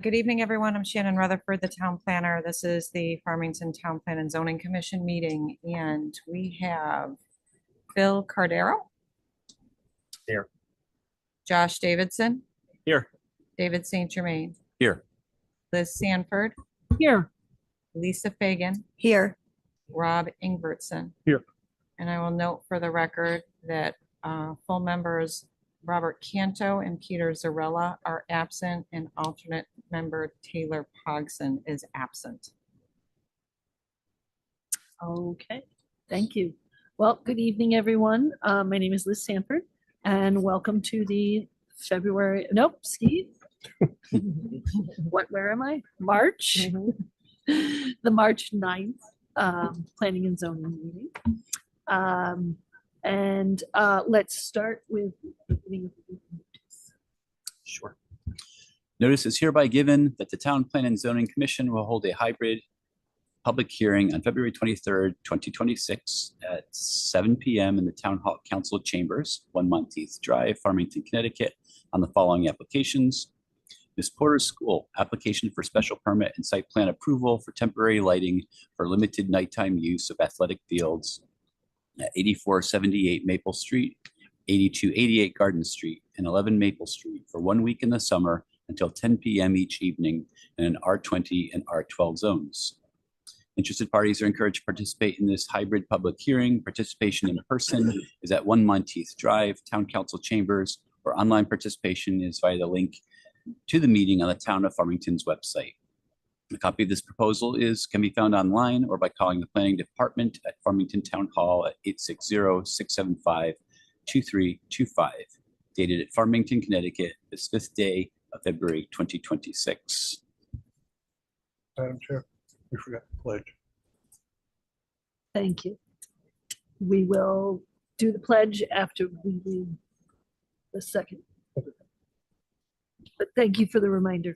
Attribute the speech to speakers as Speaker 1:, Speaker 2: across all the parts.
Speaker 1: Good evening, everyone. I'm Shannon Rutherford, the town planner. This is the Farmington Town Plan and Zoning Commission meeting, and we have Phil Cardero.
Speaker 2: Here.
Speaker 1: Josh Davidson.
Speaker 2: Here.
Speaker 1: David St. Germain.
Speaker 2: Here.
Speaker 1: Liz Sanford.
Speaker 3: Here.
Speaker 1: Lisa Fagan.
Speaker 3: Here.
Speaker 1: Rob Ingbertson.
Speaker 2: Here.
Speaker 1: And I will note for the record that full members Robert Canto and Peter Zarella are absent, and alternate member Taylor Pogson is absent.
Speaker 3: Okay, thank you. Well, good evening, everyone. My name is Liz Sanford, and welcome to the Steve. Where am I? March. The March 9th Planning and Zoning meeting. Let's start with
Speaker 2: Sure. Notice is hereby given that the Town Plan and Zoning Commission will hold a hybrid public hearing on February 23rd, 2026 at 7 p.m. in the Town Hall Council Chambers, 1 Monteith Drive, Farmington, Connecticut, on the following applications. Ms. Porter's School, application for special permit and site plan approval for temporary lighting for limited nighttime use of athletic fields at 8478 Maple Street, 8288 Garden Street, and 11 Maple Street for 1 week in the summer until 10 p.m. each evening in an R20 and R12 zones. Interested parties are encouraged to participate in this hybrid public hearing. Participation in person is at 1 Monteith Drive, Town Council Chambers, or online participation is via the link to the meeting on the Town of Farmington's website. A copy of this proposal can be found online or by calling the Planning Department at Farmington Town Hall at 860-675-2325, dated at Farmington, Connecticut, this 5th day of February 2026.
Speaker 4: Madam Chair, we forgot the pledge.
Speaker 3: Thank you. We will do the pledge after we do the second. But thank you for the reminder.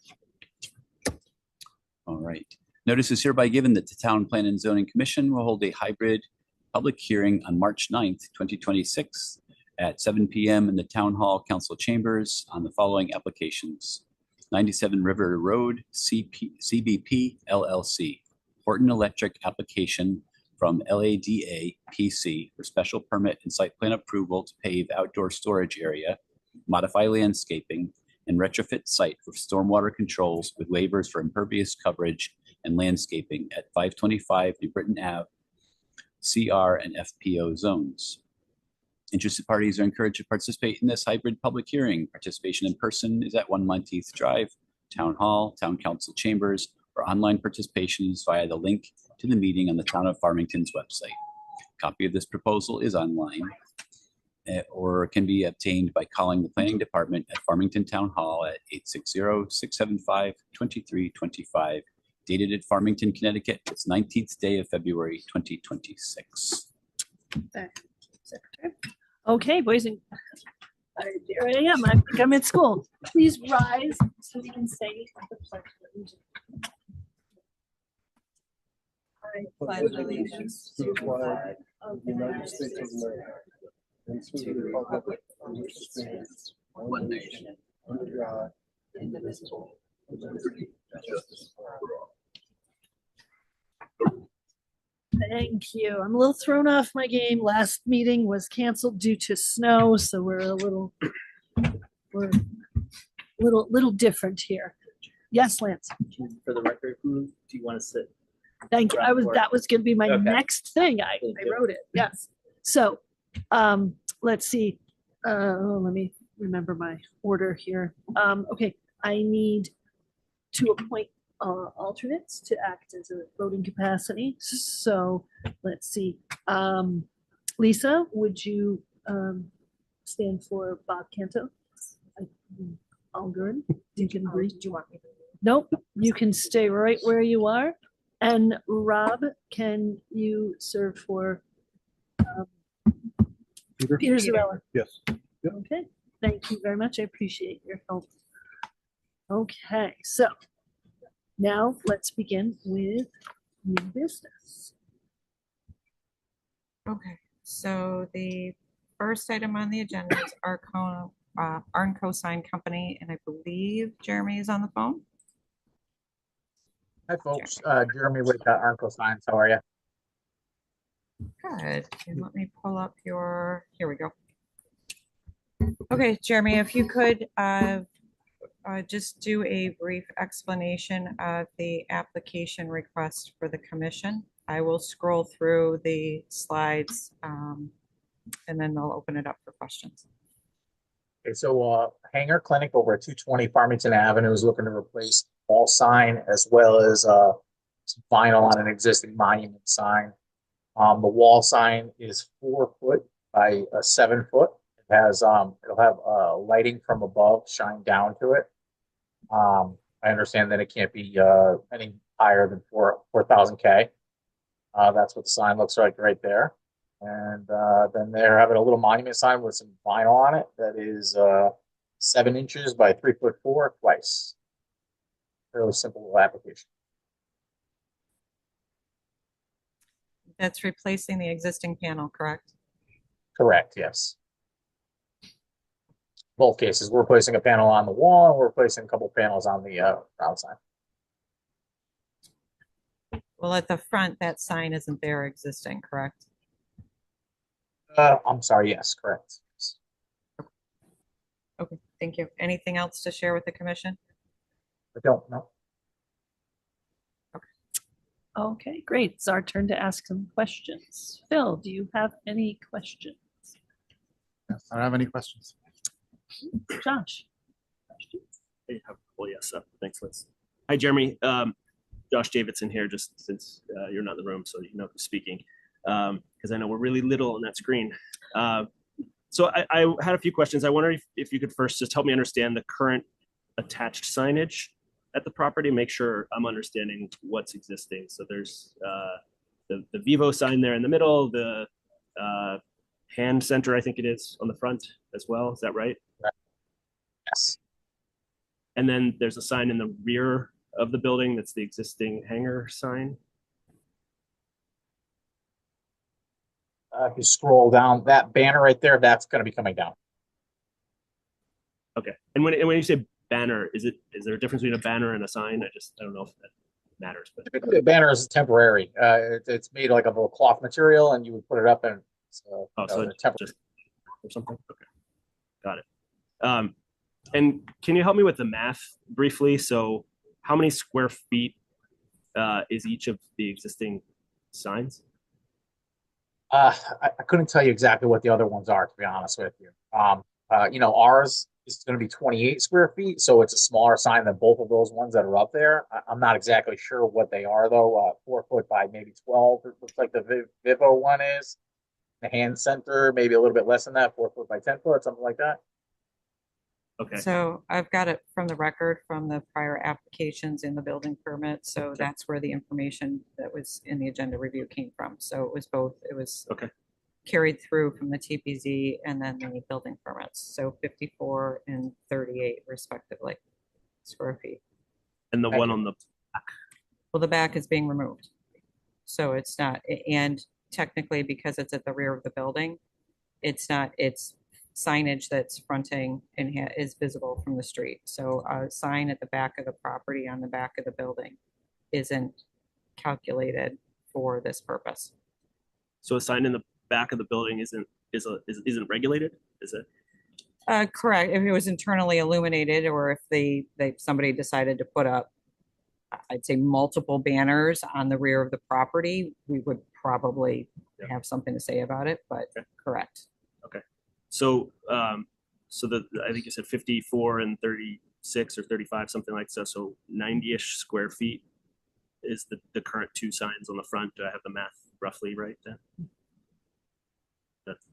Speaker 2: All right. Notice is hereby given that the Town Plan and Zoning Commission will hold a hybrid public hearing on March 9th, 2026 at 7 p.m. in the Town Hall Council Chambers on the following applications. 97 River Road, CBP LLC, Horton Electric application from LADA PC for special permit and site plan approval to pave outdoor storage area, modify landscaping, and retrofit site for stormwater controls with waivers for impervious coverage and landscaping at 525 New Britain Ave, CR and FPO zones. Interested parties are encouraged to participate in this hybrid public hearing. Participation in person is at 1 Monteith Drive, Town Hall, Town Council Chambers, or online participation is via the link to the meeting on the Town of Farmington's website. A copy of this proposal is online or can be obtained by calling the Planning Department at Farmington Town Hall at 860-675-2325, dated at Farmington, Connecticut, its 19th day of February 2026.
Speaker 3: Secretary. Okay, boys and here I am. I think I'm at school. Please rise so we can say the pledge. I pledge allegiance to the flag of the United States of America and to the republic for which it stands, one nation, under God, indivisible, with liberty and justice for all. Thank you. I'm a little thrown off my game. Last meeting was canceled due to snow, so we're a little different here. Yes, Lance.
Speaker 5: For the record, who do you want to sit?
Speaker 3: Thank you. That was going to be my next thing. I wrote it. Yes. So, let's see. Let me remember my order here. Okay. I need to appoint alternates to act as a voting capacity. So let's see. Lisa, would you stand for Bob Canto? All good. You can agree.
Speaker 1: Do you want me to?
Speaker 3: Nope. You can stay right where you are. And Rob, can you serve for Peter Zarella?
Speaker 4: Yes. Yep.
Speaker 3: Okay. Thank you very much. I appreciate your help. Okay. So now let's begin with new business.
Speaker 1: Okay, so the first item on the agenda is Arnco Sign Company, and I believe Jeremy is on the phone.
Speaker 6: Hi, folks. Jeremy with Arco Signs. How are you?
Speaker 1: Good. And let me pull up here we go. Okay, Jeremy, if you could just do a brief explanation of the application request for the commission. I will scroll through the slides and then they'll open it up for questions.
Speaker 6: Okay, so Hanger Clinic over at 220 Farmington Avenue is looking to replace the wall sign as well as some vinyl on an existing monument sign. The wall sign is 4 foot by 7 foot. It has it'll have lighting from above shine down to it. I understand that it can't be any higher than 4,000 K. That's what the sign looks like right there. And then they're having a little monument sign with some vinyl on it that is 7 inches by 3'4" twice. Fairly simple little application.
Speaker 1: That's replacing the existing panel, correct?
Speaker 6: Correct, yes. Both cases, we're replacing a panel on the wall and we're replacing a couple panels on the outside.
Speaker 1: Well, at the front, that sign isn't there existing, correct?
Speaker 6: I'm sorry, yes, correct.
Speaker 1: Okay, thank you. Anything else to share with the commission?
Speaker 6: I don't know.
Speaker 3: Okay, great. It's our turn to ask some questions. Phil, do you have any questions?
Speaker 4: Yes, I don't have any questions.
Speaker 3: Josh?
Speaker 5: Well, yes, thanks, Liz. Hi, Jeremy. Josh Davidson here, just since you're not in the room, so you know who's speaking, because I know we're really little on that screen. So I had a few questions. I wonder if you could first just help me understand the current attached signage at the property, make sure I'm understanding what's existing. So there's the Vivo sign there in the middle, the hand center, I think it is, on the front as well. Is that right?
Speaker 6: Yes.
Speaker 5: And then there's a sign in the rear of the building that's the existing hangar sign.
Speaker 6: If you scroll down, that banner right there, that's going to be coming down.
Speaker 5: Okay. And when you say banner, is there a difference between a banner and a sign? I don't know if that matters. But
Speaker 6: Typically, a banner is temporary. It's made like of a cloth material, and you would put it up and
Speaker 5: so it's
Speaker 6: temporary.
Speaker 5: just or something. Okay, got it. And can you help me with the math briefly? So, how many square feet is each of the existing signs?
Speaker 6: I couldn't tell you exactly what the other ones are, to be honest with you. Ours is going to be 28 square feet, so it's a smaller sign than both of those ones that are up there. I'm not exactly sure what they are, though. 4 foot by maybe 12, it looks like the Vivo one is. The hand center, maybe a little bit less than that, 4 foot by 10 foot, something like that.
Speaker 5: Okay.
Speaker 1: So I've got it from the record from the prior applications in the building permit. So that's where the information that was in the agenda review came from. So it was both, it was
Speaker 5: Okay.
Speaker 1: carried through from the TPZ and then the building permits. So 54 and 38 respectively square feet.
Speaker 5: And the one on the
Speaker 1: Well, the back is being removed. So it's not, and technically because it's at the rear of the building, it's signage that's fronting and is visible from the street. So a sign at the back of the property on the back of the building isn't calculated for this purpose.
Speaker 5: So a sign in the back of the building isn't regulated, is it?
Speaker 1: Correct. If it was internally illuminated, or if somebody decided to put up, I'd say, multiple banners on the rear of the property, we would probably have something to say about it. But correct.
Speaker 5: Okay. So I think you said 54 and 36 or 35, something like that. So 90-ish square feet is the current two signs on the front. Do I have the math roughly right then?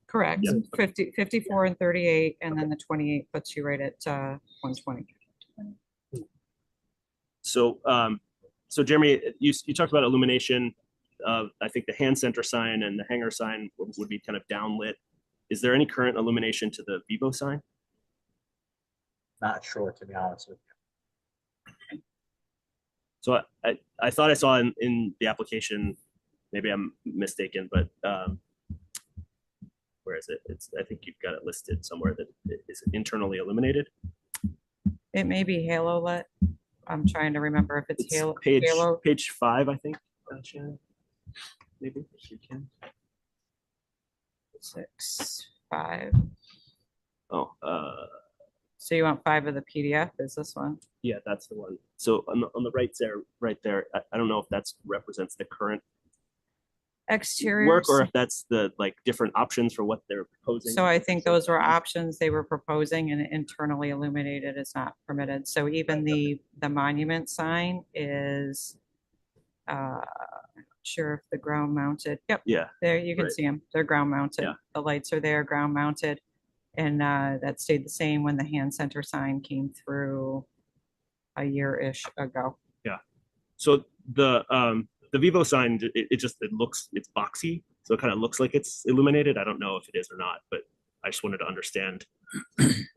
Speaker 1: Correct.
Speaker 5: Yeah.
Speaker 1: 54 and 38, and then the 28 puts you right at 120.
Speaker 5: So, Jeremy, you talked about illumination. I think the hand center sign and the hangar sign would be kind of downlit. Is there any current illumination to the Vivo sign?
Speaker 6: Not sure, to be honest with you.
Speaker 5: So I thought I saw in the application, maybe I'm mistaken, but where is it? I think you've got it listed somewhere that it is internally illuminated.
Speaker 1: It may be halo lit. I'm trying to remember if it's
Speaker 5: It's
Speaker 1: Halo.
Speaker 5: page 5, I think. Shannon. Maybe if you can.
Speaker 1: 6, 5.
Speaker 5: Oh,
Speaker 1: So you want 5 of the PDF? Is this one?
Speaker 5: yeah, that's the one. So on the right there, I don't know if that's represents the current
Speaker 1: Exteriors.
Speaker 5: work or if that's the like different options for what they're proposing.
Speaker 1: So I think those were options they were proposing, and internally illuminated is not permitted. So even the monument sign is, not sure if the ground mounted. Yep,
Speaker 5: Yeah,
Speaker 1: there you can
Speaker 5: Right.
Speaker 1: see them. They're ground mounted.
Speaker 5: Yeah.
Speaker 1: The lights are there, ground mounted. And that stayed the same when the hand center sign came through a year-ish ago.
Speaker 5: so the Vivo sign, it's boxy, so it kind of looks like it's illuminated. I don't know if it is or not, but I just wanted to understand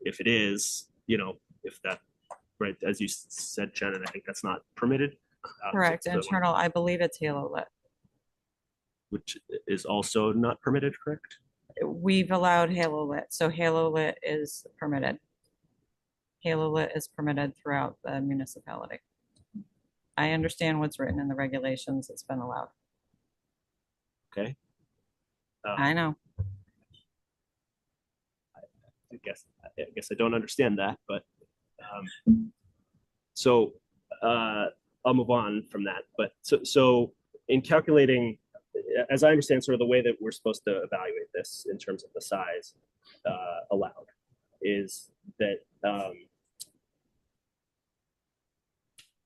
Speaker 5: if it is, if that, right, as you said, Shannon, I think that's not permitted.
Speaker 1: Correct,
Speaker 5: So the one
Speaker 1: internal, I believe it's halo lit.
Speaker 5: which is also not permitted, correct?
Speaker 1: We've allowed halo lit, so halo lit is permitted. Halo lit is permitted throughout the municipality. I understand what's written in the regulations, it's been allowed.
Speaker 5: Okay.
Speaker 1: I know.
Speaker 5: I guess I don't understand that, but so I'll move on from that. But so in calculating, as I understand, sort of the way that we're supposed to evaluate this in terms of the size allowed is that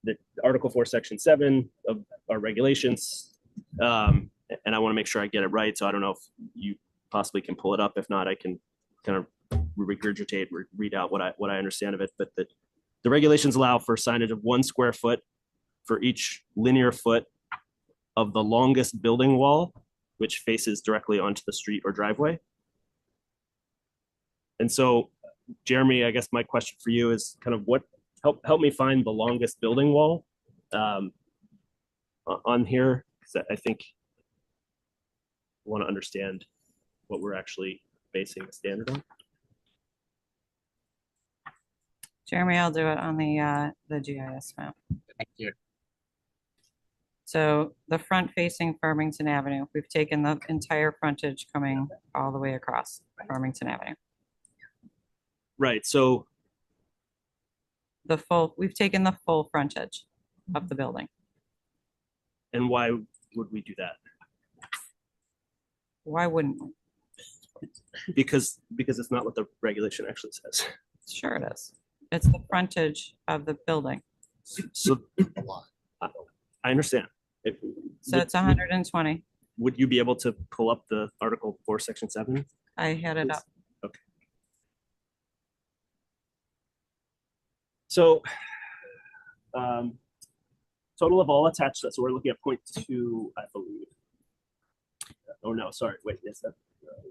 Speaker 5: that Article 4, Section 7 of our regulations, and I want to make sure I get it right. So I don't know if you possibly can pull it up. If not, I can kind of regurgitate, read out what I understand of it. But the regulations allow for signage of 1 square foot for each linear foot of the longest building wall, which faces directly onto the street or driveway. And so, Jeremy, I guess my question for you is kind of help me find the longest building wall on here, because I think I want to understand what we're actually basing the standard on.
Speaker 1: Jeremy, I'll do it on the GIS map.
Speaker 6: Thank you.
Speaker 1: So the front facing Farmington Avenue, we've taken the entire frontage coming all the way across Farmington Avenue.
Speaker 5: Right. So
Speaker 1: We've taken the full frontage of the building.
Speaker 5: and why would we do that?
Speaker 1: Why wouldn't we?
Speaker 5: Because it's not what the regulation actually says.
Speaker 1: Sure it is. It's the frontage of the building.
Speaker 5: So I understand.
Speaker 1: So it's 120.
Speaker 5: Would you be able to pull up the Article 4, Section 7?
Speaker 1: I had it up.
Speaker 5: Okay. So total of all attached, so we're looking at 0.2, I believe. Oh, no, sorry, wait, is that?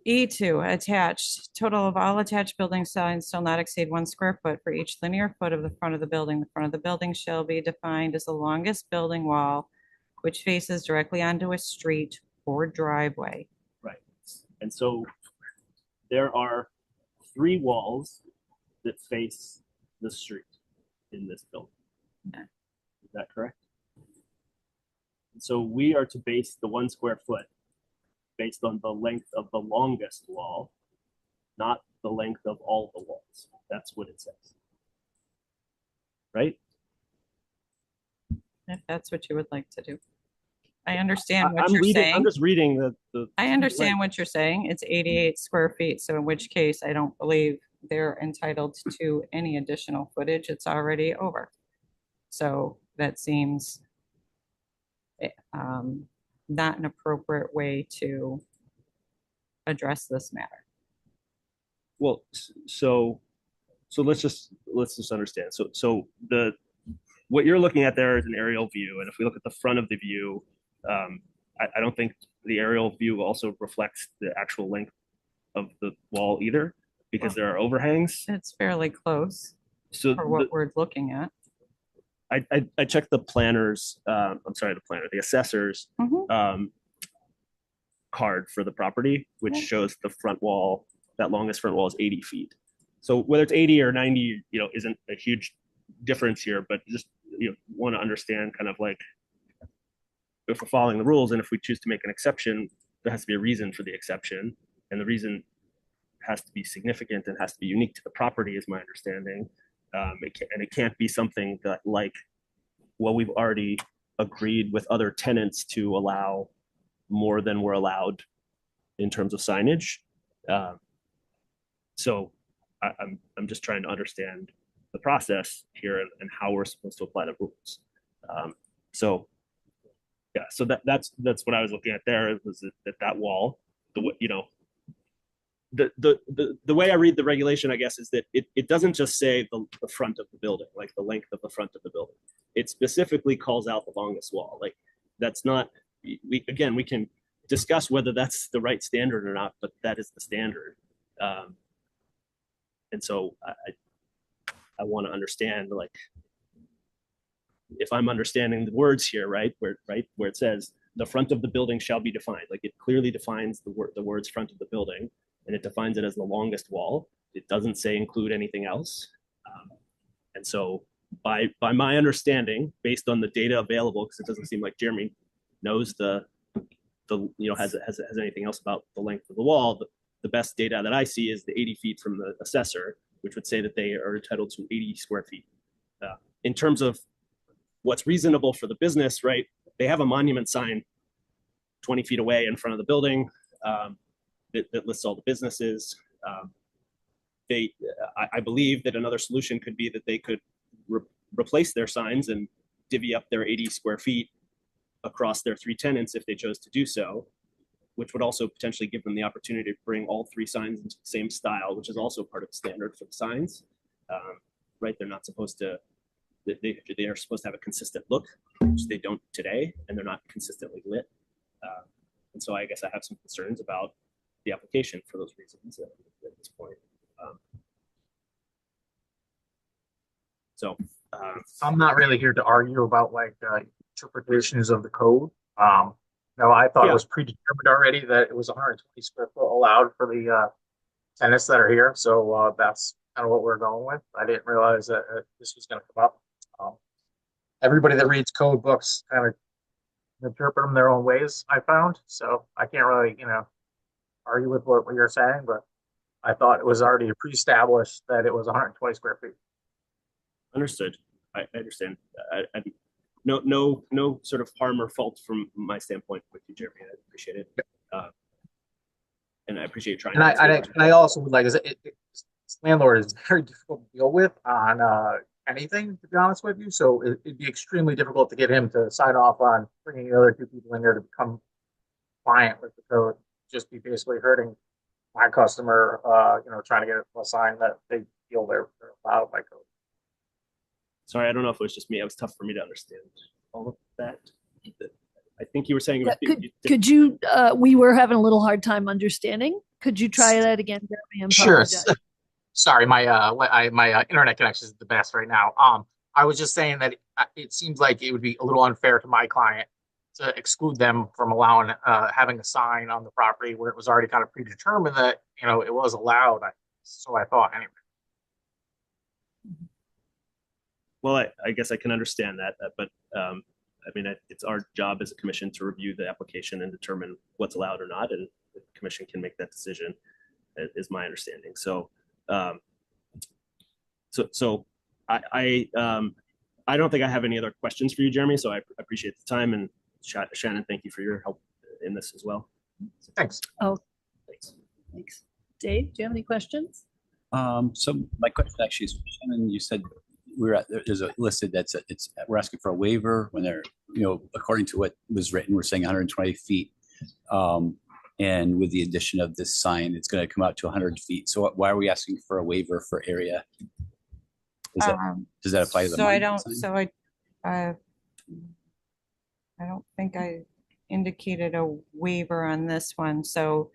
Speaker 1: E2 attached, total of all attached building signs shall not exceed 1 square foot for each linear foot of the front of the building. The front of the building shall be defined as the longest building wall which faces directly onto a street or driveway.
Speaker 5: Right. And so there are 3 walls that face the street in this building.
Speaker 1: Okay.
Speaker 5: Is that correct? And so we are to base the 1 square foot based on the length of the longest wall, not the length of all the walls. That's what it says. Right?
Speaker 1: If that's what you would like to do. I understand what
Speaker 5: I'm
Speaker 1: you're
Speaker 5: reading,
Speaker 1: saying.
Speaker 5: I'm just reading the
Speaker 1: I understand what you're saying. It's 88 square feet. So in which case, I don't believe they're entitled to any additional footage. It's already over. So that seems not an appropriate way to address this matter.
Speaker 5: Well, so let's just understand. So what you're looking at there is an aerial view, and if we look at the front of the view, I don't think the aerial view also reflects the actual length of the wall either, because there are overhangs.
Speaker 1: It's fairly close
Speaker 5: So
Speaker 1: for what we're looking at.
Speaker 5: I checked the planners. The assessor's
Speaker 1: Mhm.
Speaker 5: card for the property, which
Speaker 1: Yeah.
Speaker 5: shows the front wall. That longest front wall is 80 feet. So whether it's 80 or 90, isn't a huge difference here. But just want to understand kind of like if we're following the rules, and if we choose to make an exception, there has to be a reason for the exception, and the reason has to be significant and has to be unique to the property, is my understanding. It can't be something that like, well, we've already agreed with other tenants to allow more than we're allowed in terms of signage. So I'm just trying to understand the process here and how we're supposed to apply the rules. So yeah, so that's what I was looking at there, was that wall, the way I read the regulation, I guess, is that it doesn't just say the front of the building, like the length of the front of the building. It specifically calls out the longest wall. Like that's not, we can discuss whether that's the right standard or not, but that is the standard. And so I want to understand, like, if I'm understanding the words here, right, where it says the front of the building shall be defined, like it clearly defines the words front of the building, and it defines it as the longest wall. It doesn't say include anything else. And so by my understanding, based on the data available, because it doesn't seem like Jeremy knows has anything else about the length of the wall, the best data that I see is the 80 feet from the assessor, which would say that they are entitled to 80 square feet. In terms of what's reasonable for the business, right? They have a monument sign 20 feet away in front of the building that lists all the businesses. I believe that another solution could be that they could replace their signs and divvy up their 80 square feet across their 3 tenants if they chose to do so, which would also potentially give them the opportunity to bring all 3 signs into the same style, which is also part of the standard for the signs. Right? They're not supposed to, they are supposed to have a consistent look, which they don't today, and they're not consistently lit. And so I guess I have some concerns about the application for those reasons at this point.
Speaker 6: I'm not really here to argue about like interpretations of the code. No, I thought it was predetermined already that it was 120 square foot allowed for the tenants that are here. So that's kind of what we're going with. I didn't realize that this was going to come up. Everybody that reads code books kind of interpret them their own ways, I found. So I can't really, argue with what you're saying, but I thought it was already pre-established that it was 120 square feet.
Speaker 5: Understood. I understand. No sort of harm or fault from my standpoint with you, Jeremy. I appreciate it. And I appreciate you trying.
Speaker 6: And I also would like, landlord is very difficult to deal with on anything, to be honest with you. So it'd be extremely difficult to get him to sign off on bringing the other 2 people in there to become compliant with the code. Just be basically hurting my customer, trying to get a sign that they feel they're allowed by code.
Speaker 5: Sorry, I don't know if it was just me. It was tough for me to understand all of that. I think you were saying.
Speaker 3: Could you? We were having a little hard time understanding. Could you try that again, Jeremy?
Speaker 6: Sure. Sorry, my internet connection is the best right now. I was just saying that it seems like it would be a little unfair to my client to exclude them from allowing having a sign on the property where it was already kind of predetermined that it was allowed. So I thought anyway.
Speaker 5: Well, I guess I can understand that, but it's our job as a commission to review the application and determine what's allowed or not, and the commission can make that decision, is my understanding. So, I don't think I have any other questions for you, Jeremy. So I appreciate the time, and Shannon, thank you for your help in this as well.
Speaker 6: Thanks.
Speaker 3: Oh,
Speaker 5: Thanks.
Speaker 3: Dave, do you have any questions?
Speaker 2: So my question actually is, Shannon, you said there's a listed we're asking for a waiver when they're, according to what was written, we're saying 120 feet. And with the addition of this sign, it's going to come out to 100 feet. So why are we asking for a waiver for area? Does that apply to the monument sign?
Speaker 1: I don't think I indicated a waiver on this one. So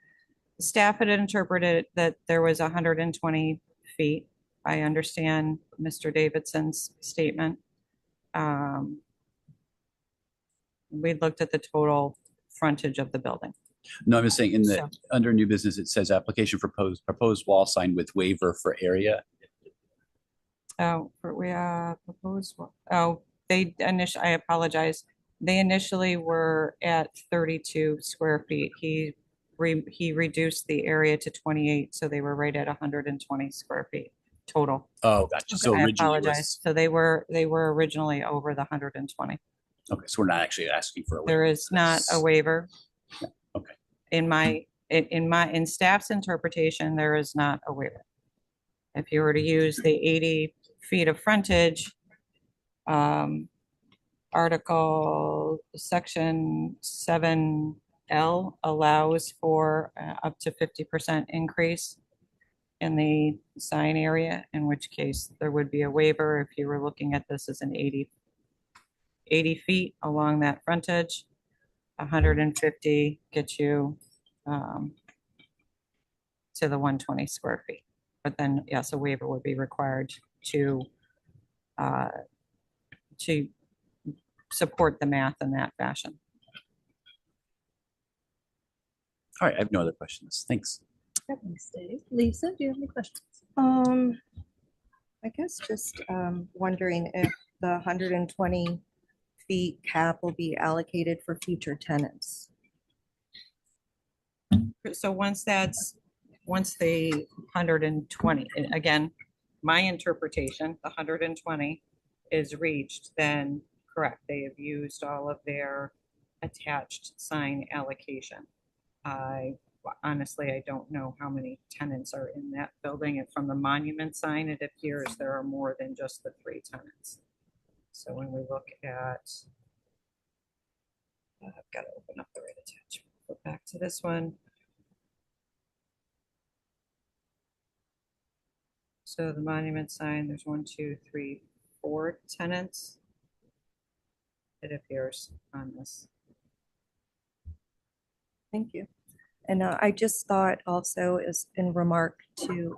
Speaker 1: staff had interpreted that there was 120 feet. I understand Mr. Davidson's statement. We looked at the total frontage of the building.
Speaker 2: No, I'm just saying under new business, it says application for proposed wall sign with waiver for area.
Speaker 1: Oh, we proposed. Oh, they initially, I apologize. They initially were at 32 square feet. He reduced the area to 28, so they were right at 120 square feet total.
Speaker 2: Oh, gotcha. So
Speaker 1: I
Speaker 2: originally it
Speaker 1: apologize.
Speaker 2: was,
Speaker 1: So they were originally over the 120.
Speaker 2: okay, so we're not actually asking for a waiver.
Speaker 1: There is not a waiver.
Speaker 2: Okay.
Speaker 1: In staff's interpretation, there is not a waiver. If you were to use the 80 feet of frontage, Article Section 7L allows for up to 50% increase in the sign area, in which case there would be a waiver if you were looking at this as an 80 feet along that frontage. 150 gets you to the 120 square feet. But then, yes, a waiver would be required to support the math in that fashion.
Speaker 2: All right, I have no other questions. Thanks.
Speaker 3: Thanks, Dave. Lisa, do you have any questions?
Speaker 7: I guess just wondering if the 120 feet cap will be allocated for future tenants.
Speaker 1: So once the 120, again, my interpretation, the 120 is reached, then correct, they have used all of their attached sign allocation. Honestly, I don't know how many tenants are in that building. And from the monument sign, it appears there are more than just the 3 tenants. So when we look at, I've got to open up the right attachment. Go back to this one. So the monument sign, there's 1, 2, 3, 4 tenants. It appears on this.
Speaker 7: Thank you. And I just thought also as in remark to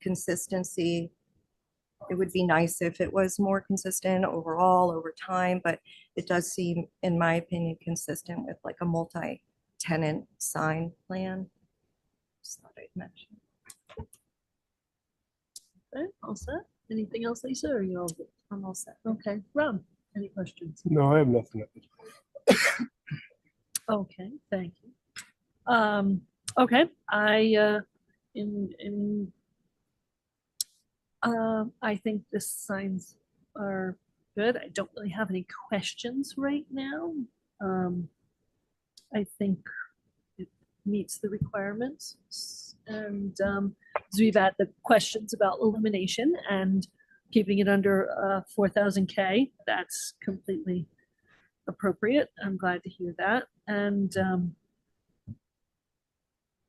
Speaker 7: consistency, it would be nice if it was more consistent overall over time, but it does seem, in my opinion, consistent with like a multi-tenant sign plan. Just thought I'd mention.
Speaker 3: Okay, all set? Anything else, Lisa, or are you all good?
Speaker 7: I'm all set.
Speaker 3: Okay, Rob, any questions?
Speaker 4: No, I have nothing at this point.
Speaker 3: Okay, thank you. Okay, I think the signs are good. I don't really have any questions right now. I think it meets the requirements, and so we've had the questions about illumination and keeping it under 4,000 K. That's completely appropriate. I'm glad to hear that, and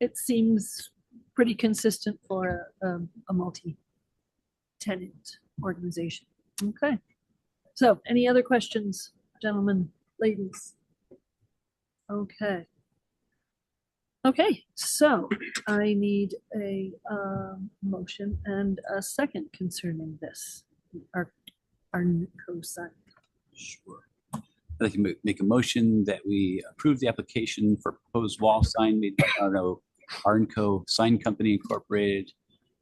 Speaker 3: it seems pretty consistent for a multi-tenant organization. Okay. So any other questions, gentlemen, ladies? Okay. Okay, so I need a motion and a second concerning this, our co-sign.
Speaker 2: Sure. I'd like to make a motion that we approve the application for proposed wall sign made by Arnco Sign Company Incorporated,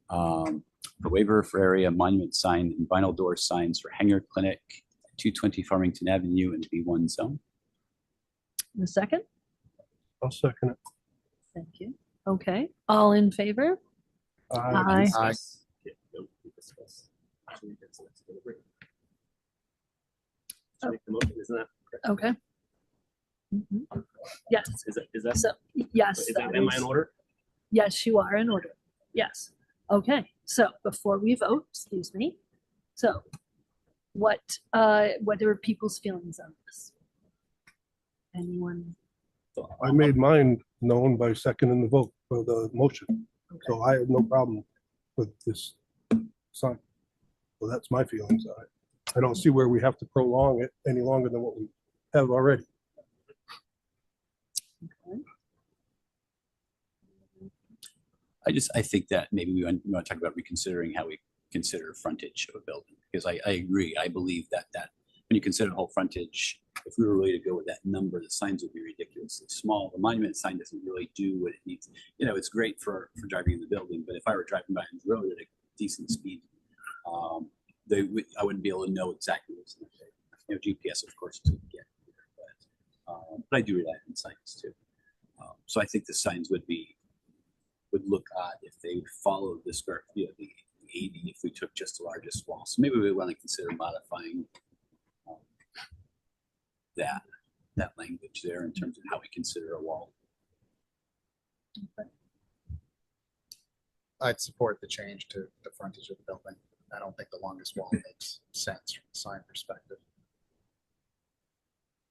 Speaker 2: the waiver for area monument sign and vinyl door signs for Hanger Clinic, 220 Farmington Avenue in the B1 zone.
Speaker 3: The second?
Speaker 4: I'll second it.
Speaker 3: Thank you. Okay, all in favor? Aye.
Speaker 5: Yeah, no, we discuss. Should we discuss delivery? Should we make the motion, isn't that correct?
Speaker 3: Okay. Mhm. Yes,
Speaker 5: Is that,
Speaker 3: so, yes.
Speaker 5: am I in order?
Speaker 3: Yes, you are in order. Yes. Okay, so before we vote, excuse me, so what are people's feelings on this? Anyone?
Speaker 4: I made mine known by seconding the vote for the motion, so I have no problem with this sign. So that's my feelings on it. I don't see where we have to prolong it any longer than what we have already.
Speaker 3: Okay.
Speaker 2: I think that maybe we want to talk about reconsidering how we consider frontage of a building, because I agree. I believe that when you consider the whole frontage, if we were really to go with that number, the signs would be ridiculously small. The monument sign doesn't really do what it needs. You know, it's great for driving in the building, but if I were driving by the road at a decent speed, I wouldn't be able to know exactly what's in there. GPS, of course, is what we get. But I do rely on signs too. So I think the signs would look odd if they followed the square, the 80 if we took just the largest wall. So maybe we want to consider modifying that language there in terms of how we consider a wall.
Speaker 8: I'd support the change to the frontage of the building. I don't think the longest wall makes sense from a sign perspective.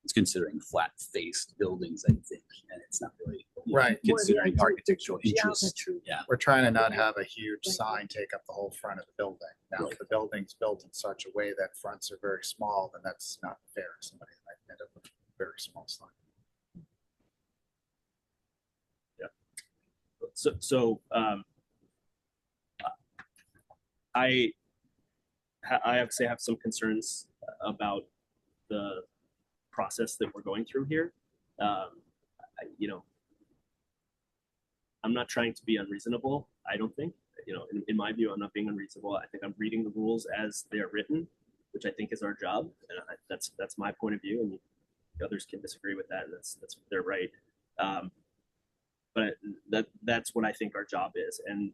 Speaker 2: It's considering flat-faced buildings, I think, and it's not really
Speaker 8: Right.
Speaker 2: considering architectural interest.
Speaker 3: Geometry.
Speaker 2: Yeah,
Speaker 8: We're trying to not have a huge sign take up the whole front of the building. Now,
Speaker 2: Right.
Speaker 8: if the building's built in such a way that fronts are very small, then that's not fair. Somebody might end up with a very small sign.
Speaker 5: So I obviously have some concerns about the process that we're going through here. I'm not trying to be unreasonable. I don't think, in my view, I'm not being unreasonable. I think I'm reading the rules as they are written, which I think is our job, and that's my point of view. And others can disagree with that, and that's their right. But that's what I think our job is. And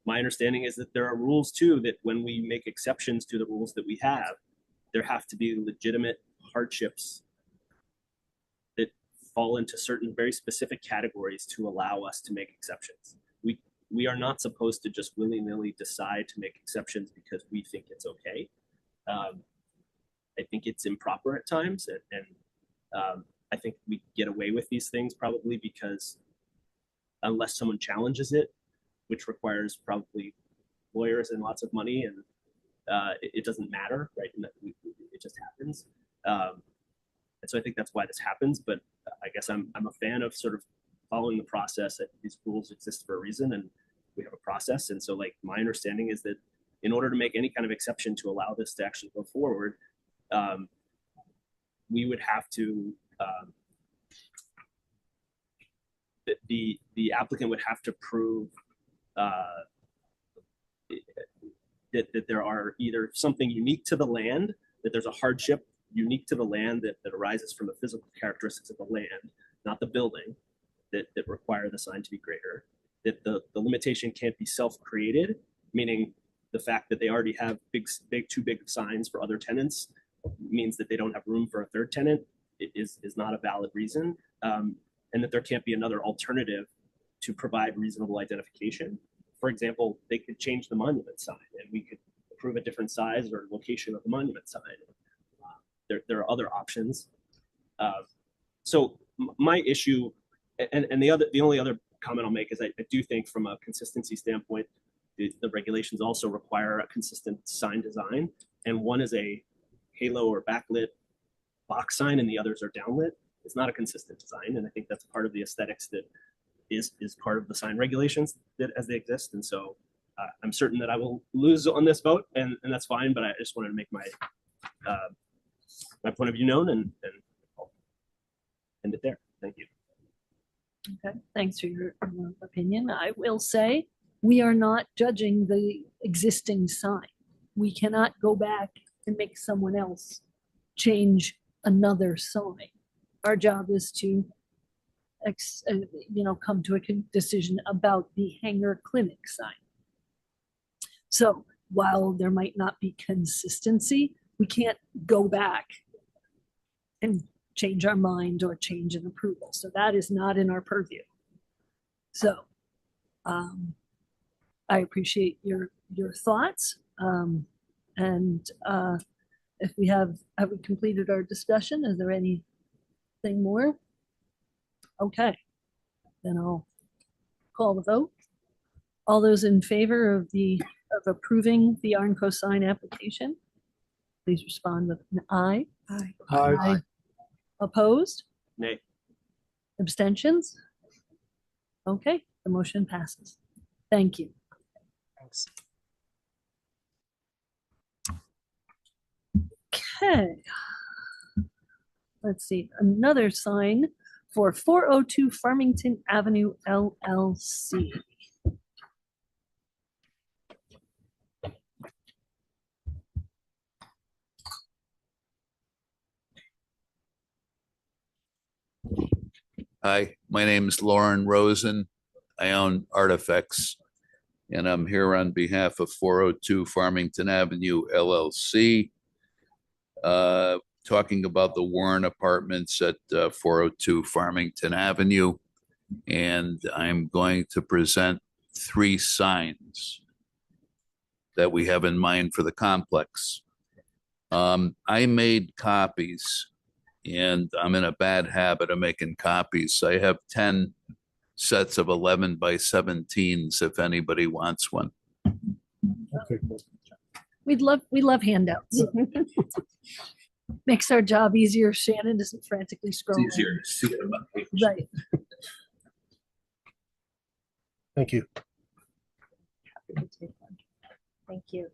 Speaker 5: my understanding is that there are rules too, that when we make exceptions to the rules that we have, there have to be legitimate hardships that fall into certain very specific categories to allow us to make exceptions. We are not supposed to just willy-nilly decide to make exceptions because we think it's okay. I think it's improper at times, and I think we get away with these things probably because unless someone challenges it, which requires probably lawyers and lots of money, and it doesn't matter, right? And it just happens. And so I think that's why this happens. But I guess I'm a fan of sort of following the process. That these rules exist for a reason, and we have a process. And so, like, my understanding is that in order to make any kind of exception to allow this to actually go forward, we would have to. The applicant would have to prove that there are either something unique to the land, that there's a hardship unique to the land that arises from the physical characteristics of the land, not the building, that require the sign to be greater, that the limitation can't be self-created, meaning the fact that they already have too big signs for other tenants means that they don't have room for a third tenant is not a valid reason. And that there can't be another alternative to provide reasonable identification. For example, they could change the monument sign and we could approve a different size or location of the monument sign. There are other options. So my issue, and the only other comment I'll make is I do think from a consistency standpoint, the regulations also require a consistent sign design. And one is a halo or backlit box sign and the others are downlit. It's not a consistent design, and I think that's part of the aesthetics that is part of the sign regulations that as they exist. And so I'm certain that I will lose on this vote, and that's fine. But I just wanted to make my my point of view known, and I'll end it there. Thank you.
Speaker 3: Okay, thanks for your opinion. I will say we are not judging the existing sign. We cannot go back and make someone else change another sign. Our job is to, come to a decision about the Hanger Clinic sign. So while there might not be consistency, we can't go back and change our mind or change an approval. So that is not in our purview. So I appreciate your thoughts. And if we have we completed our discussion? Is there anything more? Okay, then I'll call the vote. All those in favor of approving the Arnco sign application, please respond with an aye.
Speaker 7: Aye.
Speaker 4: Aye.
Speaker 3: Opposed?
Speaker 5: Nay.
Speaker 3: Abstentions? Okay, the motion passes. Thank you.
Speaker 6: Thanks.
Speaker 3: Okay. Let's see, another sign for 402 Farmington Avenue LLC.
Speaker 9: Hi, my name is Lauren Rosen. I own Artifacts, and I'm here on behalf of 402 Farmington Avenue LLC, talking about the Warren Apartments at 402 Farmington Avenue. And I'm going to present 3 signs that we have in mind for the complex. I made copies, and I'm in a bad habit of making copies. I have 10 sets of 11 by 17s if anybody wants one.
Speaker 4: Okay, cool.
Speaker 3: We love handouts. Makes our job easier. Shannon isn't frantically
Speaker 9: It's
Speaker 3: scrolling.
Speaker 9: easier to see it on paper.
Speaker 3: Right.
Speaker 4: Thank you.
Speaker 7: Thank you.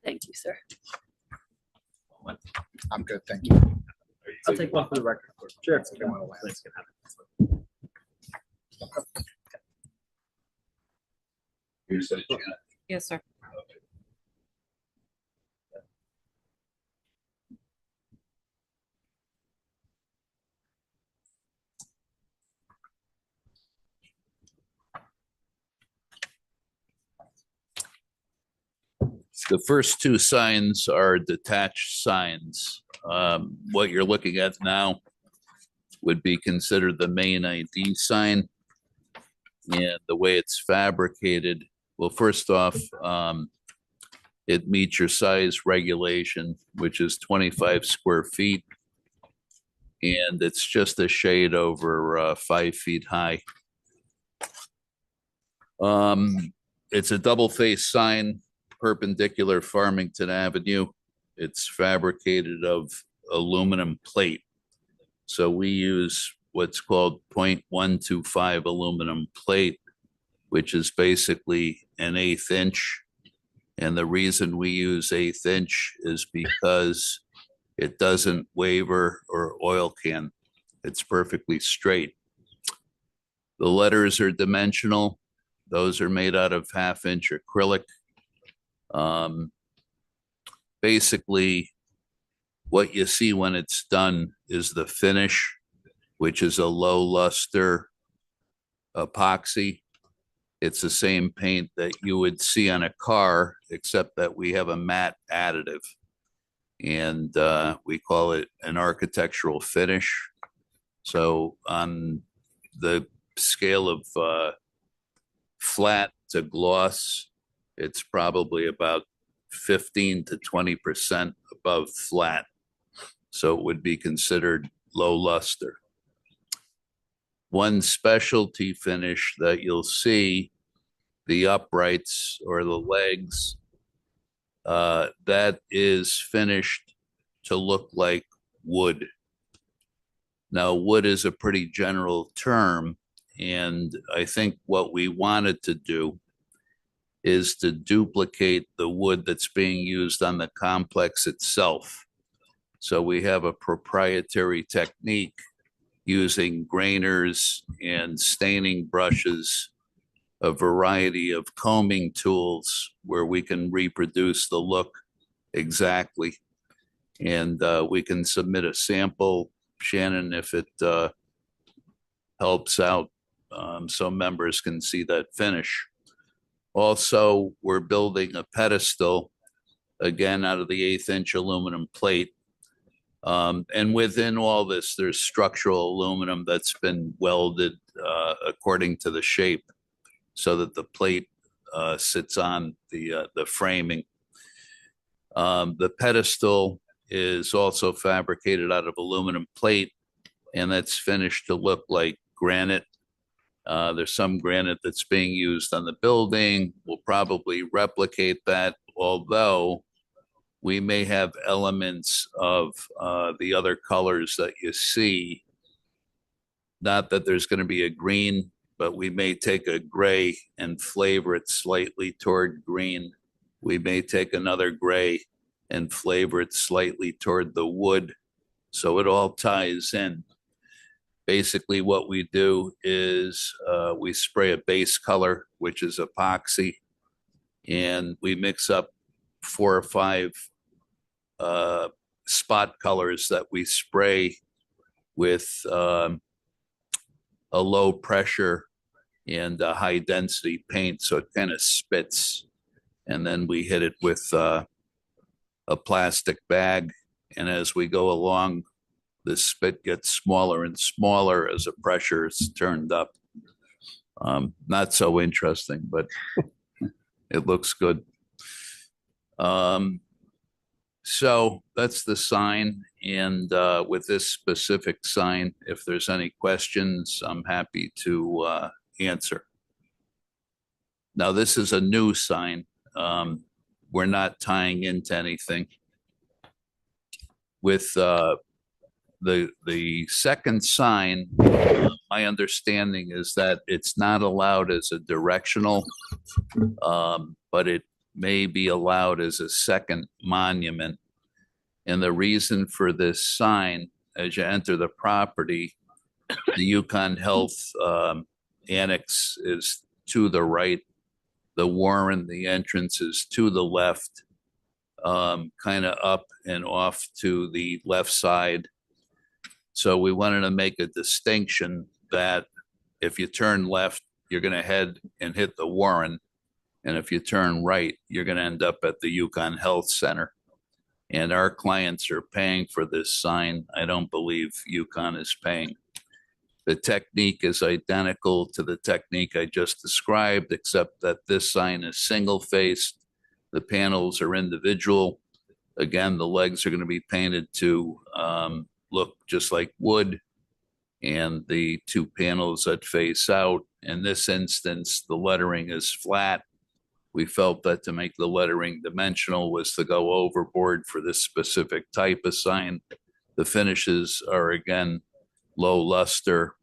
Speaker 3: Thank you, sir.
Speaker 8: I'm good, thank you.
Speaker 5: I'll take one for the record. Sure. Thanks.
Speaker 2: You said,
Speaker 1: Yes, sir.
Speaker 9: The first 2 signs are detached signs. What you're looking at now would be considered the main ID sign. And the way it's fabricated, well, first off, it meets your size regulation, which is 25 square feet. And it's just a shade over 5 feet high. It's a double face sign, perpendicular Farmington Avenue. It's fabricated of aluminum plate. So we use what's called 0.125 aluminum plate, which is basically an 1/8 inch. And the reason we use 1/8 inch is because it doesn't waver or oil can. It's perfectly straight. The letters are dimensional. Those are made out of 1/2 inch acrylic. Basically, what you see when it's done is the finish, which is a low luster epoxy. It's the same paint that you would see on a car, except that we have a matte additive. And we call it an architectural finish. So on the scale of flat to gloss, it's probably about 15 to 20% above flat. So it would be considered low luster. One specialty finish that you'll see, the uprights or the legs, that is finished to look like wood. Now, wood is a pretty general term, and I think what we wanted to do is to duplicate the wood that's being used on the complex itself. So we have a proprietary technique using grainers and staining brushes, a variety of combing tools where we can reproduce the look exactly. And we can submit a sample, Shannon, if it helps out, so members can see that finish. Also, we're building a pedestal, again, out of the 1/8 inch aluminum plate. And within all this, there's structural aluminum that's been welded according to the shape so that the plate sits on the framing. The pedestal is also fabricated out of aluminum plate, and that's finished to look like granite. There's some granite that's being used on the building. We'll probably replicate that, although we may have elements of the other colors that you see. Not that there's going to be a green, but we may take a gray and flavor it slightly toward green. We may take another gray and flavor it slightly toward the wood. So it all ties in. Basically, what we do is we spray a base color, which is epoxy, and we mix up 4 or 5 spot colors that we spray with a low pressure and a high density paint, so it kind of spits. And then we hit it with a plastic bag. And as we go along, the spit gets smaller and smaller as the pressure is turned up. Not so interesting, but it looks good. So that's the sign. And with this specific sign, if there's any questions, I'm happy to answer. Now, this is a new sign. We're not tying into anything. With the second sign, my understanding is that it's not allowed as a directional, but it may be allowed as a second monument. And the reason for this sign, as you enter the property, the Yukon Health Annex is to the right. The Warren, the entrance is to the left, kind of up and off to the left side. So we wanted to make a distinction that if you turn left, you're going to head and hit the Warren. And if you turn right, you're going to end up at the Yukon Health Center. And our clients are paying for this sign. I don't believe Yukon is paying. The technique is identical to the technique I just described, except that this sign is single-faced. The panels are individual. Again, the legs are going to be painted to look just like wood. And the two panels that face out, in this instance, the lettering is flat. We felt that to make the lettering dimensional was to go overboard for this specific type of sign. The finishes are, again, low luster.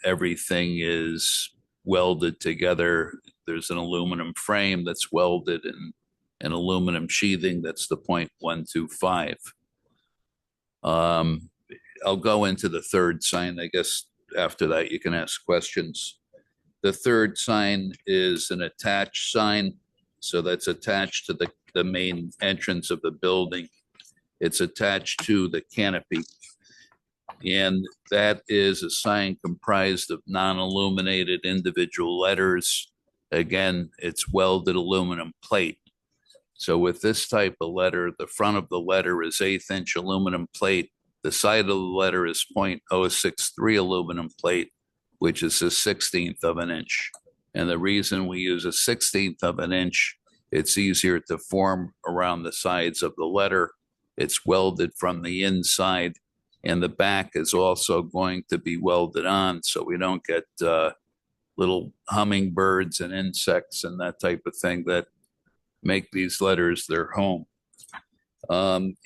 Speaker 9: Everything is welded together. There's an aluminum frame that's welded and an aluminum sheathing that's the 0.125. I'll go into the third sign. I guess after that you can ask questions. The third sign is an attached sign. So that's attached to the main entrance of the building. It's attached to the canopy. And that is a sign comprised of non-illuminated individual letters. Again, it's welded aluminum plate. So with this type of letter, the front of the letter is 1/8 inch aluminum plate. The side of the letter is 0.063 aluminum plate, which is a 1/16 of an inch. And the reason we use a 1/16 of an inch, it's easier to form around the sides of the letter. It's welded from the inside, and the back is also going to be welded on, so we don't get little hummingbirds and insects and that type of thing that make these letters their home.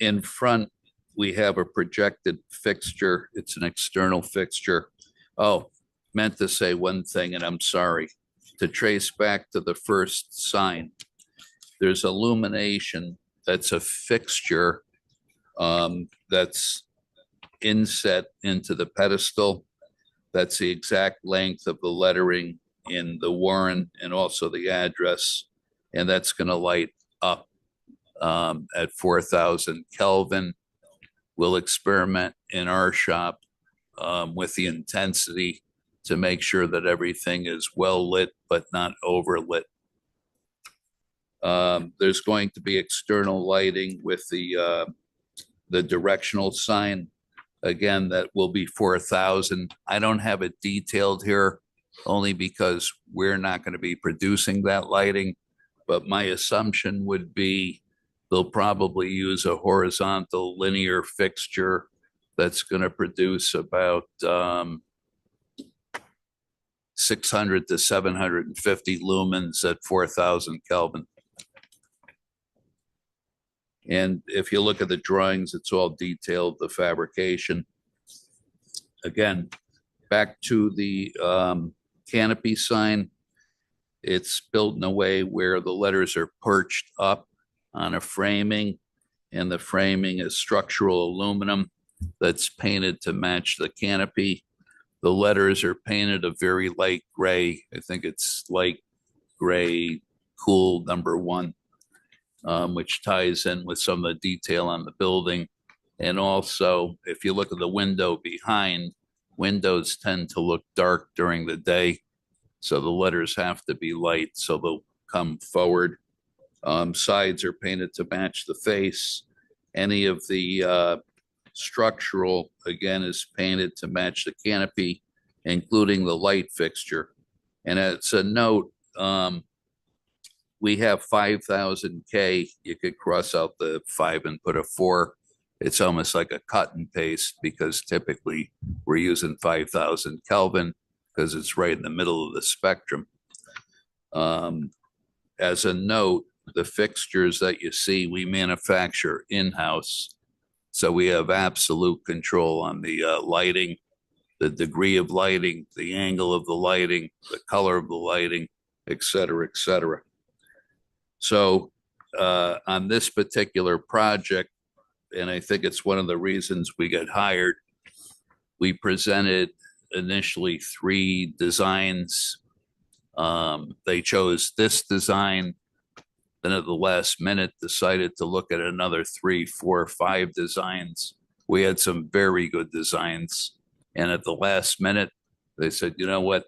Speaker 9: In front, we have a projected fixture. It's an external fixture. Oh, meant to say one thing, and I'm sorry. To trace back to the first sign, there's illumination that's a fixture that's inset into the pedestal. That's the exact length of the lettering in the Warren and also the address. And that's going to light up at 4,000 Kelvin. We'll experiment in our shop with the intensity to make sure that everything is well lit, but not overlit. There's going to be external lighting with the directional sign. Again, that will be 4,000. I don't have it detailed here only because we're not going to be producing that lighting. But my assumption would be they'll probably use a horizontal linear fixture that's going to produce about 600 to 750 lumens at 4,000 Kelvin. And if you look at the drawings, it's all detailed, the fabrication. Again, back to the canopy sign. It's built in a way where the letters are perched up on a framing, and the framing is structural aluminum that's painted to match the canopy. The letters are painted a very light gray. I think it's light gray, cool #1. which ties in with some of the detail on the building. And also, if you look at the window behind, windows tend to look dark during the day. So the letters have to be light, so they'll come forward. Sides are painted to match the face. Any of the structural, again, is painted to match the canopy, including the light fixture. And it's a note, we have 5,000 K. You could cross out the 5 and put a 4. It's almost like a cut and paste because typically we're using 5,000 Kelvin because it's right in the middle of the spectrum. As a note, the fixtures that you see, we manufacture in-house. So we have absolute control on the lighting, the degree of lighting, the angle of the lighting, the color of the lighting, et cetera, et cetera. So on this particular project, and I think it's one of the reasons we got hired, we presented initially 3 designs. They chose this design, then at the last minute decided to look at another 3, 4, 5 designs. We had some very good designs. And at the last minute, they said, you know what,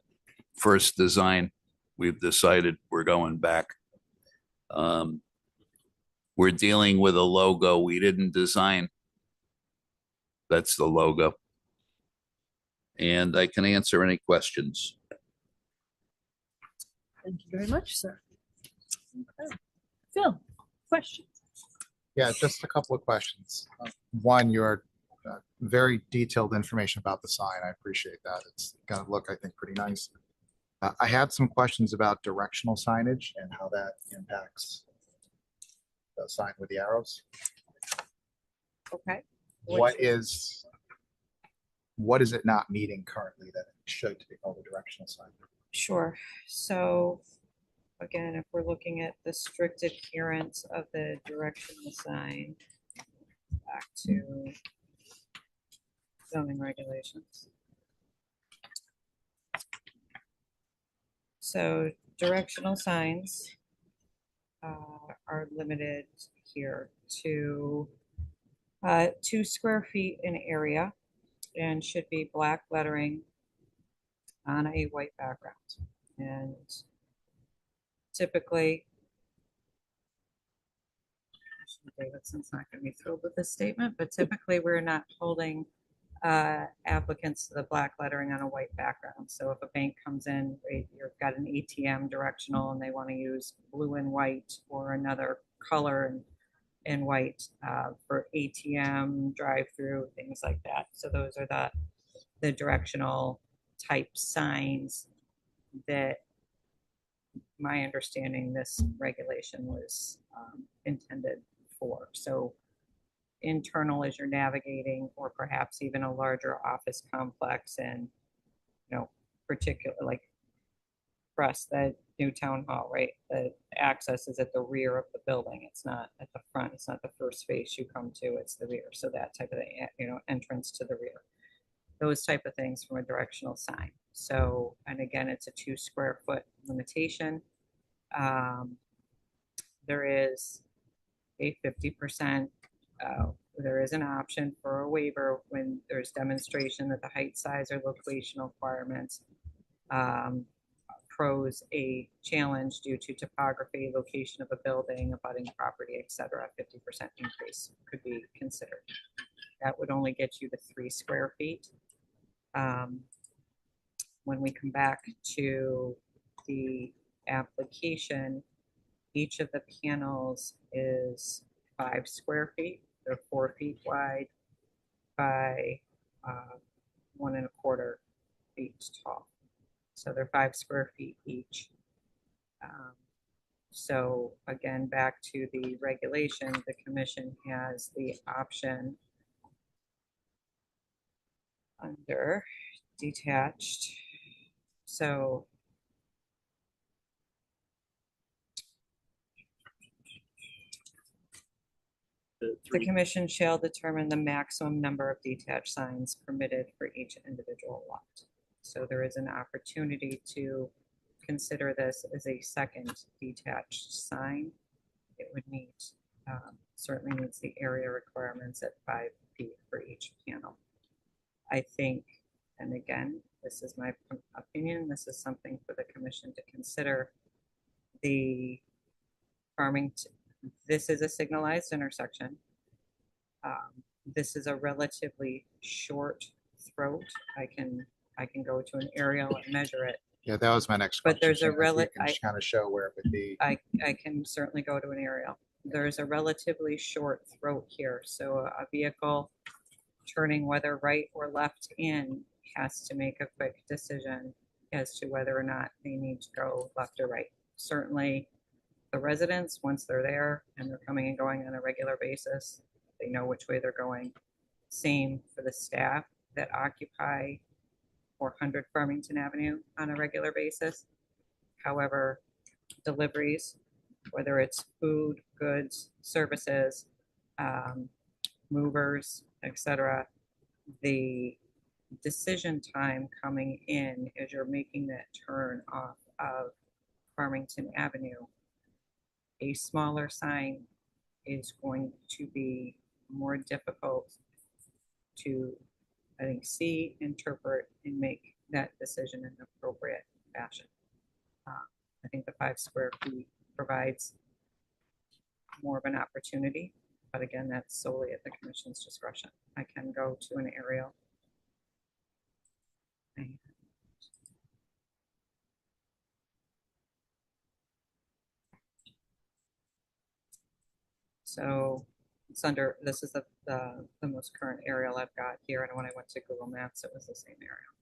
Speaker 9: first design, we've decided we're going back. We're dealing with a logo we didn't design. That's the logo. And I can answer any questions.
Speaker 3: Thank you very much, sir. Okay. Phil, questions?
Speaker 8: Yeah, just a couple of questions. One, your very detailed information about the sign. I appreciate that. It's going to look, I think, pretty nice. I had some questions about directional signage and how that impacts the sign with the arrows.
Speaker 1: Okay.
Speaker 8: What is it not meeting currently that it should be called a directional sign?
Speaker 1: Sure. So again, if we're looking at the strict adherence of the directional sign, back to zoning regulations. So directional signs are limited here to 2 square feet in area and should be black lettering on a white background. And typically, Davidson's not going to be thrilled with this statement, but typically we're not holding applicants to the black lettering on a white background. So if a bank comes in, you've got an ATM directional and they want to use blue and white or another color in white for ATM, drive-through, things like that. So those are the directional type signs that my understanding this regulation was intended for. So internal as you're navigating, or perhaps even a larger office complex, and particular like for us, the new town hall, right? The access is at the rear of the building. It's not at the front. It's not the first face you come to. It's the rear. So that type of thing, entrance to the rear. Those type of things from a directional sign. So, and again, it's a 2 square foot limitation. There is a 50%. There is an option for a waiver when there's demonstration that the height, size, or locational requirements pose a challenge due to topography, location of a building, abutting property, etc. 50% increase could be considered. That would only get you to 3 square feet. When we come back to the application, each of the panels is 5 square feet. They're 4 feet wide by 1 1/4 feet tall. So they're 5 square feet each. So again, back to the regulation, the commission has the option under detached. So the commission shall determine the maximum number of detached signs permitted for each individual lot. So there is an opportunity to consider this as a second detached sign. it would meet, certainly meets the area requirements at 5 feet for each panel. I think, and again, this is my opinion, this is something for the commission to consider. The this is a signalized intersection. This is a relatively short throat. I can go to an aerial and measure it.
Speaker 8: Yeah, that was my next
Speaker 1: But
Speaker 8: question.
Speaker 1: there's a
Speaker 8: Kind of show where it would be.
Speaker 1: I can certainly go to an aerial. There's a relatively short throat here, so a vehicle turning whether right or left in has to make a quick decision as to whether or not they need to go left or right. Certainly, the residents, once they're there and they're coming and going on a regular basis, they know which way they're going. Same for the staff that occupy 400 Farmington Avenue on a regular basis. However, deliveries, whether it's food, goods, services, movers, etc., the decision time coming in as you're making that turn off of Farmington Avenue, a smaller sign is going to be more difficult to, I think, see, interpret, and make that decision in an appropriate fashion. I think the 5 square feet provides more of an opportunity, but again, that's solely at the commission's discretion. I can go to an aerial. So it's under, this is the most current aerial I've got here. And when I went to Google Maps, it was the same aerial.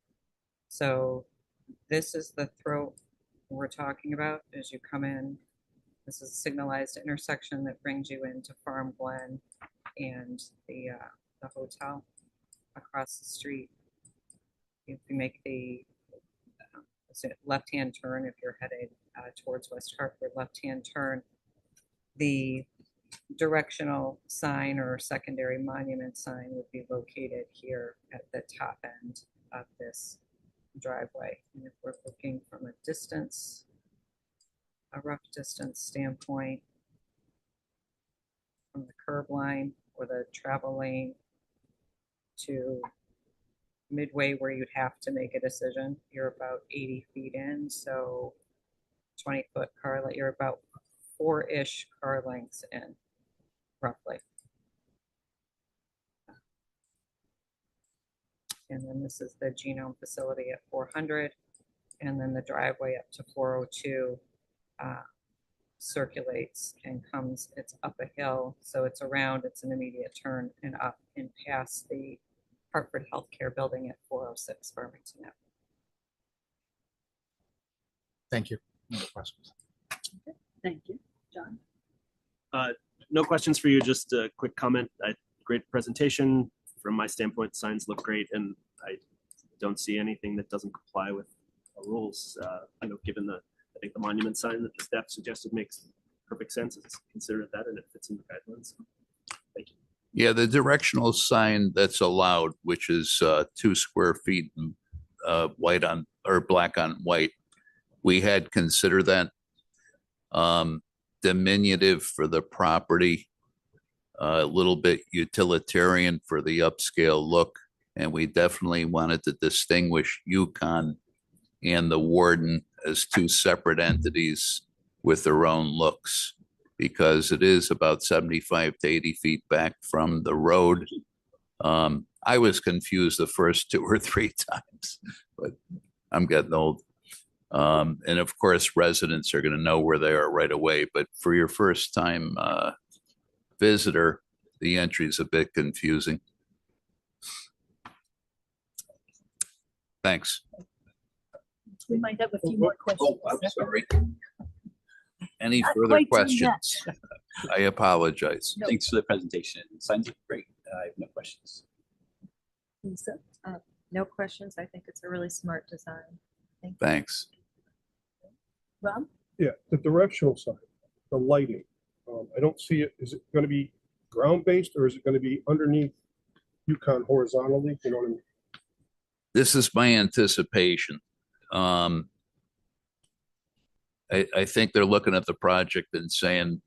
Speaker 1: So this is the throat we're talking about as you come in. This is a signalized intersection that brings you into Farm Glen and the hotel across the street. If you make the left-hand turn, if you're headed towards West Hartford, left-hand turn, the directional sign or secondary monument sign would be located here at the top end of this driveway. And if we're looking from a distance, a rough distance standpoint from the curb line or the travel lane to midway where you'd have to make a decision, you're about 80 feet in. So 20-foot car length, you're about 4-ish car lengths in, roughly. And then this is the genome facility at 400. And then the driveway up to 402 circulates and comes, it's up a hill. So it's around, it's an immediate turn and up and past the Hartford Healthcare Building at 406 Farmington Avenue.
Speaker 8: Thank you. No questions.
Speaker 3: Okay, thank you. John?
Speaker 5: No questions for you, just a quick comment. Great presentation. From my standpoint, signs look great, and I don't see anything that doesn't comply with the rules. Given I think the monument sign that the staff suggested makes perfect sense. It's considered that, and it fits in the guidelines. Thank you.
Speaker 9: Yeah, the directional sign that's allowed, which is 2 square feet, white on or black on white, we had considered that. Diminutive for the property, a little bit utilitarian for the upscale look, and we definitely wanted to distinguish UConn and the Warden as 2 separate entities with their own looks, because it is about 75 to 80 feet back from the road. I was confused the first 2 or 3 times, but I'm getting old. And of course, residents are going to know where they are right away. But for your first time visitor, the entry is a bit confusing. Thanks.
Speaker 3: We might have a few more questions.
Speaker 9: Oh, I'm sorry. Any
Speaker 3: Not
Speaker 9: further
Speaker 3: quite done
Speaker 9: questions? I apologize.
Speaker 3: No.
Speaker 2: Thanks for the presentation. Signs look great. I have no questions.
Speaker 3: Lisa?
Speaker 7: No questions. I think it's a really smart design.
Speaker 9: Thanks.
Speaker 3: Rob?
Speaker 4: Yeah, the directional sign, the lighting, I don't see it. Is it going to be ground-based or is it going to be underneath UConn horizontally? You know what I mean?
Speaker 9: This is my anticipation. I think they're looking at the project and saying,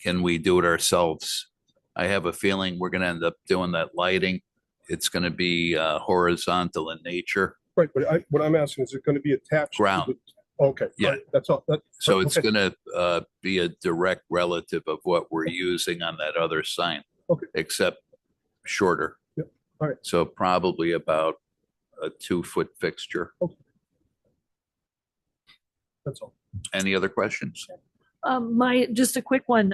Speaker 9: can we do it ourselves? I have a feeling we're gonna end up doing that lighting. It's gonna be horizontal in nature.
Speaker 4: Right, but what I'm asking, is it going to be attached? to
Speaker 9: Ground.
Speaker 4: the- Okay.
Speaker 9: Yeah.
Speaker 4: right, That's all.
Speaker 9: So it's
Speaker 4: okay.
Speaker 9: gonna be a direct relative of what we're using on that other sign.
Speaker 4: Okay.
Speaker 9: Except shorter.
Speaker 4: Yep. All right.
Speaker 9: So probably about a 2-foot fixture.
Speaker 4: That's all.
Speaker 9: Any other questions?
Speaker 3: Just a quick one.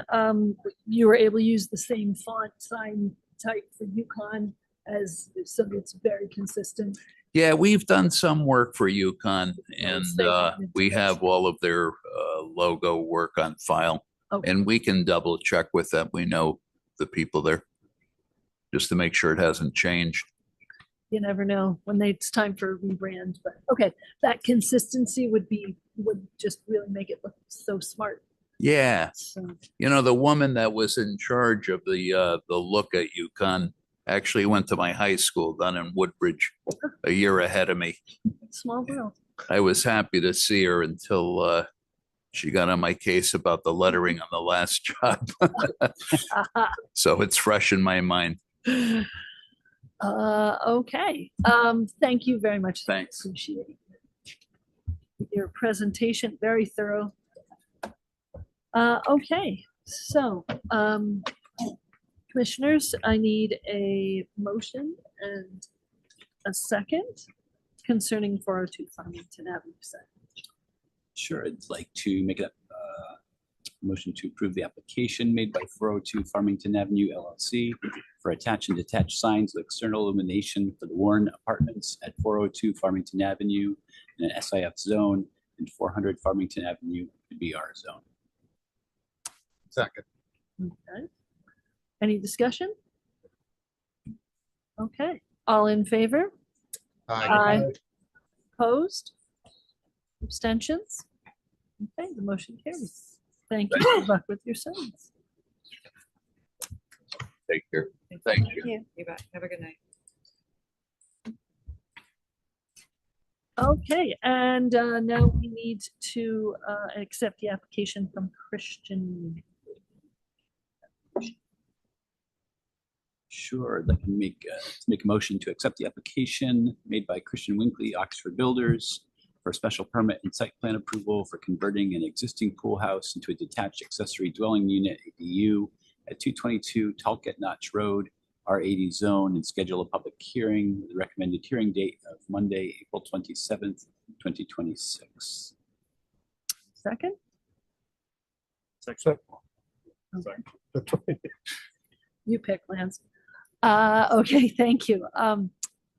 Speaker 3: You were able to use the same font sign type for Yukon as, so it's very consistent.
Speaker 9: Yeah, we've done some work for UConn and
Speaker 3: Thank you.
Speaker 9: we have all of their logo work on file.
Speaker 3: Okay.
Speaker 9: And we can double check with them. We know the people there. Just to make sure it hasn't changed.
Speaker 3: You never know when it's time for a rebrand, but okay, that consistency would just really make it look so smart.
Speaker 9: Yeah,
Speaker 3: So,
Speaker 9: you know, the woman that was in charge of the look at UConn actually went to my high school down in Woodbridge a year ahead of me.
Speaker 3: small world.
Speaker 9: I was happy to see her until she got on my case about the lettering on the last job. So it's fresh in my mind.
Speaker 3: Okay. Thank you very much.
Speaker 9: Thanks.
Speaker 3: Appreciate your presentation. Very thorough. Okay, so, commissioners, I need a motion and a second concerning 402 Farmington Avenue.
Speaker 2: Sure, I'd like to make a motion to approve the application made by 402 Farmington Avenue LLC for attached and detached signs with external illumination for the Warren Apartments at 402 Farmington Avenue in an SIF zone and 400 Farmington Avenue BR zone.
Speaker 8: Second.
Speaker 3: Okay. Any discussion? Okay, all in favor? Aye. Opposed? Abstentions? Okay, the motion carries. Thank you. Good luck with your signs.
Speaker 9: Take care. Thank you.
Speaker 1: You bet. Have a good night.
Speaker 3: Okay, and now we need to accept the application from Christian.
Speaker 2: Sure, I'd like to make a motion to accept the application made by Christian Winkley, Oxford Builders for a special permit and site plan approval for converting an existing pool house into a detached accessory dwelling unit ADU at 222 Talcott Notch Road, R80 zone, and schedule a public hearing with a recommended hearing date of Monday, April 27th, 2026.
Speaker 3: Second?
Speaker 4: So,
Speaker 3: Okay.
Speaker 4: that's all.
Speaker 3: You pick, Lance. Okay, thank you.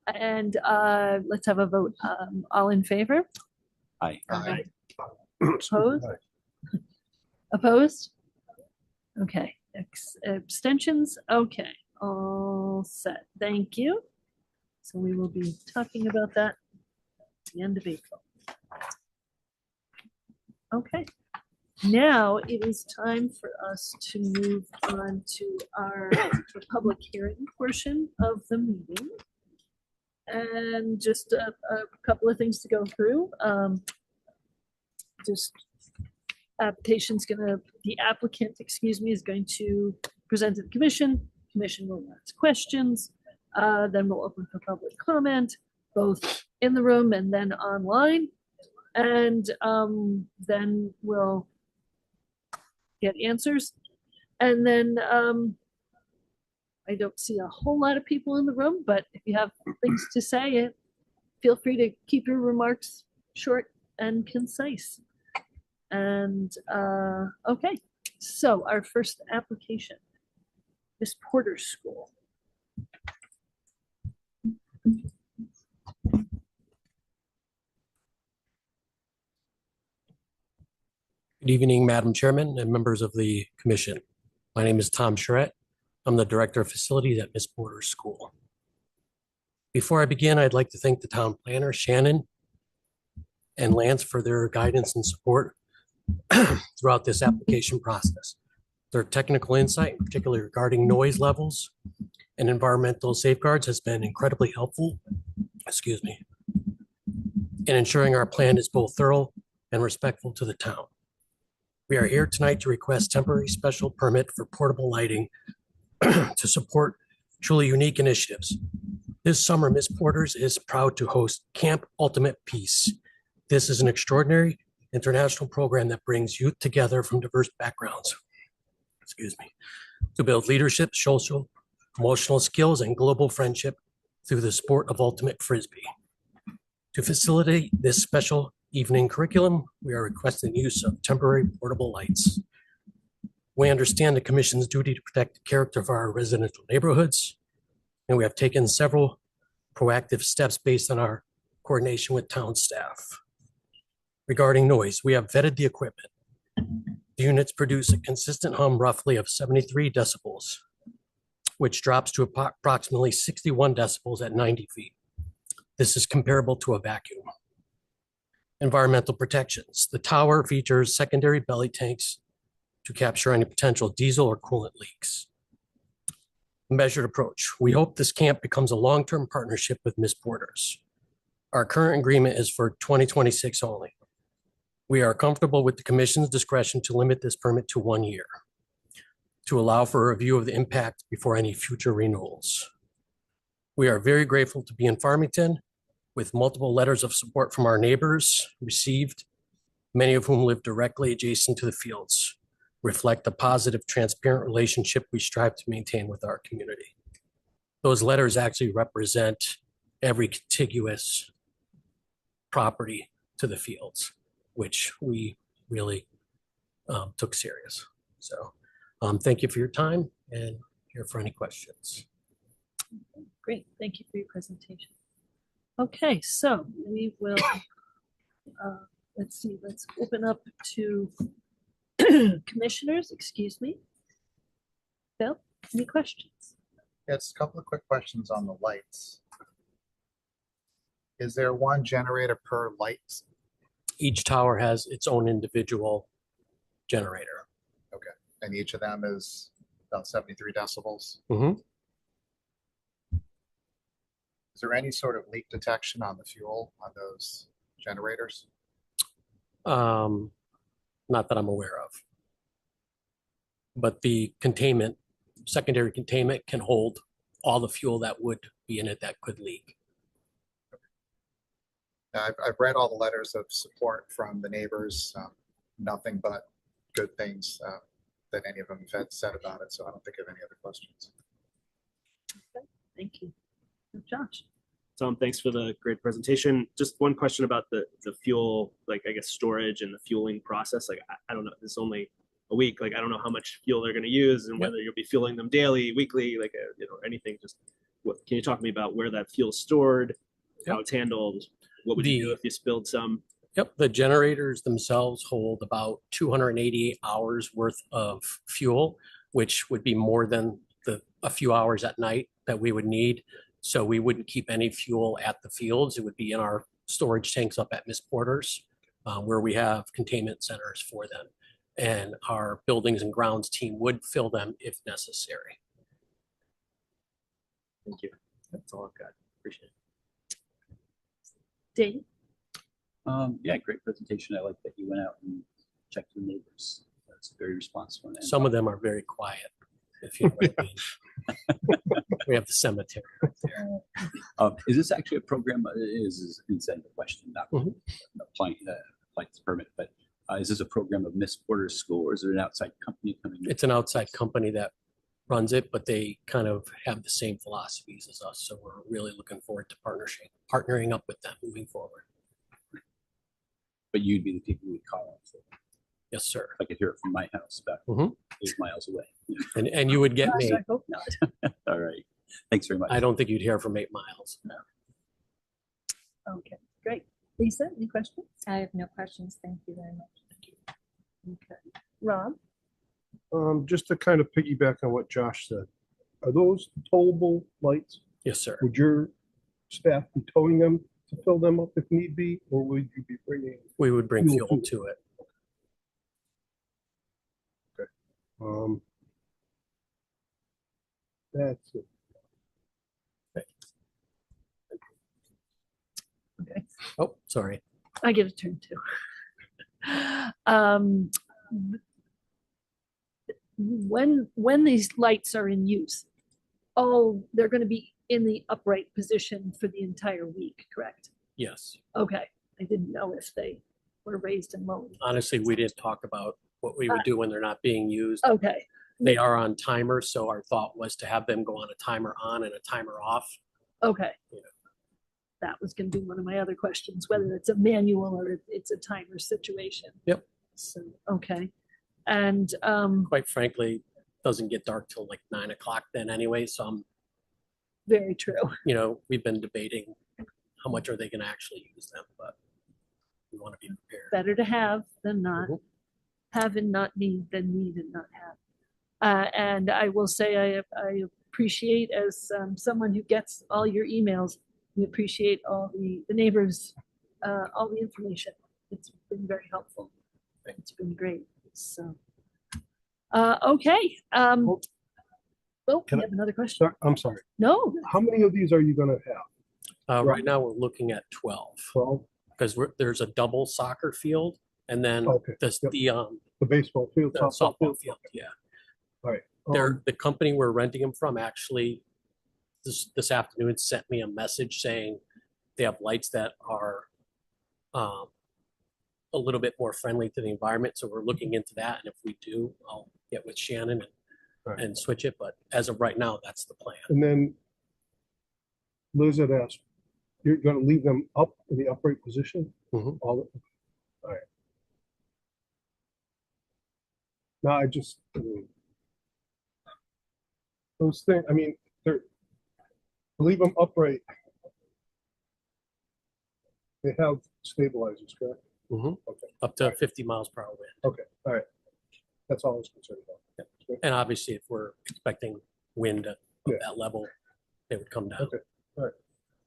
Speaker 3: And let's have a vote. All in favor?
Speaker 2: Aye.
Speaker 8: Aye.
Speaker 3: Opposed? Opposed? Okay, abstentions? Okay, all set. Thank you. So we will be talking about that at the end of April. Okay, now it is time for us to move on to the public hearing portion of the meeting. And just a couple of things to go through. Just the applicant, is going to present to the commission. Commission will ask questions. Then we'll open for public comment, both in the room and then online. And then we'll get answers. And then I don't see a whole lot of people in the room, but if you have things to say, feel free to keep your remarks short and concise. And okay, so our first application is Porter School.
Speaker 10: Good evening, Madam Chairman and members of the commission. My name is Tom Charette. I'm the Director of Facilities at Miss Porter School. Before I begin, I'd like to thank the town planner, Shannon, and Lance for their guidance and support throughout this application process. Their technical insight, particularly regarding noise levels and environmental safeguards, has been incredibly helpful, in ensuring our plan is both thorough and respectful to the town. We are here tonight to request temporary special permit for portable lighting to support truly unique initiatives. This summer, Miss Porter's is proud to host Camp Ultimate Peace. This is an extraordinary international program that brings youth together from diverse backgrounds, to build leadership, social, emotional skills, and global friendship through the sport of ultimate frisbee. To facilitate this special evening curriculum, we are requesting the use of temporary portable lights. We understand the commission's duty to protect the character of our residential neighborhoods, and we have taken several proactive steps based on our coordination with town staff. Regarding noise, we have vetted the equipment. The units produce a consistent hum roughly of 73 decibels, which drops to approximately 61 decibels at 90 feet. This is comparable to a vacuum. Environmental protections. The tower features secondary belly tanks to capture any potential diesel or coolant leaks. Measured approach. We hope this camp becomes a long-term partnership with Miss Porter's. Our current agreement is for 2026 only. We are comfortable with the commission's discretion to limit this permit to 1 year, to allow for a review of the impact before any future renewals. We are very grateful to be in Farmington, with multiple letters of support from our neighbors received, many of whom live directly adjacent to the fields, reflect the positive, transparent relationship we strive to maintain with our community. Those letters actually represent every contiguous property to the fields, which we really took serious. So thank you for your time, and here for any questions.
Speaker 3: Great, thank you for your presentation. Okay, so we will, let's open up to commissioners, excuse me. Bill, any questions?
Speaker 8: Yes, a couple of quick questions on the lights. Is there one generator per light?
Speaker 10: Each tower has its own individual generator.
Speaker 8: Okay, and each of them is about 73 decibels?
Speaker 10: Mhm.
Speaker 8: Is there any sort of leak detection on the fuel on those generators?
Speaker 10: Not that I'm aware of. But the containment, secondary containment can hold all the fuel that would be in it that could leak.
Speaker 8: Now, I've read all the letters of support from the neighbors, nothing but good things that any of them have said about it, so I don't think I have any other questions.
Speaker 3: Okay, thank you. Josh?
Speaker 5: Tom, thanks for the great presentation. Just one question about the fuel, like I guess storage and the fueling process. Like I don't know, it's only a week. Like I don't know how much fuel they're going to use and whether you'll be fueling them daily, weekly, like anything. Just what can you talk to me about where that fuel's stored, how it's handled? What would you do if you spilled some?
Speaker 10: Yep, the generators themselves hold about 288 hours worth of fuel, which would be more than a few hours at night that we would need. So we wouldn't keep any fuel at the fields. It would be in our storage tanks up at Miss Porter's, where we have containment centers for them. And our buildings and grounds team would fill them if necessary.
Speaker 5: Thank you. That's all I've got. Appreciate it.
Speaker 3: Dave?
Speaker 2: Yeah, great presentation. I like that you went out and checked your neighbors. That's very responsible. And
Speaker 10: Some of them are very quiet, if you know what I mean. We have the cemetery right there.
Speaker 2: Is this actually a program? Is inside the question, not applying this permit, but is this a program of Miss Porter's school, or is it an outside company coming in?
Speaker 10: It's an outside company that runs it, but they kind of have the same philosophies as us. So we're really looking forward to partnering up with them moving forward.
Speaker 2: But you'd be the people who would call on. So
Speaker 10: Yes, sir.
Speaker 2: I could hear it from my house about
Speaker 10: Mhm.
Speaker 2: 8 miles away.
Speaker 10: And you would get me.
Speaker 3: I hope not.
Speaker 2: All right. Thanks very much.
Speaker 10: I don't think you'd hear from 8 miles.
Speaker 3: Okay, great. Lisa, any questions?
Speaker 1: I have no questions. Thank you very much.
Speaker 3: Okay. Rob?
Speaker 4: Just to kind of piggyback on what Josh said, are those towable lights?
Speaker 10: Yes, sir.
Speaker 4: Would your staff be towing them to fill them up if need be, or would you be bringing?
Speaker 10: We would bring
Speaker 4: Fuel
Speaker 10: fuel
Speaker 4: to
Speaker 10: to it.
Speaker 4: That's it.
Speaker 3: Okay,
Speaker 10: Oh, sorry.
Speaker 3: I get a turn too. Um, when these lights are in use, they're going to be in the upright position for the entire week, correct?
Speaker 10: Yes.
Speaker 3: Okay, I didn't know if they were raised and lowered.
Speaker 10: Honestly, we didn't talk about what we would do when they're not being used.
Speaker 3: Okay,
Speaker 10: They are on timers, so our thought was to have them go on a timer on and a timer off.
Speaker 3: okay.
Speaker 10: Yeah.
Speaker 3: That was going to be one of my other questions, whether it's a manual or it's a timer situation.
Speaker 10: Yep.
Speaker 3: So, okay. And
Speaker 10: Quite frankly, it doesn't get dark till like 9 o'clock then anyway. So I'm,
Speaker 3: very true.
Speaker 10: we've been debating how much are they going to actually use them, but we want to be prepared.
Speaker 3: Better to have than not.
Speaker 10: Mhm.
Speaker 3: Have and not need than need and not have. And I will say I appreciate, as someone who gets all your emails, we appreciate all the neighbors, all the information. It's been very helpful. It's been great. So, okay. Oh,
Speaker 4: Can
Speaker 3: you
Speaker 4: I-
Speaker 3: have another question?
Speaker 4: I'm sorry.
Speaker 3: No,
Speaker 4: How many of these are you gonna have?
Speaker 10: Right now, we're looking at 12
Speaker 4: 12?
Speaker 10: because there's a double soccer field and then
Speaker 4: Okay,
Speaker 10: this,
Speaker 4: yep.
Speaker 10: the
Speaker 4: The baseball field,
Speaker 10: softball field. Yeah.
Speaker 4: All right.
Speaker 10: They're, the company we're renting them from actually this afternoon sent me a message saying they have lights that are a little bit more friendly to the environment. So we're looking into that. And if we do, I'll get with Shannon
Speaker 4: Right.
Speaker 10: and switch it. But as of right now, that's the plan.
Speaker 4: And then Liz had asked, you're gonna leave them up in the upright position?
Speaker 10: Mhm.
Speaker 4: All right. No, those things, I mean, leave them upright. They have stabilizers, correct?
Speaker 10: Mhm.
Speaker 4: Okay,
Speaker 10: Up to 50 miles per hour wind.
Speaker 4: okay, all right. That's all I was concerned about.
Speaker 10: And obviously, if we're expecting wind of
Speaker 4: Yeah.
Speaker 10: that level, they would come down.
Speaker 4: Okay.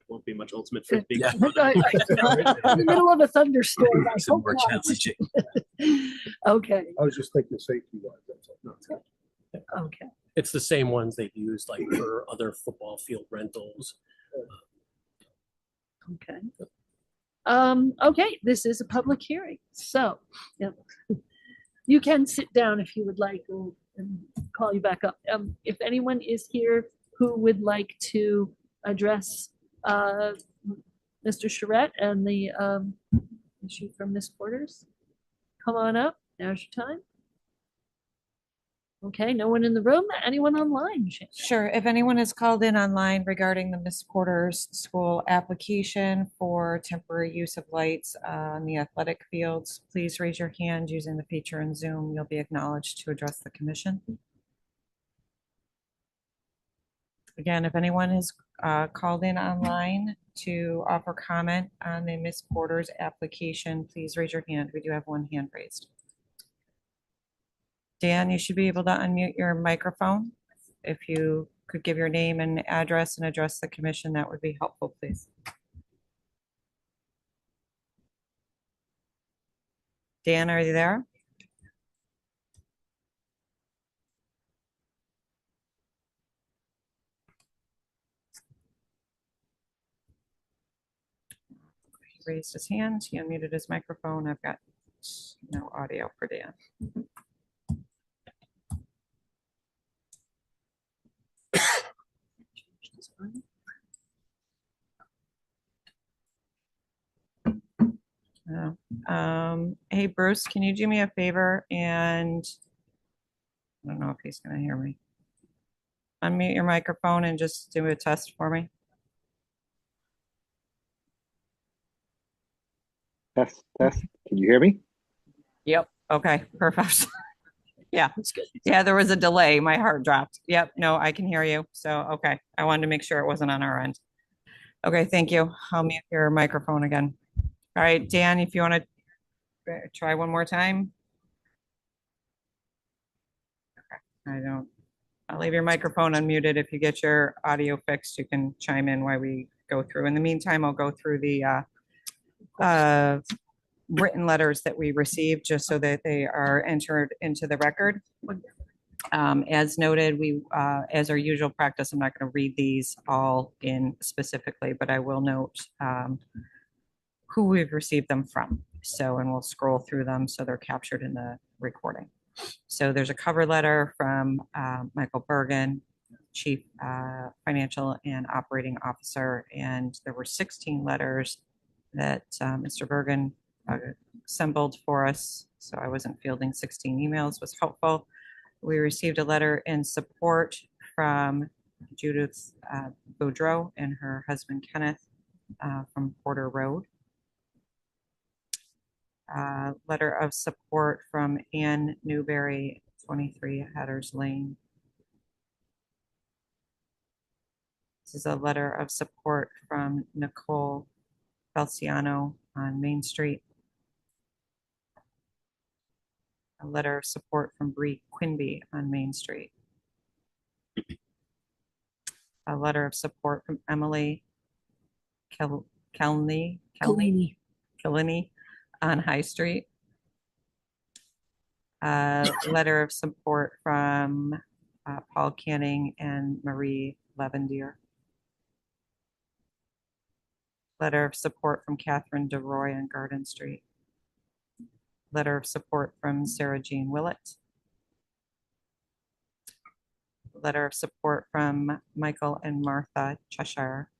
Speaker 5: Won't be much ultimate frisbee.
Speaker 10: Yeah.
Speaker 3: in the middle of a thunderstorm. I
Speaker 2: Some
Speaker 3: hope
Speaker 2: more
Speaker 3: not.
Speaker 2: challenging.
Speaker 3: Okay,
Speaker 4: I was just thinking safety wise, that's all. No, it's good.
Speaker 3: okay.
Speaker 10: It's the same ones they've used like for other football field rentals.
Speaker 3: Okay. Okay, this is a public hearing, so, yeah. You can sit down if you would like, and call you back up. If anyone is here who would like to address, Mr. Charette and the, issue from Ms. Porter's, come on up, now's your time. Okay, no one in the room, anyone online? Shannon?
Speaker 1: Sure. If anyone has called in online regarding the Miss Porter's school application for temporary use of lights on the athletic fields, please raise your hand using the feature in Zoom. You'll be acknowledged to address the commission. Again, if anyone has called in online to offer comment on the Miss Porter's application, please raise your hand. We do have one hand raised. Dan, you should be able to unmute your microphone. If you could give your name and address and address the commission, that would be helpful, please. Dan, are you there? He raised his hand, he unmuted his microphone. I've got no audio for Dan. Hey, Bruce, can you do me a favor and I don't know if he's gonna hear me. Unmute your microphone and just do a test for me.
Speaker 11: Test, test. Can you hear me?
Speaker 1: Yep. Okay, perfect. Yeah,
Speaker 3: That's good.
Speaker 1: yeah, there was a delay. My heart dropped. Yep, no, I can hear you. So, okay, I wanted to make sure it wasn't on our end. Okay, thank you. I'll mute your microphone again. All right, Dan, if you want to try one more time. Okay, I'll leave your microphone unmuted. If you get your audio fixed, you can chime in while we go through. In the meantime, I'll go through the written letters that we received just so that they are entered into the record. As noted, as our usual practice, I'm not going to read these all in specifically, but I will note who we've received them from. So, and we'll scroll through them so they're captured in the recording. So there's a cover letter from Michael Bergen, Chief Financial and Operating Officer, and there were 16 letters that Mr. Bergen assembled for us. So I wasn't fielding 16 emails, was helpful. We received a letter in support from Judith Boudreau and her husband Kenneth from Porter Road. Letter of support from Ann Newberry, 23 Hatters Lane. This is a letter of support from Nicole Felciano on Main Street. A letter of support from Bree Quinby on Main Street. A letter of support from Emily Kelney on High Street. A letter of support from Paul Canning and Marie Levendier. Letter of support from Catherine DeRoy on Garden Street. Letter of support from Sarah Jean Willett. Letter of support from Michael and Martha Cheshire.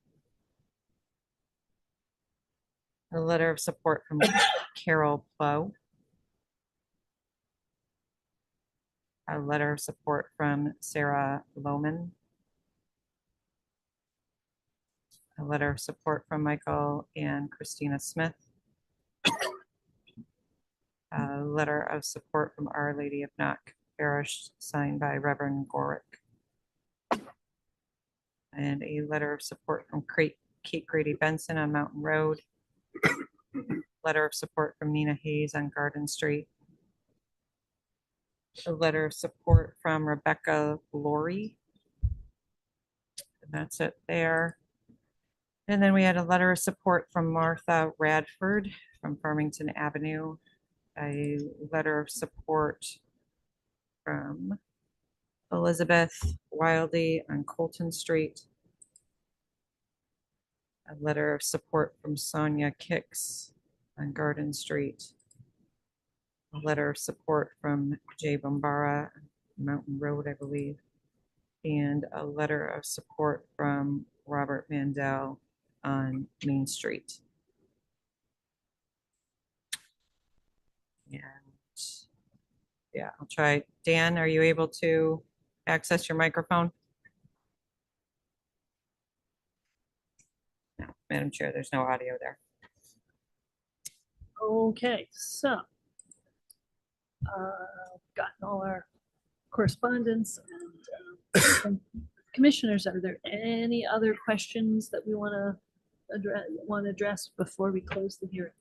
Speaker 1: A letter of support from Carol Plow. A letter of support from Sarah Lohman. A letter of support from Michael and Christina Smith. A letter of support from Our Lady of Knock Parish, signed by Reverend Gorick. And a letter of support from Kate Grady Benson on Mountain Road. Letter of support from Nina Hayes on Garden Street. A letter of support from Rebecca Laurie. And that's it there. And then we had a letter of support from Martha Radford from Farmington Avenue. A letter of support from Elizabeth Wildy on Colton Street. A letter of support from Sonia Kicks on Garden Street. A letter of support from Jay Bombara, Mountain Road, I believe. And a letter of support from Robert Mandel on Main Street. And yeah, I'll try. Dan, are you able to access your microphone? No, Madam Chair, there's no audio there.
Speaker 3: Okay, so gotten all our correspondence and commissioners, are there any other questions that we want to address before we close the hearing?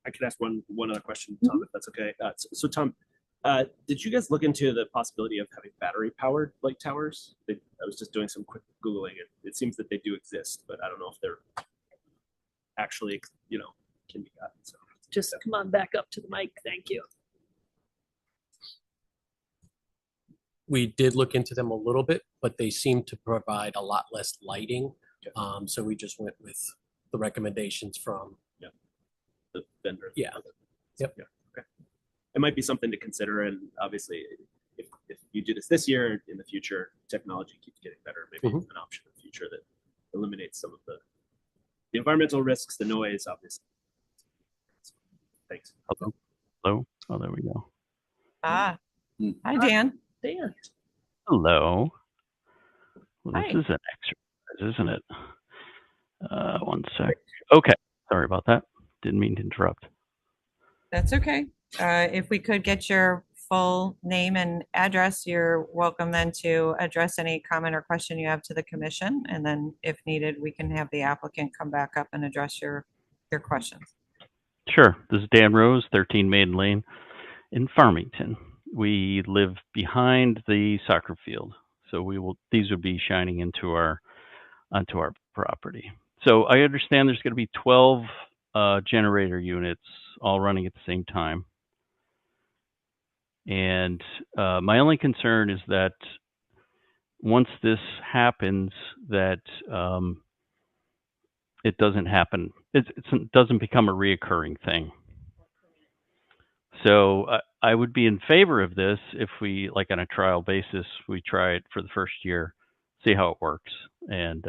Speaker 5: I could ask one other question, Tom, if that's okay. So Tom, did you guys look into the possibility of having battery powered light towers? I was just doing some quick Googling. It seems that they do exist, but I don't know if they're actually, can be gotten. So
Speaker 3: Just come on back up to the mic. Thank you.
Speaker 10: We did look into them a little bit, but they seem to provide a lot less lighting. So we just went with the recommendations from
Speaker 5: the vendor.
Speaker 10: Yeah. Yep.
Speaker 5: Yeah. Okay. It might be something to consider, and obviously, if you do this year, in the future, technology keeps getting better. Maybe an option in the future that eliminates some of the environmental risks, the noise, obviously. Thanks.
Speaker 12: Hello. Oh, there we go.
Speaker 1: Hi, Dan.
Speaker 3: Dan.
Speaker 12: Hello. Well,
Speaker 1: Hi.
Speaker 12: this is an exercise, isn't it? One sec. Okay. Sorry about that. Didn't mean to interrupt.
Speaker 1: That's okay. If we could get your full name and address, you're welcome then to address any comment or question you have to the commission. And then if needed, we can have the applicant come back up and address your questions.
Speaker 12: Sure. This is Dan Rose, 13 Maiden Lane in Farmington. We live behind the soccer field, so these would be shining onto our property. So I understand there's going to be 12 generator units all running at the same time. And my only concern is that once this happens, that it doesn't happen. It doesn't become a reoccurring thing. So I would be in favor of this if we, like on a trial basis, we try it for the first year, see how it works, and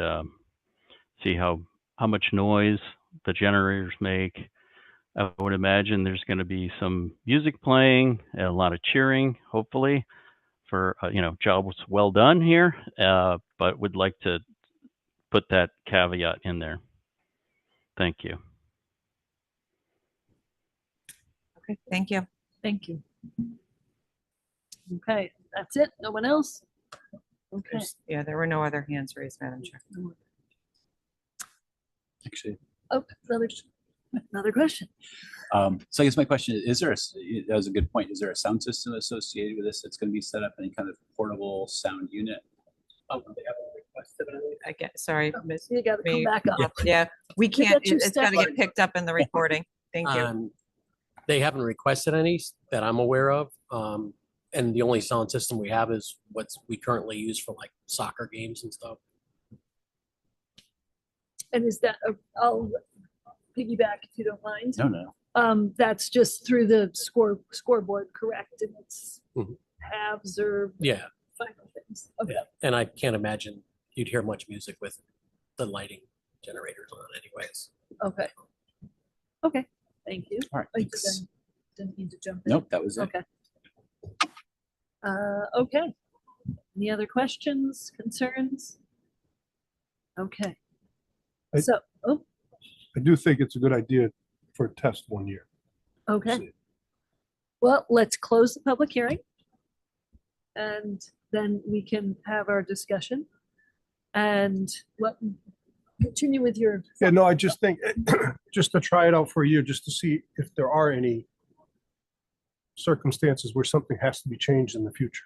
Speaker 12: see how much noise the generators make. I would imagine there's going to be some music playing and a lot of cheering, hopefully, for job was well done here. But would like to put that caveat in there. Thank you.
Speaker 1: Okay, thank you.
Speaker 3: Thank you. Okay, that's it. No one else? Okay.
Speaker 1: Yeah, there were no other hands raised, Madam Chair.
Speaker 2: Actually,
Speaker 3: Oh, another question.
Speaker 2: so I guess my question is there that was a good point. Is there a sound system associated with this that's going to be set up, any kind of portable sound unit? Oh, they haven't requested anything.
Speaker 1: I get, sorry, Miss.
Speaker 3: You got to come
Speaker 1: me-
Speaker 3: back up.
Speaker 1: Yeah, we
Speaker 3: You
Speaker 1: can't,
Speaker 3: got your
Speaker 1: it's got to
Speaker 3: step-
Speaker 1: get picked up in the recording. Thank you.
Speaker 10: They haven't requested any that I'm aware of. And the only sound system we have is what we currently use for like soccer games and stuff.
Speaker 3: And is that, I'll piggyback if you don't mind.
Speaker 2: No.
Speaker 3: That's just through the scoreboard, correct? And it's
Speaker 10: Mhm.
Speaker 3: halves or
Speaker 10: Yeah.
Speaker 3: final things. Okay.
Speaker 10: Yeah. And I can't imagine you'd hear much music with the lighting generators on anyways.
Speaker 3: Okay. Okay. Thank you.
Speaker 2: All right.
Speaker 3: I
Speaker 2: Thanks.
Speaker 3: didn't need to jump in.
Speaker 2: Nope, that was it.
Speaker 3: Okay. Okay. Any other questions, concerns? Okay.
Speaker 4: I-
Speaker 3: So, oh,
Speaker 4: I do think it's a good idea for a test 1 year.
Speaker 3: okay. Well, let's close the public hearing. And then we can have our discussion. And continue with your.
Speaker 4: Yeah, no, I just think, just to try it out for a year, just to see if there are any circumstances where something has to be changed in the future.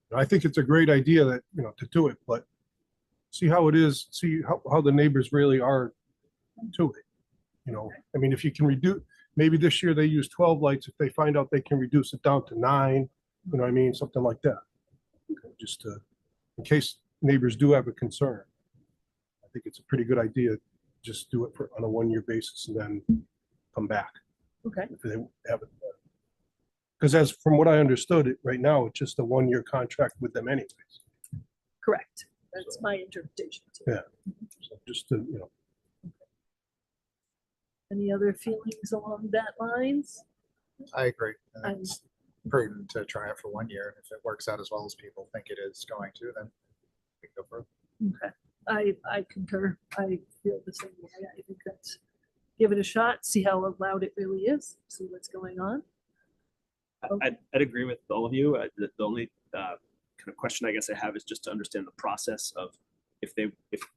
Speaker 4: And I think it's a great idea that, to do it, but see how it is, see how the neighbors really are to it. I mean, if you can reduce, maybe this year they use 12 lights, if they find out they can reduce it down to 9, you know what I mean, something like that. Just in case neighbors do have a concern. I think it's a pretty good idea, just do it on a 1 year basis and then come back
Speaker 3: Okay.
Speaker 4: if they have it. Because as from what I understood it right now, it's just a 1 year contract with them anyways.
Speaker 3: Correct. That's my interpretation too.
Speaker 4: Yeah. So just to,
Speaker 3: Any other feelings along that lines?
Speaker 8: I agree. I
Speaker 3: Um,
Speaker 8: think it's prudent to try it for 1 year. If it works out as well as people think it is going to, then we can go further.
Speaker 3: Okay. I concur. I feel the same way. I think that's, give it a shot, see how loud it really is, see what's going on.
Speaker 5: I'd agree with all of you. The only kind of question I guess I have is just to understand the process of if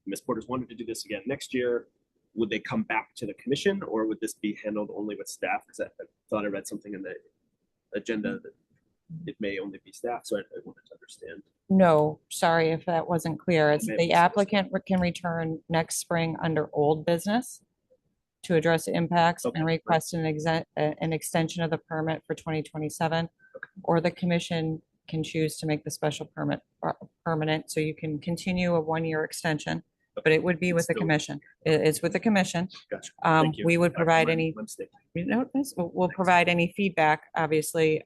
Speaker 5: Ms. Porter's wanted to do this again next year, would they come back to the commission or would this be handled only with staff? Because I thought I read something in the agenda that it may only be staff, so I wanted to understand.
Speaker 1: No, sorry if that wasn't clear. It's
Speaker 5: Maybe
Speaker 1: the
Speaker 5: it's supposed
Speaker 1: applicant can return next spring under old business to address impacts
Speaker 5: Okay,
Speaker 1: and
Speaker 5: right.
Speaker 1: request an extension of the permit for 2027. Or the commission can choose to make the special permit permanent, so you can continue a 1 year extension, but it would be with the
Speaker 5: Still-
Speaker 1: commission. It's with the commission.
Speaker 5: Gotcha. Thank you.
Speaker 1: We would provide
Speaker 5: My
Speaker 1: any,
Speaker 5: mistake.
Speaker 1: we'll provide any feedback, obviously.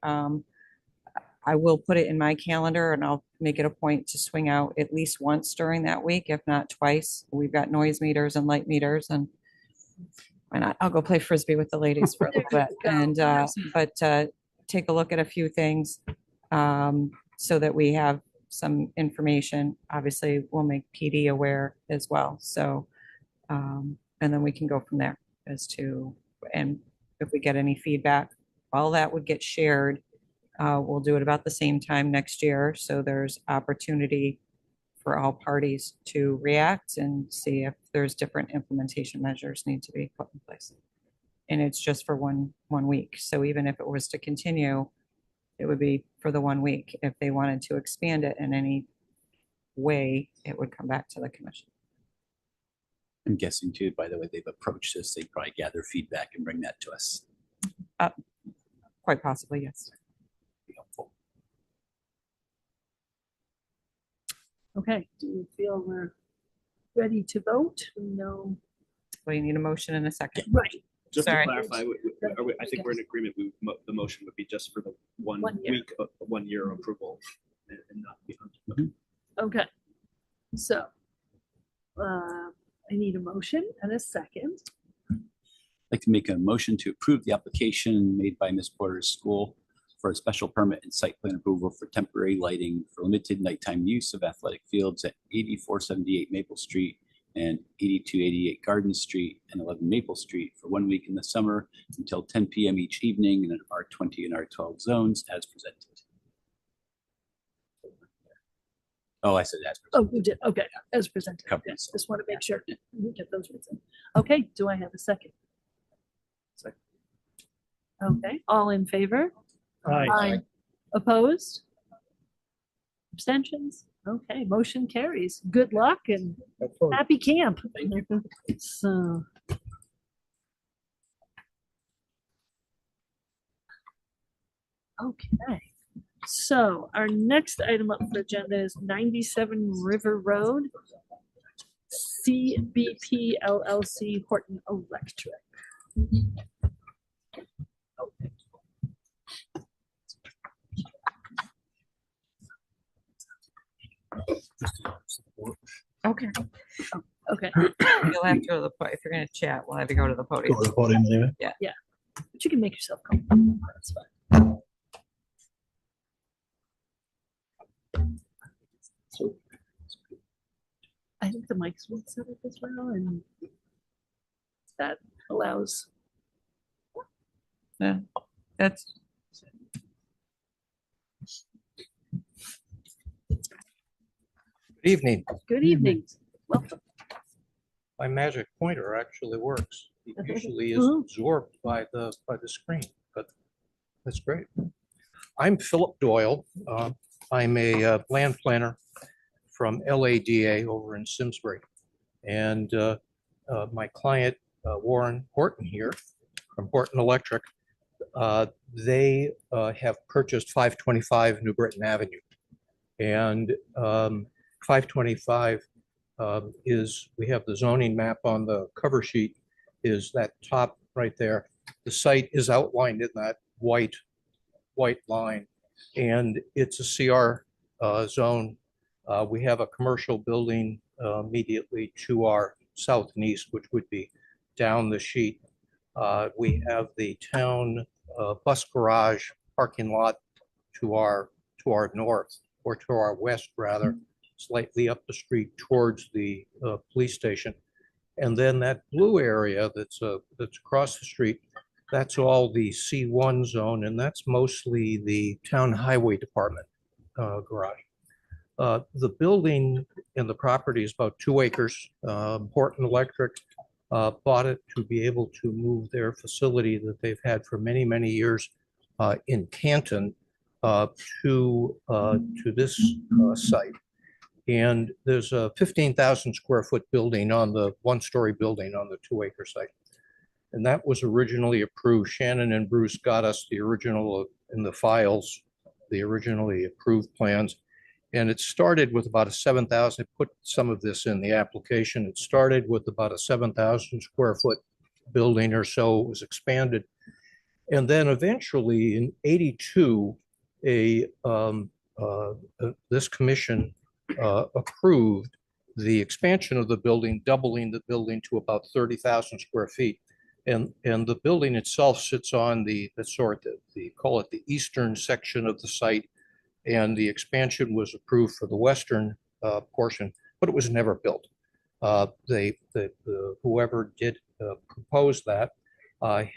Speaker 1: I will put it in my calendar and I'll make it a point to swing out at least once during that week, if not twice. We've got noise meters and light meters and why not? I'll go play Frisbee with the ladies for a little bit.
Speaker 3: Go.
Speaker 1: And, but take a look at a few things so that we have some information. Obviously, we'll make PD aware as well. So, and then we can go from there as to, and if we get any feedback, all that would get shared. We'll do it about the same time next year. So there's opportunity for all parties to react and see if there's different implementation measures need to be put in place. And it's just for one week. So even if it was to continue, it would be for the 1 week. If they wanted to expand it in any way, it would come back to the commission.
Speaker 2: I'm guessing too, by the way, they've approached us, they probably gather feedback and bring that to us.
Speaker 1: Quite possibly, yes.
Speaker 2: Be helpful.
Speaker 3: Okay, do you feel we're ready to vote? We know
Speaker 1: What do you need, a motion and a second?
Speaker 3: Right.
Speaker 5: Just to
Speaker 1: Sorry.
Speaker 5: clarify, I think we're in agreement. The motion would be just for the 1
Speaker 3: 1 year.
Speaker 5: week, 1 year approval and not beyond.
Speaker 3: Okay. So, I need a motion and a second.
Speaker 2: I'd like to make a motion to approve the application made by Ms. Porter's school for a special permit and site plan approval for temporary lighting for limited nighttime use of athletic fields at 8478 Maple Street and 8288 Garden Street and 11 Maple Street for 1 week in the summer until 10 p.m. each evening in an R20 and R12 zones as presented. Oh, I said as presented.
Speaker 3: Oh, you did. Okay. As presented.
Speaker 2: Covered.
Speaker 3: Yes, just want to make sure we get those words in. Okay. Do I have a second?
Speaker 5: Second.
Speaker 3: Okay. All in favor?
Speaker 5: Aye.
Speaker 3: Opposed? Abstentions? Okay, motion carries. Good luck and happy camp. So. Okay, so our next item up for agenda is 97 River Road, CBP LLC Horton Electric.
Speaker 1: Okay.
Speaker 3: Okay,
Speaker 1: You'll have to go to the, if you're gonna chat, we'll have to go to the podium.
Speaker 4: Go to the podium anyway.
Speaker 3: but you can make yourself comfortable. That's fine. I think the mics will set up as well, and that allows.
Speaker 1: Yeah, that's,
Speaker 13: Evening.
Speaker 3: Good evening. Welcome.
Speaker 13: My magic pointer actually works. It usually is
Speaker 3: Mhm.
Speaker 13: absorbed by the screen, but that's great. I'm Philip Doyle. I'm a land planner from LADA over in Simsbury. And my client, Warren Horton here from Horton Electric, they have purchased 525 New Britain Avenue. And 525 is, we have the zoning map on the cover sheet, is that top right there. The site is outlined in that white line, and it's a CR zone. We have a commercial building immediately to our south and east, which would be down the sheet. We have the town bus garage parking lot to our north, or to our west rather, slightly up the street towards the police station. And then that blue area that's across the street, that's all the C1 zone, and that's mostly the town highway department garage. The building and the property is about 2 acres. Horton Electric bought it to be able to move their facility that they've had for many, many years in Canton to this site. And there's a 15,000 square foot building on the 1-story building on the 2-acre site. And that was originally approved. Shannon and Bruce got us the original in the files, the originally approved plans. And it started with about a 7,000, put some of this in the application. It started with about a 7,000 square foot building or so. It was expanded. And then eventually in '82, this commission approved the expansion of the building, doubling the building to about 30,000 square feet. And the building itself sits on the call it the eastern section of the site. And the expansion was approved for the western portion, but it was never built. Whoever did propose that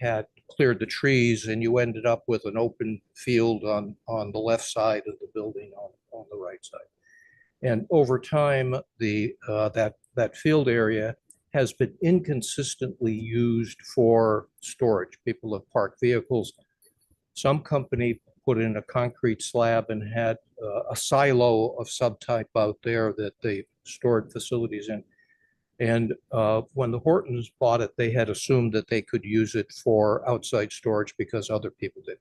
Speaker 13: had cleared the trees, and you ended up with an open field on the left side of the building on the right side. And over time, that field area has been inconsistently used for storage. People have parked vehicles. Some company put in a concrete slab and had a silo of subtype out there that they stored facilities in. And when the Hortons bought it, they had assumed that they could use it for outside storage because other people did.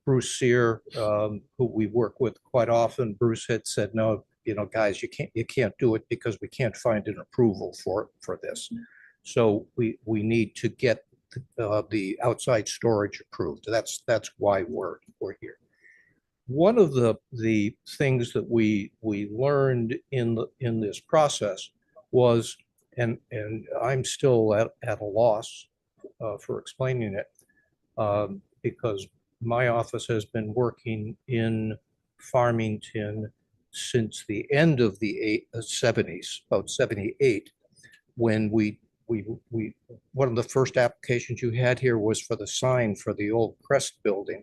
Speaker 13: Bruce Sear, who we work with quite often, Bruce had said, no, guys, you can't do it because we can't find an approval for this. So we need to get the outside storage approved. That's why we're here. One of the things that we learned in this process was, and I'm still at a loss for explaining it, because my office has been working in Farmington since the end of the 70s, about 78, when we one of the first applications you had here was for the sign for the old Crest building,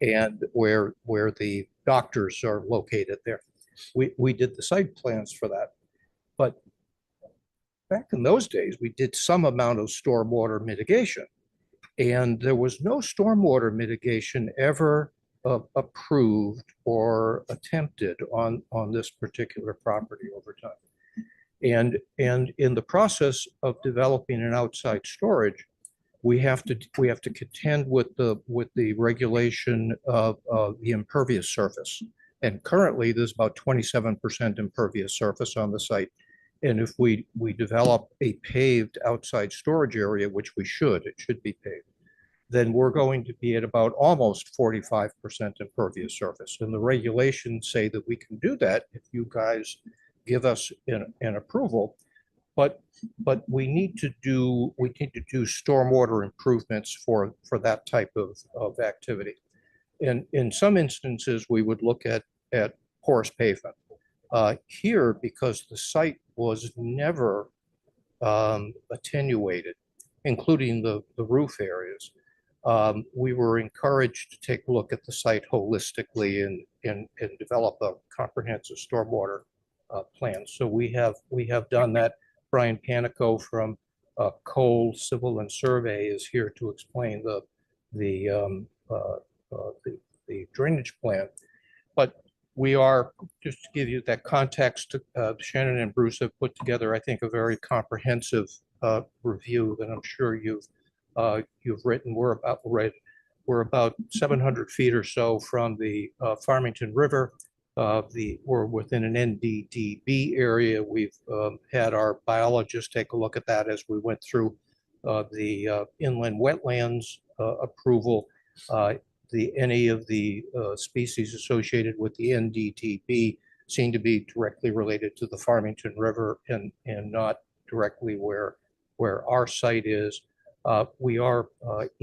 Speaker 13: and where the doctors are located there. We did the site plans for that, but back in those days, we did some amount of stormwater mitigation, and there was no stormwater mitigation ever approved or attempted on this particular property over time. And in the process of developing an outside storage, we have to contend with the regulation of the impervious surface. And currently, there's about 27% impervious surface on the site. And if we develop a paved outside storage area, which it should be paved, then we're going to be at about almost 45% impervious surface. And the regulations say that we can do that if you guys give us an approval, but we need to do stormwater improvements for that type of activity. And in some instances, we would look at porous pavement. Here, because the site was never attenuated, including the roof areas, we were encouraged to take a look at the site holistically and develop a comprehensive stormwater plan. So we have done that. Brian Panico from Cole Civil and Survey is here to explain the drainage plan. But we are, just to give you that context, Shannon and Bruce have put together, I think, a very comprehensive review that I'm sure you've written. We're about 700 feet or so from the Farmington River. We're within an NDDB area. We've had our biologists take a look at that as we went through the inland wetlands approval. Any of the species associated with the NDDB seem to be directly related to the Farmington River and not directly where our site is. We are on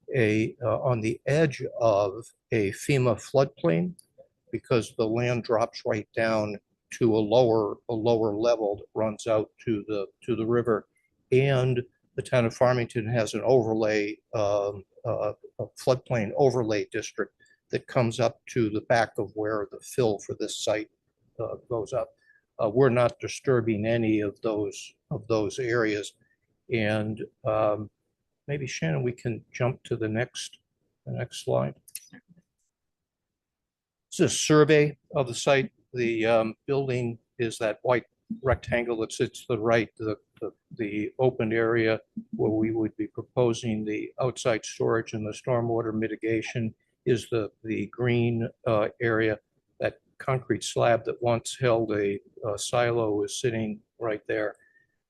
Speaker 13: the edge of a FEMA floodplain, because the land drops right down to a lower level that runs out to the river, and the town of Farmington has an overlay, a floodplain overlay district that comes up to the back of where the fill for this site goes up. We're not disturbing any of those areas, and maybe Shannon, we can jump to the next slide. This is a survey of the site. The building is that white rectangle that sits to the right, the open area where we would be proposing the outside storage and the stormwater mitigation is the green area. That concrete slab that once held a silo is sitting right there.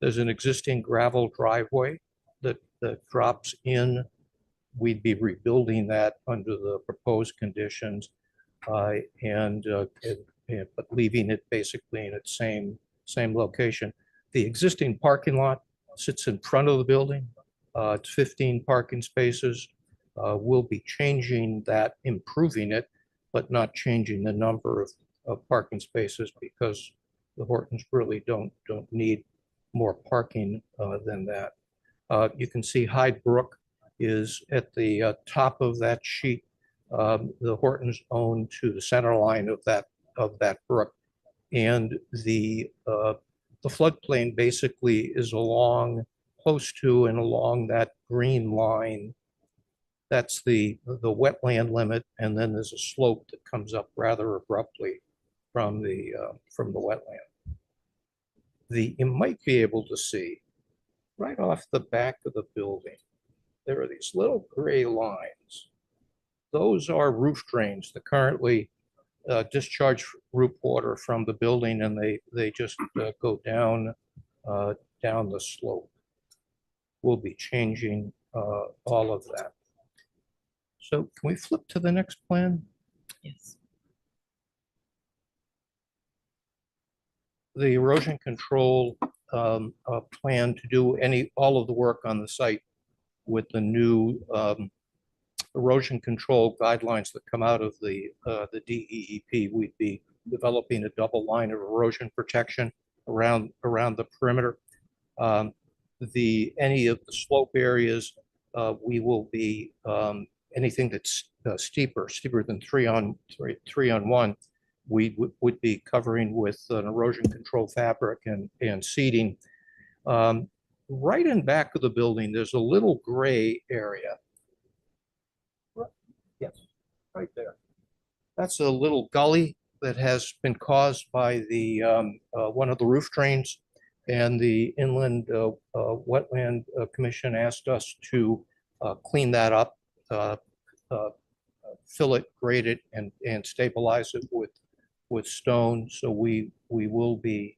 Speaker 13: There's an existing gravel driveway that drops in. We'd be rebuilding that under the proposed conditions. But leaving it basically in its same location. The existing parking lot sits in front of the building. It's 15 parking spaces. We'll be changing that, improving it, but not changing the number of parking spaces, because the Hortons really don't need more parking than that. You can see Hyde Brook is at the top of that sheet. The Hortons own to the center line of that brook, and the floodplain basically is close to and along that green line. That's the wetland limit, and then there's a slope that comes up rather abruptly from the wetland. You might be able to see right off the back of the building, there are these little gray lines. Those are roof drains that currently discharge root water from the building, and they just go down down the slope. We'll be changing all of that. So can we flip to the next plan?
Speaker 1: Yes.
Speaker 13: The erosion control plan to do all of the work on the site with the new erosion control guidelines that come out of the DEEP. We'd be developing a double line of erosion protection around the perimeter. Any of the slope areas, we will be anything that's steeper than 3-on-1, we would be covering with an erosion control fabric and seeding. Right in back of the building, there's a little gray area. Yes, right there. That's a little gully that has been caused by the one of the roof drains, and the Inland Wetland Commission asked us to clean that up, fill it, grade it, and stabilize it with stone. So we will be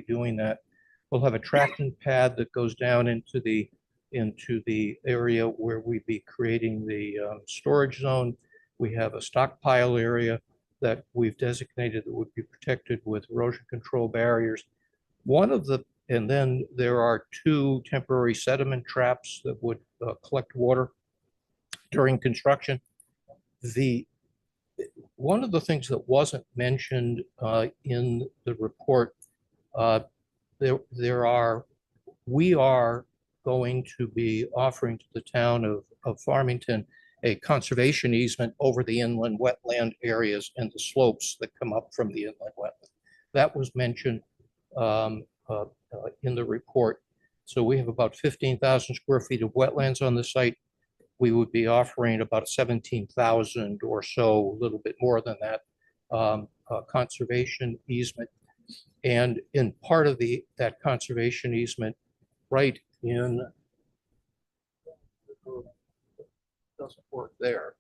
Speaker 13: doing that. We'll have a traction pad that goes down into the area where we'd be creating the storage zone. We have a stockpile area that we've designated that would be protected with erosion control barriers. And then there are 2 temporary sediment traps that would collect water during construction. One of the things that wasn't mentioned in the report, we are going to be offering to the town of Farmington a conservation easement over the inland wetland areas and the slopes that come up from the inland wetland. That was mentioned in the report. So we have about 15,000 square feet of wetlands on the site. We would be offering about 17,000 or so, a little bit more than that, conservation easement. And in part of that conservation easement, right in, doesn't work there,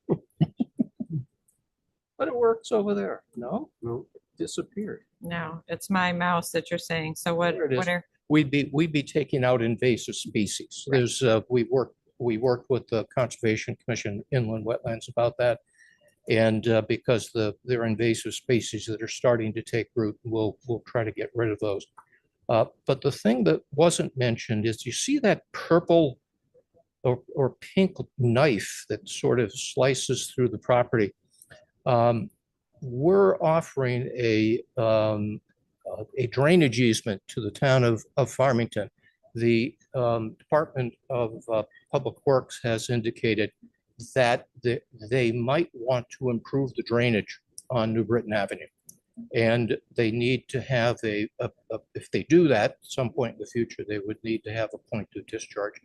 Speaker 13: but it works over there. No, it disappeared.
Speaker 1: No, it's my mouse that you're saying. So what
Speaker 13: There it is.
Speaker 1: what are,
Speaker 13: We'd be taking out invasive species. There's we worked with the Conservation Commission Inland Wetlands about that, and because there are invasive species that are starting to take root, we'll try to get rid of those. But the thing that wasn't mentioned is, you see that purple or pink knife that sort of slices through the property. We're offering a drainage easement to the town of Farmington. The Department of Public Works has indicated that they might want to improve the drainage on New Britain Avenue. And they need to have if they do that at some point in the future, they would need to have a point of discharge,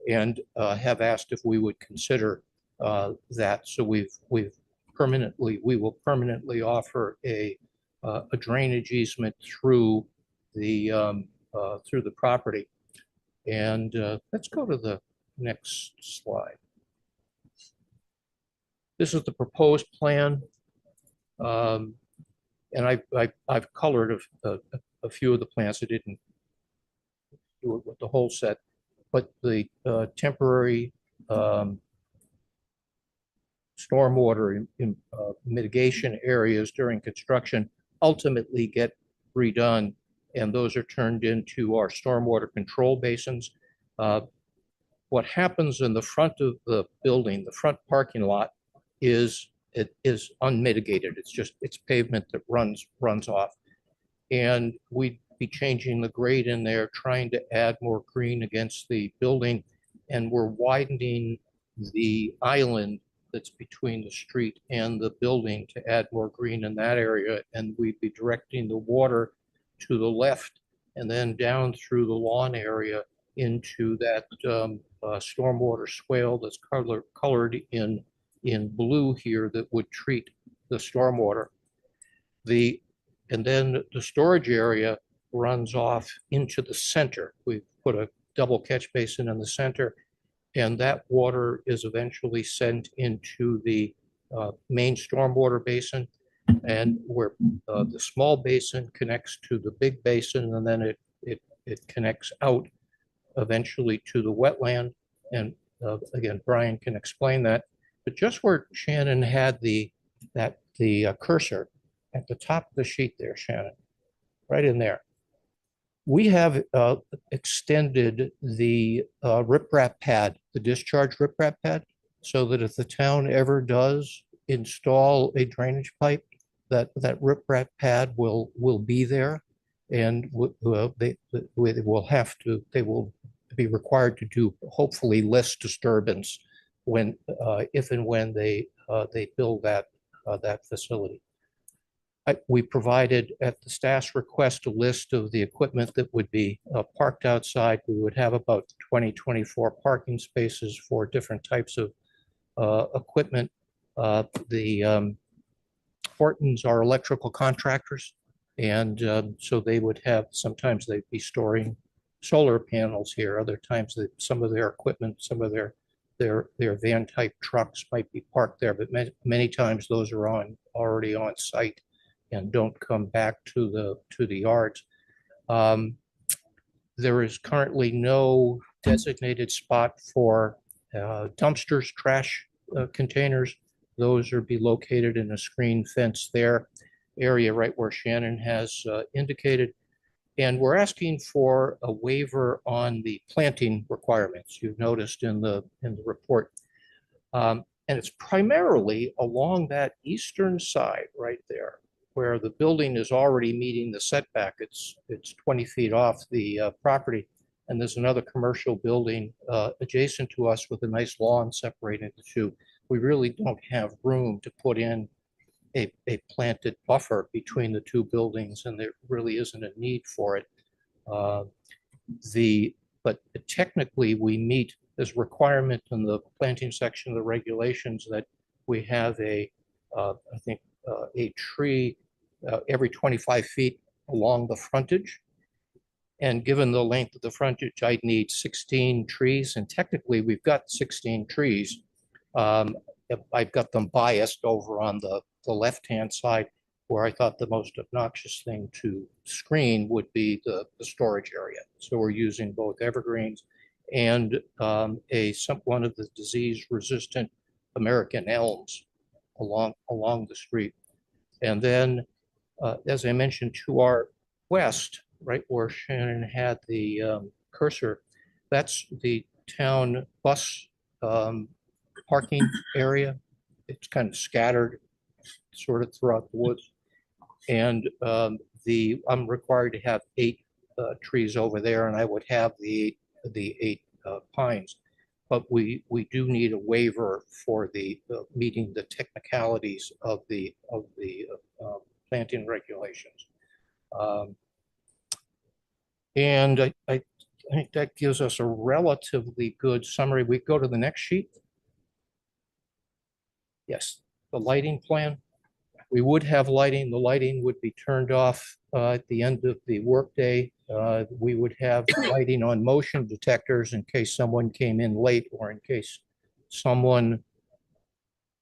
Speaker 13: and have asked if we would consider that. So we will permanently offer a drainage easement through the property. And let's go to the next slide. This is the proposed plan. And I've colored a few of the plans. I didn't do it with the whole set, but the temporary stormwater mitigation areas during construction ultimately get redone, and those are turned into our stormwater control basins. What happens in the front of the building, the front parking lot, is unmitigated. It's pavement that runs off, and we'd be changing the grade in there, trying to add more green against the building, and we're widening the island that's between the street and the building to add more green in that area. And we'd be directing the water to the left and then down through the lawn area into that stormwater swale that's colored in blue here that would treat the stormwater. And then the storage area runs off into the center. We put a double catch basin in the center, and that water is eventually sent into the main stormwater basin. And where the small basin connects to the big basin, and then it connects out eventually to the wetland. And again, Brian can explain that. But just where Shannon had the cursor at the top of the sheet there, Shannon, right in there, we have extended the riprap pad, the discharge riprap pad, so that if the town ever does install a drainage pipe, that riprap pad will be there, and they will be required to do hopefully less disturbance when if and when they build that facility. We provided at the staff's request a list of the equipment that would be parked outside. We would have about 24 parking spaces for different types of equipment. The Hortons are electrical contractors, and so they would have, sometimes they'd be storing solar panels here. Other times that some of their equipment, some of their van type trucks might be parked there, but many times those are already on site and don't come back to the yards. There is currently no designated spot for dumpsters, trash containers. Those are be located in a screen fence there area right where Shannon has indicated. And we're asking for a waiver on the planting requirements you've noticed in the report. And it's primarily along that eastern side right there, where the building is already meeting the setback. It's 20 feet off the property. And there's another commercial building adjacent to us with a nice lawn separating the two. We really don't have room to put in a planted buffer between the two buildings, and there really isn't a need for it. But technically we meet this requirement in the planting section of the regulations that we have I think a tree every 25 feet along the frontage. And given the length of the frontage, I'd need 16 trees, and technically we've got 16 trees. I've got them biased over on the left-hand side, where I thought the most obnoxious thing to screen would be the storage area. So we're using both evergreens and one of the disease-resistant American elms along the street. And then, as I mentioned, to our west, right where Shannon had the cursor, that's the town bus parking area. It's kind of scattered sort of throughout the woods. And I'm required to have 8 trees over there, and I would have the 8 pines. But we do need a waiver for the meeting the technicalities of the planting regulations. And I think that gives us a relatively good summary. We go to the next sheet. Yes, the lighting plan. We would have lighting. The lighting would be turned off at the end of the workday. We would have lighting on motion detectors in case someone came in late or in case someone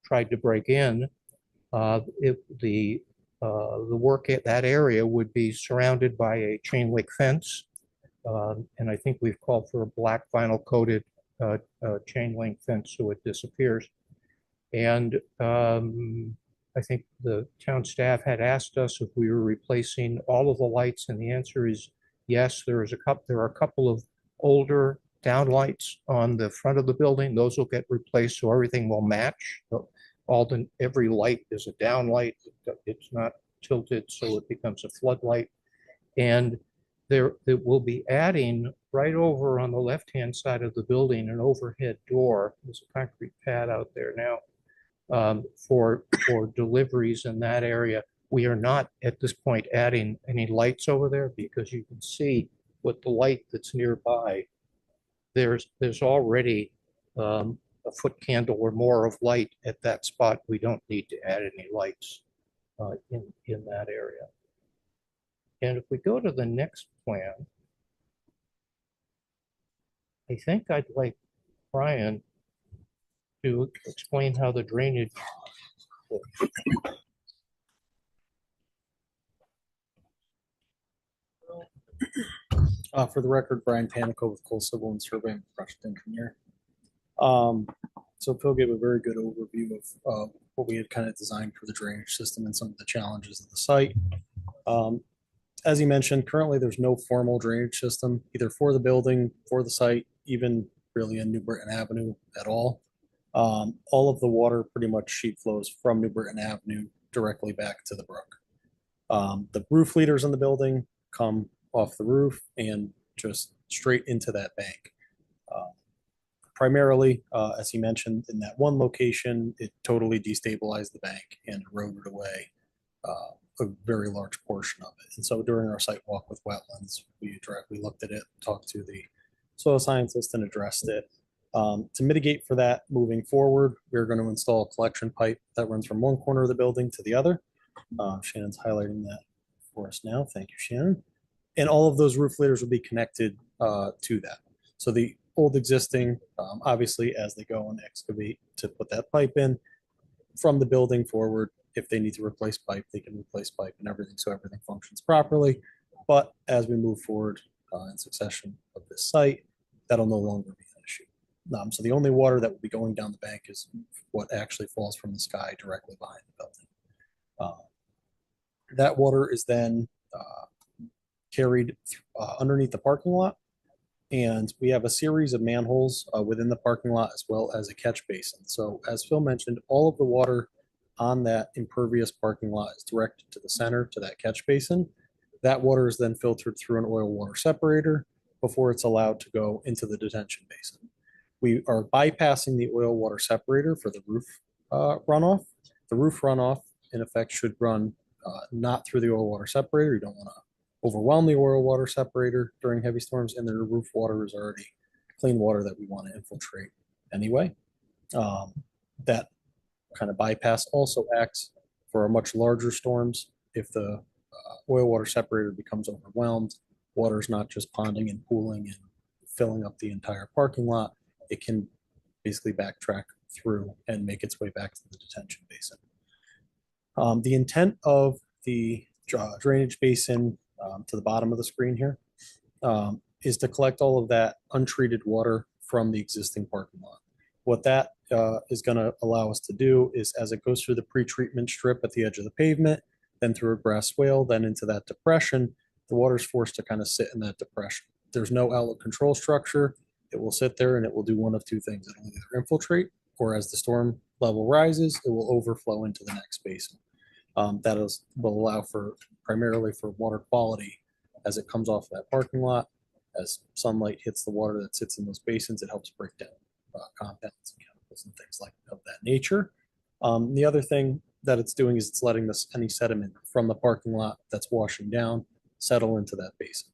Speaker 13: tried to break in. If the work at that area would be surrounded by a chain link fence. And I think we've called for a black vinyl coated chain link fence so it disappears. And I think the town staff had asked us if we were replacing all of the lights, and the answer is yes. There are a couple of older downlights on the front of the building. Those will get replaced so everything will match. Every light is a downlight. It's not tilted so it becomes a floodlight. And it will be adding right over on the left-hand side of the building an overhead door. There's a concrete pad out there now. For deliveries in that area. We are not at this point adding any lights over there because you can see with the light that's nearby, there's already a foot candle or more of light at that spot. We don't need to add any lights in that area. And if we go to the next plan, I think I'd like Brian to explain how the drainage.
Speaker 14: For the record, Brian Panico with Cole Civil and Survey and Project Engineer. So Phil gave a very good overview of what we had kind of designed for the drainage system and some of the challenges of the site. As he mentioned, currently there's no formal drainage system either for the building, for the site, even really in New Britain Avenue at all. All of the water pretty much sheet flows from New Britain Avenue directly back to the brook. The roof leaders in the building come off the roof and just straight into that bank. Primarily, as he mentioned, in that one location, it totally destabilized the bank and eroded away a very large portion of it. And so during our site walk with wetlands, we looked at it, talked to the soil scientist and addressed it. To mitigate for that moving forward, we're going to install a collection pipe that runs from one corner of the building to the other. Shannon's highlighting that for us now. Thank you, Shannon. And all of those roof leaders will be connected to that. So the old existing, obviously, as they go and excavate to put that pipe in, from the building forward, if they need to replace pipe, they can replace pipe and everything, so everything functions properly. But as we move forward in succession of this site, that'll no longer be an issue. So the only water that will be going down the bank is what actually falls from the sky directly behind the building. That water is then carried underneath the parking lot. And we have a series of manholes within the parking lot as well as a catch basin. So as Phil mentioned, all of the water on that impervious parking lot is directed to the center, to that catch basin. That water is then filtered through an oil water separator before it's allowed to go into the detention basin. We are bypassing the oil water separator for the roof runoff. The roof runoff, in effect, should run not through the oil water separator. You don't want to overwhelm the oil water separator during heavy storms, and the roof water is already clean water that we want to infiltrate anyway. That kind of bypass also acts for our much larger storms. If the oil water separator becomes overwhelmed, water is not just ponding and pooling and filling up the entire parking lot. It can basically backtrack through and make its way back to the detention basin. The intent of the drainage basin to the bottom of the screen here is to collect all of that untreated water from the existing parking lot. What that is going to allow us to do is, as it goes through the pre-treatment strip at the edge of the pavement, then through a grass swale, then into that depression, the water is forced to kind of sit in that depression. There's no outlet control structure. It will sit there and it will do one of two things. It will either infiltrate, or as the storm level rises, it will overflow into the next basin. That will allow for primarily for water quality as it comes off that parking lot. As sunlight hits the water that sits in those basins, it helps break down compounds and chemicals and things like of that nature. The other thing that it's doing is it's letting any sediment from the parking lot that's washing down settle into that basin.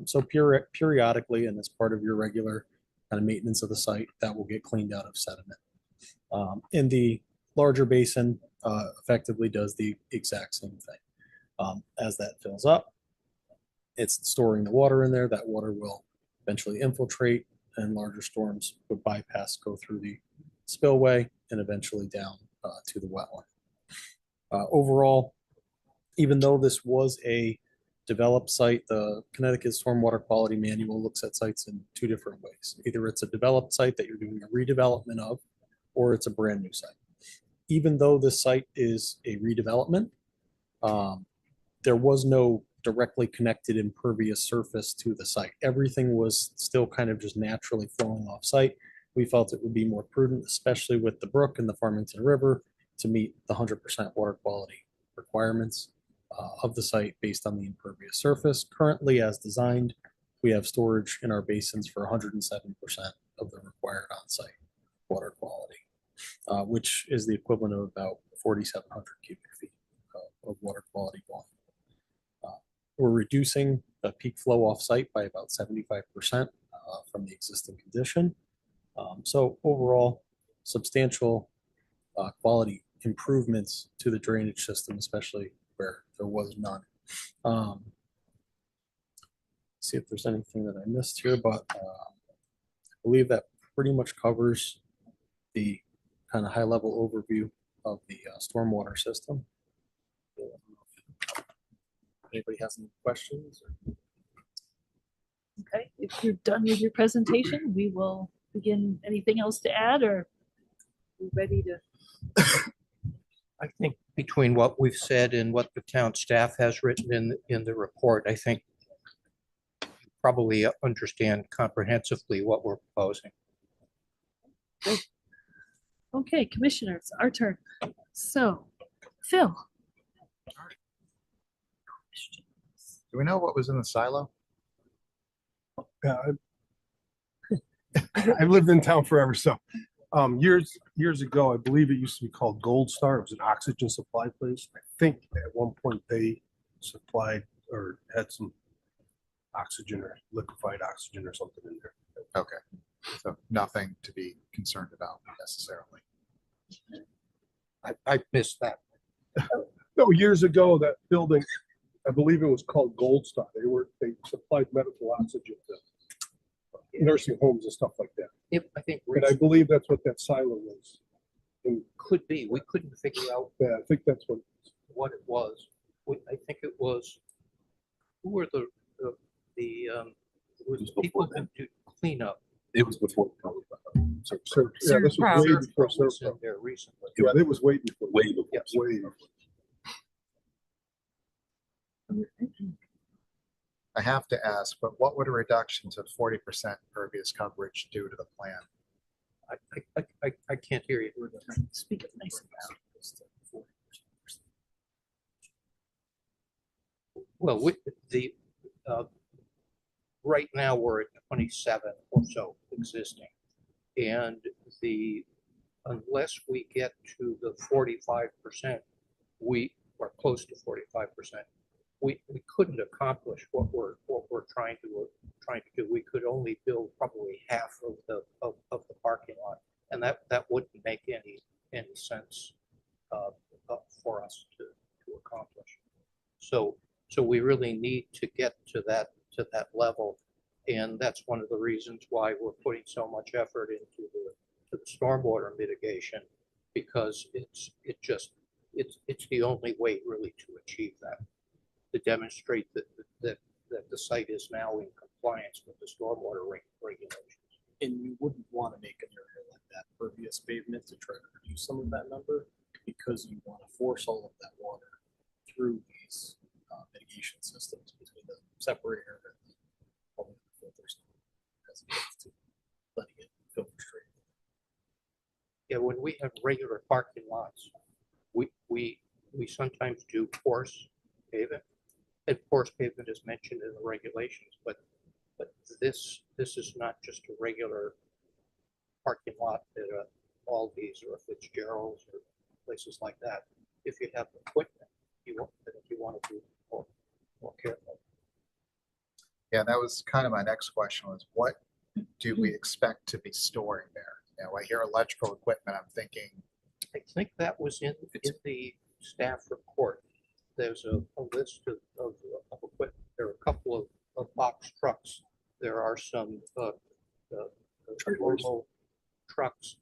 Speaker 14: So periodically, and as part of your regular kind of maintenance of the site, that will get cleaned out of sediment. In the larger basin, effectively does the exact same thing. As that fills up, it's storing the water in there. That water will eventually infiltrate, and larger storms would bypass, go through the spillway, and eventually down to the wetland. Overall, even though this was a developed site, the Connecticut Stormwater Quality Manual looks at sites in two different ways. Either it's a developed site that you're doing a redevelopment of, or it's a brand new site. Even though this site is a redevelopment, there was no directly connected impervious surface to the site. Everything was still kind of just naturally flowing off site. We felt it would be more prudent, especially with the brook and the Farmington River, to meet the 100% water quality requirements of the site based on the impervious surface. Currently, as designed, we have storage in our basins for 107% of the required on-site water quality, which is the equivalent of about 4,700 cubic feet of water quality volume. We're reducing the peak flow off-site by about 75% from the existing condition. So overall, substantial quality improvements to the drainage system, especially where there was none. See if there's anything that I missed here, but I believe that pretty much covers the kind of high-level overview of the stormwater system. Anybody has any questions?
Speaker 3: Okay, if you're done with your presentation, we will begin. Anything else to add, or we ready to?
Speaker 13: I think between what we've said and what the town staff has written in the report, I think you probably understand comprehensively what we're proposing.
Speaker 3: Okay, commissioners, our turn. So, Phil.
Speaker 8: Do we know what was in the silo?
Speaker 4: Yeah, I've lived in town forever, so years ago, I believe it used to be called Gold Star. It was an oxygen supply place. I think at one point they supplied or had some oxygen or liquefied oxygen or something in there.
Speaker 8: Okay, so nothing to be concerned about necessarily.
Speaker 13: I missed that.
Speaker 4: No, years ago, that building, I believe it was called Gold Star. They supplied medical oxygen to nursing homes and stuff like that.
Speaker 13: I think
Speaker 4: And I believe that's what that silo was. And
Speaker 13: could be. We couldn't figure out
Speaker 4: yeah, I think that's
Speaker 13: what it was. I think it was, who were the people who do cleanup?
Speaker 14: It was before.
Speaker 4: So, yeah, this was way before
Speaker 13: Was in
Speaker 4: Serpro.
Speaker 13: there recently.
Speaker 4: Yeah, it was way before.
Speaker 14: Way before.
Speaker 13: Yes.
Speaker 4: Way before.
Speaker 8: I have to ask, but what would a reduction to 40% impervious coverage do to the plan?
Speaker 13: I can't hear you.
Speaker 3: Speak up nice.
Speaker 13: Well, with the, right now, we're at 27 or so existing. And unless we get to the 45%, we are close to 45%. We couldn't accomplish what we're trying to do. We could only build probably half of the parking lot, and that wouldn't make any sense for us to accomplish. So we really need to get to that level, and that's one of the reasons why we're putting so much effort into the stormwater mitigation, because it's the only way really to achieve that, to demonstrate that the site is now in compliance with the stormwater regulations.
Speaker 14: And you wouldn't want to make an area like that pervious pavement to try to reduce some of that number, because you want to force all of that water through these mitigation systems between the separator and the filters, as opposed to letting it filter straight.
Speaker 13: Yeah, when we have regular parking lots, we sometimes do porous pavement. And porous pavement is mentioned in the regulations, but this is not just a regular parking lot at Aldi's or a Fitzgerald's or places like that. If you have equipment, you want to be more careful.
Speaker 8: Yeah, that was kind of my next question, was what do we expect to be storing there? You know, I hear electrical equipment, I'm thinking.
Speaker 13: I think that was in the staff report. There's a list of equipment. There are a couple of box trucks. There are some normal trucks.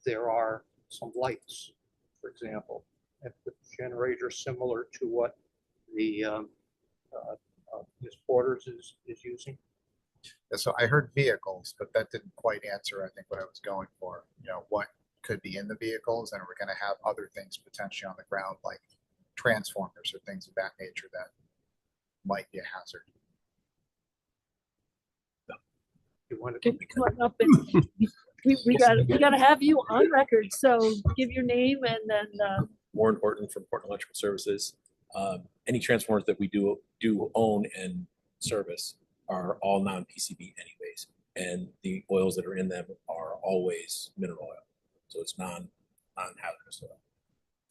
Speaker 13: There are some lights, for example, at the generator similar to what the Ms. Porter's is using.
Speaker 8: So I heard vehicles, but that didn't quite answer, I think, what I was going for. You know, what could be in the vehicles, and we're going to have other things potentially on the ground, like transformers or things of that nature that might be a hazard.
Speaker 13: You want
Speaker 3: to come on up and we got to have you on record. So give your name and then.
Speaker 14: More important from Portland Electrical Services. Any transformers that we do own and service are all non-PCB anyways, and the oils that are in them are always mineral oil, so it's non-hazardous oil.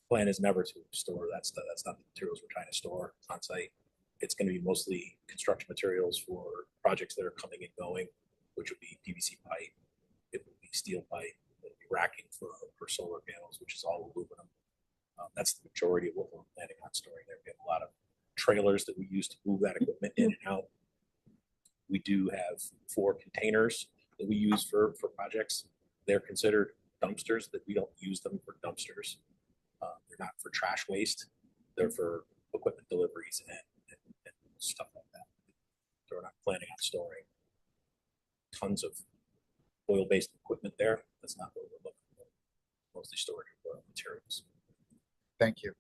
Speaker 14: Plan is never to store that stuff. That's not the materials we're trying to store on site. It's going to be mostly construction materials for projects that are coming and going, which would be PVC pipe, it would be steel pipe, it would be racking for solar panels, which is all aluminum. That's the majority of what we're planning on storing there. We have a lot of trailers that we use to move that equipment in and out. We do have 4 containers that we use for projects. They're considered dumpsters, that we don't use them for dumpsters. They're not for trash waste. They're for equipment deliveries and stuff like that. So we're not planning on storing tons of oil-based equipment there. That's not what we're looking for. Mostly storage of materials.
Speaker 8: Thank you.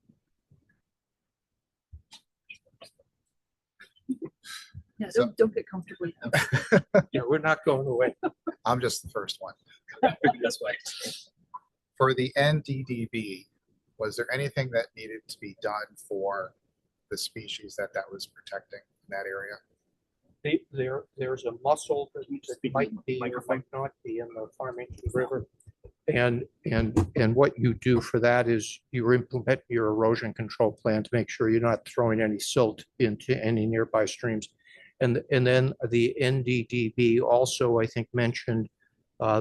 Speaker 3: Yeah,
Speaker 8: So-
Speaker 3: don't get comfortable.
Speaker 14: Yeah, we're not going away.
Speaker 8: I'm just the first one.
Speaker 14: That's why.
Speaker 8: For the NDDB, was there anything that needed to be done for the species that was protecting in that area?
Speaker 13: There's a mussel that might be or might not be in the Farmington River. And what you do for that is you implement your erosion control plan to make sure you're not throwing any silt into any nearby streams. And then the NDDB also, I think, mentioned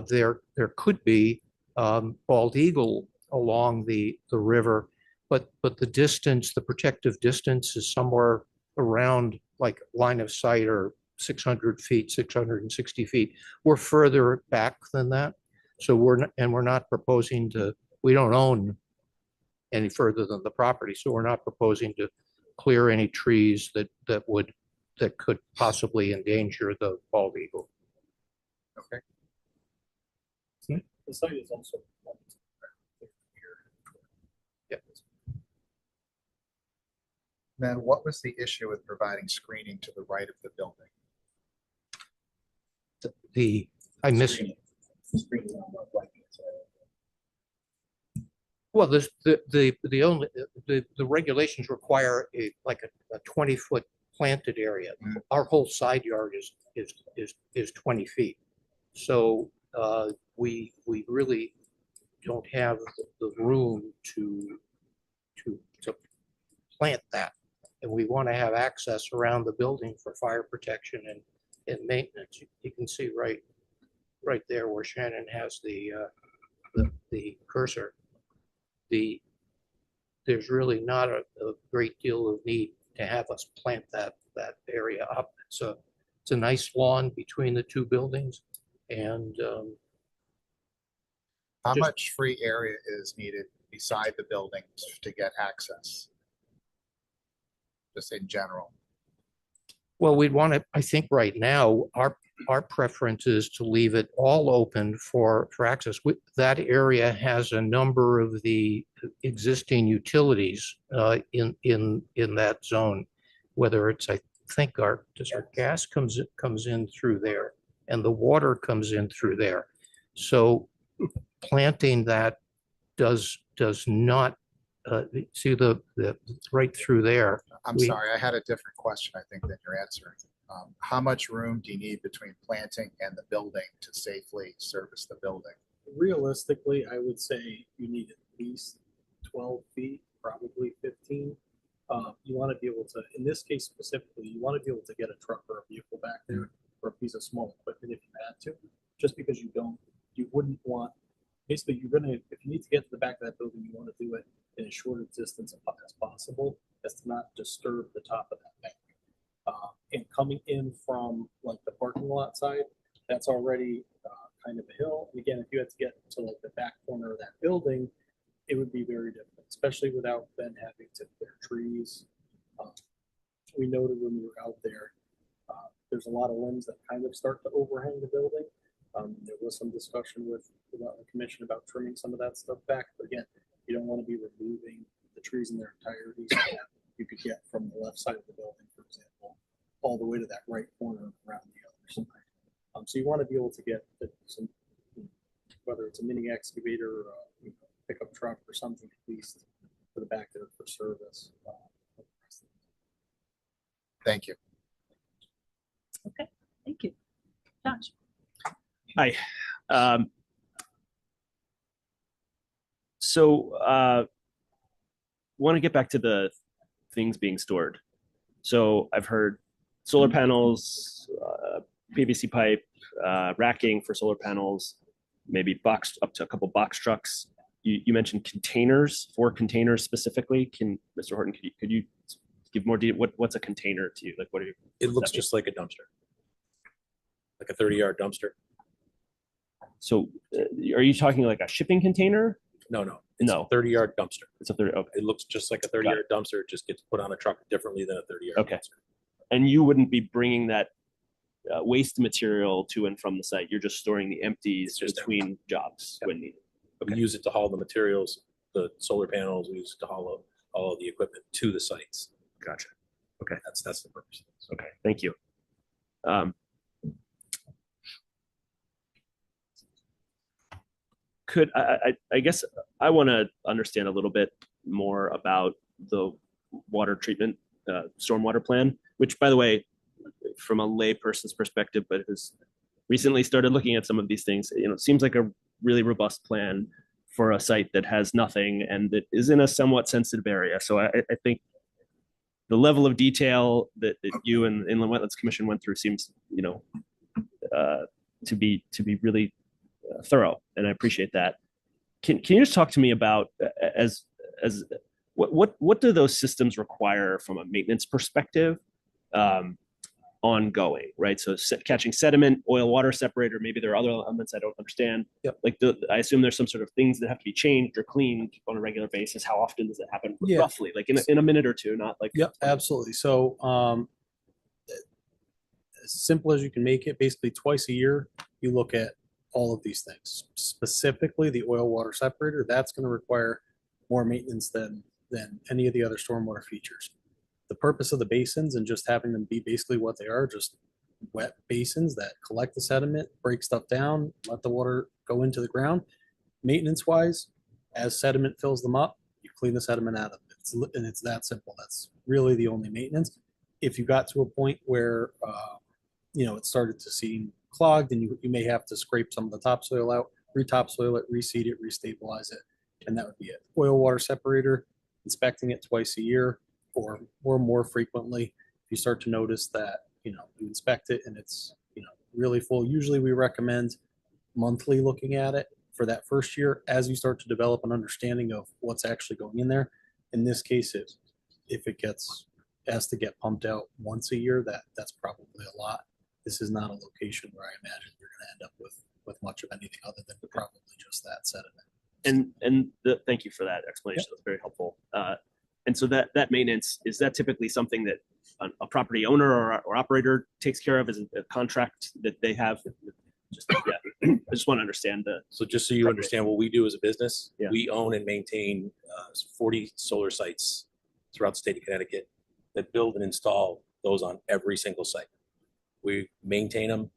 Speaker 13: there could be bald eagle along the river, but the distance, the protective distance is somewhere around like line of sight or 600 feet, 660 feet. We're further back than that. So we're not proposing to, we don't own any further than the property. So we're not proposing to clear any trees that could possibly endanger the bald eagle.
Speaker 8: Okay.
Speaker 14: The site is also.
Speaker 8: Yeah. Then what was the issue with providing screening to the right of the building?
Speaker 13: I missed. Well, the regulations require a 20-foot planted area. Our whole side yard is 20 feet. So we really don't have the room to plant that. And we want to have access around the building for fire protection and maintenance. You can see right there where Shannon has the cursor. There's really not a great deal of need to have us plant that area up. It's a nice lawn between the two buildings, and
Speaker 8: How much free area is needed beside the building to get access? Just in general.
Speaker 13: well, we'd want to, I think right now, our preference is to leave it all open for access. That area has a number of the existing utilities in that zone, whether it's, I think our gas comes in through there and the water comes in through there. So planting that does not see the right through there.
Speaker 8: I'm sorry, I had a different question, I think, than you're answering. How much room do you need between planting and the building to safely service the building?
Speaker 14: Realistically, I would say you need at least 12 feet, probably 15. You want to be able to, in this case specifically, you want to be able to get a truck or a vehicle back there or a piece of small equipment if you had to. Just because you wouldn't want, basically if you need to get to the back of that building, you want to do it in as short a distance as possible, as to not disturb the top of that bank. And coming in from like the parking lot side, that's already kind of a hill. And again, if you had to get to like the back corner of that building, it would be very different, especially without then having to clear trees. We noted when we were out there, there's a lot of limbs that kind of start to overhang the building. There was some discussion with the commission about trimming some of that stuff back, but again, you don't want to be removing the trees in their entirety so that you could get from the left side of the building, for example, all the way to that right corner around the other side. So you want to be able to get some, whether it's a mini excavator or a pickup truck or something, at least for the back there for service.
Speaker 8: Thank you.
Speaker 3: Okay, thank you. Josh.
Speaker 5: Hi. So want to get back to the things being stored. So I've heard solar panels, PVC pipe, racking for solar panels, maybe up to a couple box trucks. You mentioned containers, 4 containers specifically. Mr. Horton, could you give more detail? What's a container to you? Like, what are you?
Speaker 14: It looks just like a dumpster, like a 30-yard dumpster.
Speaker 5: So are you talking like a shipping container?
Speaker 14: No. It's a 30-yard dumpster.
Speaker 5: It's a 30. Okay.
Speaker 14: It looks just like a 30-yard dumpster. It just gets put on a truck differently than a 30-yard
Speaker 5: Okay.
Speaker 14: dumpster.
Speaker 5: And you wouldn't be bringing that waste material to and from the site. You're just storing the empties between jobs when needed.
Speaker 14: We use it to haul the materials, the solar panels, we use it to haul all of the equipment to the sites.
Speaker 5: Gotcha. Okay.
Speaker 14: That's the purpose.
Speaker 5: Okay, thank you. I guess I want to understand a little bit more about the water treatment, stormwater plan, which, by the way, from a layperson's perspective, but has recently started looking at some of these things, it seems like a really robust plan for a site that has nothing and that is in a somewhat sensitive area. So I think the level of detail that you and the Inland Wetlands Commission went through seems, to be really thorough, and I appreciate that. Can you just talk to me about what do those systems require from a maintenance perspective, ongoing, right? So catching sediment, oil water separator, maybe there are other elements I don't understand.
Speaker 14: Yep.
Speaker 5: Like I assume there's some sort of things that have to be changed or cleaned on a regular basis. How often does that happen?
Speaker 14: Yeah.
Speaker 5: Roughly, like in a minute or two, not like.
Speaker 14: Yep, absolutely. So as simple as you can make it, basically twice a year, you look at all of these things. Specifically, the oil water separator, that's going to require more maintenance than any of the other stormwater features. The purpose of the basins and just having them be basically what they are, just wet basins that collect the sediment, break stuff down, let the water go into the ground. Maintenance wise, as sediment fills them up, you clean the sediment out of it. And it's that simple. That's really the only maintenance. If you got to a point where it started to seem clogged, and you may have to scrape some of the topsoil out, re-topsoil it, reseed it, restabilize it, and that would be it. Oil water separator, inspecting it twice a year or more frequently. If you start to notice that you inspect it and it's really full, usually we recommend monthly looking at it for that first year. As you start to develop an understanding of what's actually going in there, in this case, if it has to get pumped out once a year, that's probably a lot. This is not a location where I imagine you're going to end up with much of anything other than probably just that sediment.
Speaker 5: Thank you for that explanation. That's very helpful. And so that maintenance, is that typically something that a property owner or operator takes care of? Is it a contract that they have? I just want to understand
Speaker 14: So just so you understand what we do as a business,
Speaker 5: Yeah.
Speaker 14: we own and maintain 40 solar sites throughout the state of Connecticut that build and install those on every single site. We maintain them,